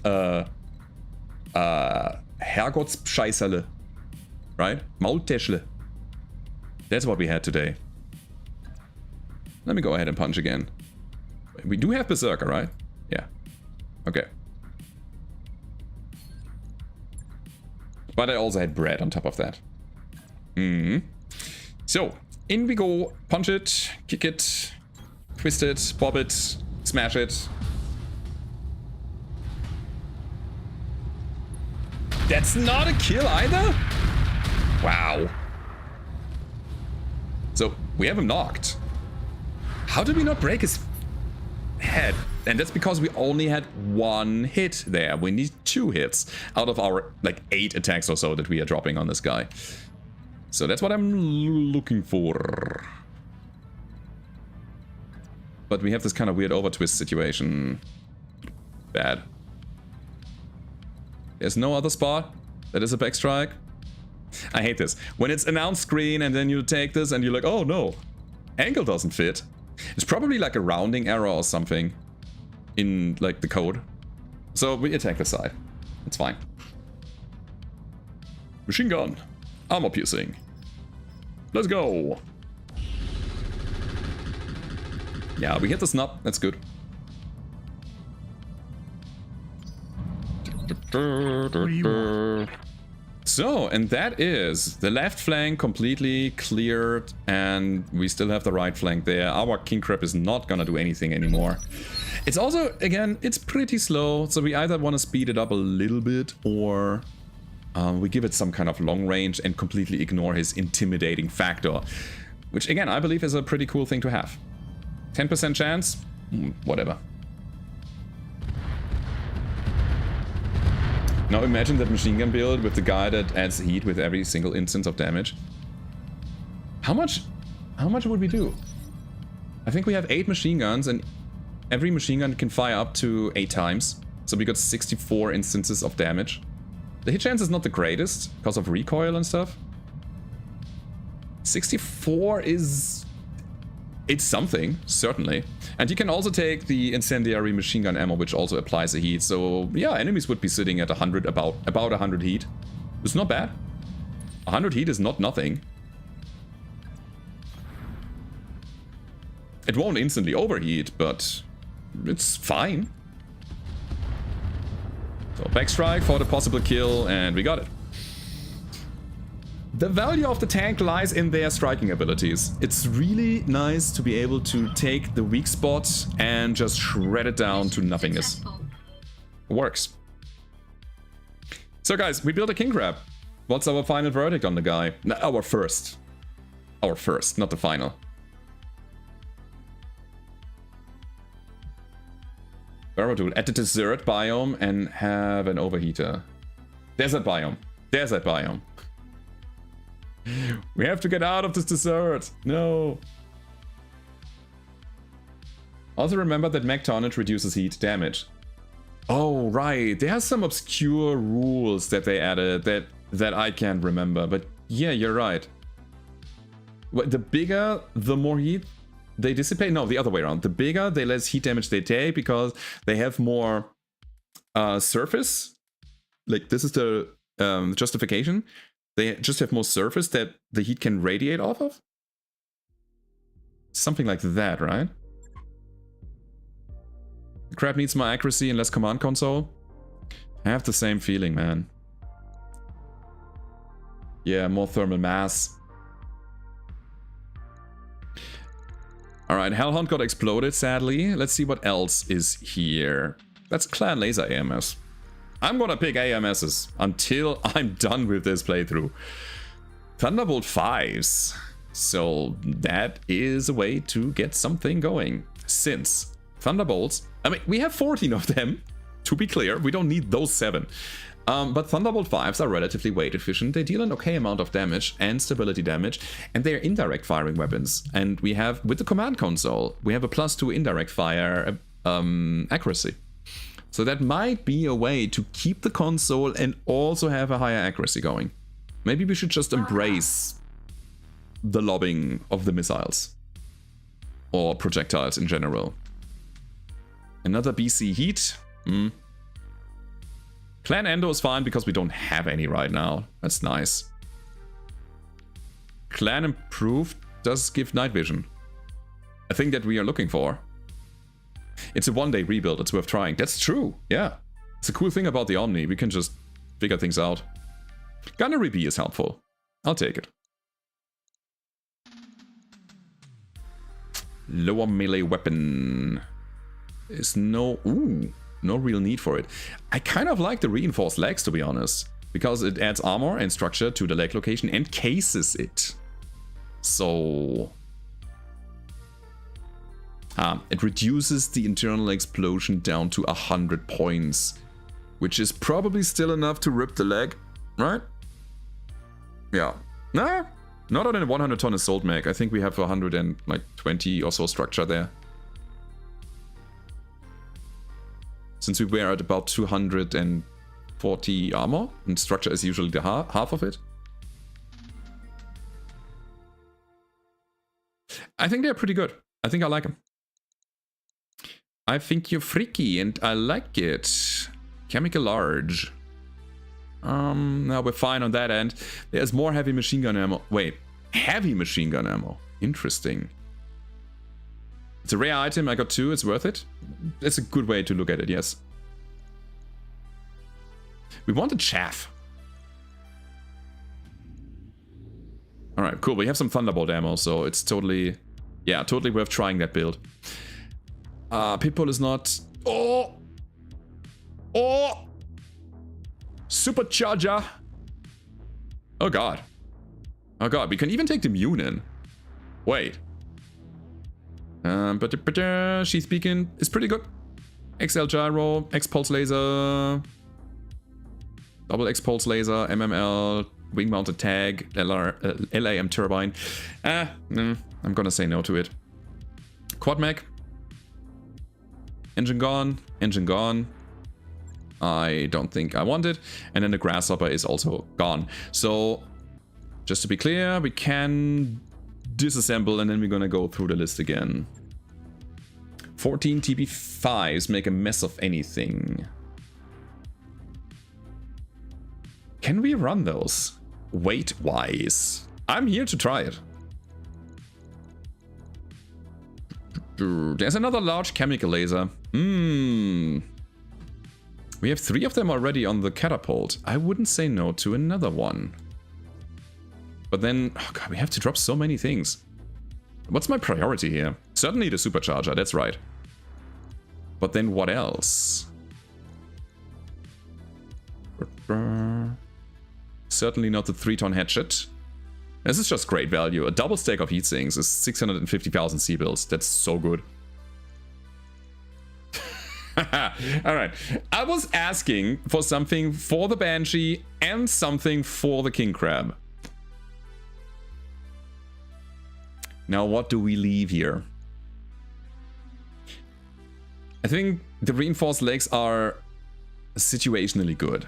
Herrgottsscheißerle, right? Maultäschle. That's what we had today. Let me go ahead and punch again. We do have Berserker, right? Yeah. Okay. But I also had bread on top of that. So, in we go. Punch it, kick it, twist it, pop it, smash it. That's not a kill either? Wow. So, we have him knocked. How did we not break his head? And that's because we only had one hit there. We need 2 hits out of our, like, 8 attacks or so that we are dropping on this guy. So that's what I'm looking for. But we have this kind of weird overtwist situation. Bad. There's no other spot that is a backstrike. I hate this. When it's announced screen and then you take this and you're like, oh no, angle doesn't fit. It's probably like a rounding error or something in like the code. So we attack the side. It's fine. Machine gun. Armor piercing. Let's go. Yeah, we hit the snub. That's good. What do you want? So, and that is the left flank completely cleared, and we still have the right flank there. Our king crab is not gonna do anything anymore. It's also, again, it's pretty slow, so we either want to speed it up a little bit, or we give it some kind of long range and completely ignore his intimidating factor, which again, I believe is a pretty cool thing to have. 10% chance? Whatever. Now imagine that machine gun build with the guy that adds heat with every single instance of damage. How much would we do? I think we have 8 machine guns, and every machine gun can fire up to 8 times. So we got 64 instances of damage. The hit chance is not the greatest because of recoil and stuff. 64 is... it's something, certainly. And you can also take the incendiary machine gun ammo, which also applies a heat. So yeah, enemies would be sitting at 100, about 100 heat. It's not bad. 100 heat is not nothing. It won't instantly overheat, but it's fine. So backstrike for the possible kill, and we got it. The value of the tank lies in their striking abilities. It's really nice to be able to take the weak spot and just shred it down to nothingness. It works. So guys, we built a king crab. What's our final verdict on the guy? No, our first. Our first, not the final. Baradul, at the desert biome and have an overheater. Desert biome. Desert biome. We have to get out of this desert. No. Also remember that mag tonnage reduces heat damage. Oh, right. There are some obscure rules that they added that I can't remember. But yeah, you're right. The bigger, the more heat they dissipate. No, the other way around. The bigger, the less heat damage they take because they have more surface. Like, this is the justification. They just have more surface that the heat can radiate off of? Something like that, right? The crab needs more accuracy and less command console. I have the same feeling, man. Yeah, more thermal mass. Alright, Hellhound got exploded, sadly. Let's see what else is here. That's Clan Laser AMS. I'm gonna pick AMSs until I'm done with this playthrough. Thunderbolt 5s. So that is a way to get something going. Since Thunderbolts... I mean, we have 14 of them. To be clear, we don't need those 7. But Thunderbolt 5s are relatively weight efficient. They deal an okay amount of damage and stability damage. And they are indirect firing weapons. And we have, with the command console, we have a +2 indirect fire accuracy. So that might be a way to keep the console and also have a higher accuracy going. Maybe we should just embrace the lobbing of the missiles. or projectiles in general. Another BC heat. Clan Endo is fine because we don't have any right now. That's nice. Clan Improved does give night vision. A thing that we are looking for. It's a one-day rebuild, it's worth trying. That's true, yeah. It's a cool thing about the Omni, we can just figure things out. Gunnery B is helpful. I'll take it. Lower melee weapon. There's no real need for it. I kind of like the reinforced legs, to be honest, because it adds armor and structure to the leg location and cases it. So it reduces the internal explosion down to 100 points, which is probably still enough to rip the leg, right? Yeah. Nah, not on a 100 ton assault mag. I think we have 120 or so structure there. Since we were at about 240 armor, and structure is usually the half of it. I think they're pretty good. I think I like them. I think you're freaky and I like it. Chemical large. Now we're fine on that end. There's more heavy machine gun ammo. Wait, heavy machine gun ammo. Interesting. It's a rare item, I got 2, it's worth it. It's a good way to look at it, yes. We wanted chaff. Alright, cool, we have some Thunderbolt ammo, so it's totally... Yeah, totally worth trying that build. Pitbull is not... Oh! Supercharger! Oh god. Oh god, we can even take the Mune in. Wait. Sheath Beacon is pretty good. XL Gyro, X-Pulse Laser, Double X-Pulse Laser, MML, Wing Mounted Tag, LAM Turbine. I'm gonna say no to it. Quad Mech. Engine gone, engine gone. I don't think I want it. And then the Grasshopper is also gone. So, just to be clear, we can disassemble and then we're gonna go through the list again. 14 TB5s make a mess of anything. Can we run those? Weight-wise. I'm here to try it. There's another large chemical laser. We have 3 of them already on the catapult. I wouldn't say no to another one. But then, oh god, we have to drop so many things. What's my priority here? Certainly the supercharger, that's right. But then what else? Certainly not the 3-ton hatchet. This is just great value. A double stack of heat sinks is 650,000 C-bills. That's so good. Alright. I was asking for something for the Banshee and something for the King Crab. Now what do we leave here? I think the reinforced legs are situationally good.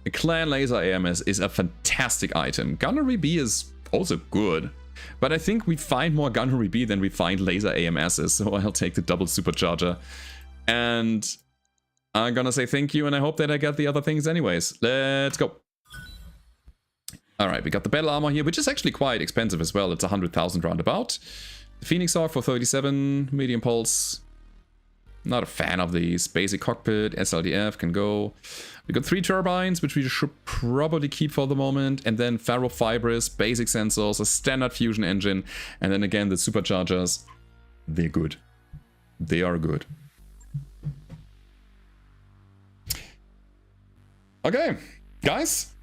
A Clan Laser AMS is a fantastic item. Gunnery B is also good. But I think we find more Gunnery B than we find Laser AMSs, so I'll take the double supercharger. And I'm gonna say thank you, and I hope that I get the other things anyways. Let's go. Alright, we got the battle armor here, which is actually quite expensive as well. It's 100,000 roundabout. The Phoenix Hawk for 37, medium pulse. Not a fan of these. Basic cockpit, SLDF can go. We got 3 turbines, which we should probably keep for the moment. And then ferrofibrous, basic sensors, a standard fusion engine. And then again, the superchargers. They're good. They are good. Okay, guys.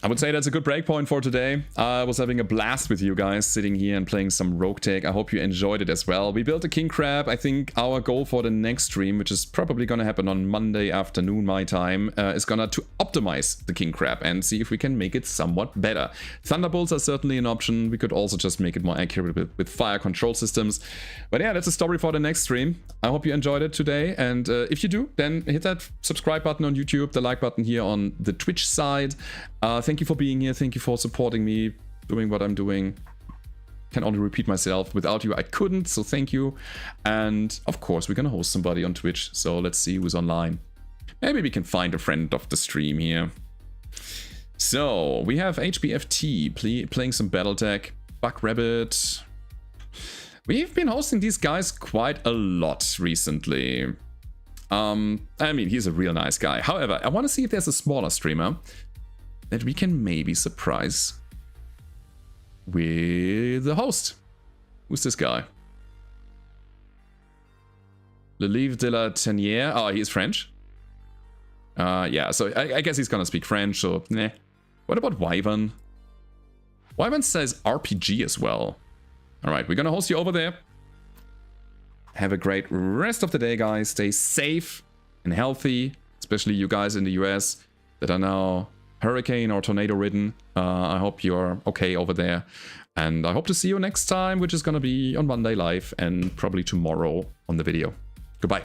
I would say that's a good breakpoint for today. I was having a blast with you guys sitting here and playing some Roguetech. I hope you enjoyed it as well. We built a King Crab. I think our goal for the next stream, which is probably going to happen on Monday afternoon my time, is going to optimize the King Crab and see if we can make it somewhat better. Thunderbolts are certainly an option. We could also just make it more accurate with fire control systems. But yeah, that's a story for the next stream. I hope you enjoyed it today. And if you do, then hit that subscribe button on YouTube, the like button here on the Twitch side. Thank you for being here. Thank you for supporting me, doing what I'm doing. can only repeat myself. Without you, I couldn't, so thank you. And of course, we're gonna host somebody on Twitch, so let's see who's online. Maybe we can find a friend of the stream here. So, we have HBFT playing some Battletech, Buckrabbit. We've been hosting these guys quite a lot recently. I mean, he's a real nice guy. However, I want to see if there's a smaller streamer that we can maybe surprise with the host. Who's this guy? Le Livre de la Tenière. Oh, he's French. Yeah, so I guess he's gonna speak French, so nah. What about Wyvern? Wyvern says RPG as well. Alright, we're gonna host you over there. Have a great rest of the day, guys. Stay safe and healthy, especially you guys in the US that are now hurricane or tornado ridden. I hope you're okay over there. And I hope to see you next time, which is gonna be on Monday live and probably tomorrow on the video. Goodbye.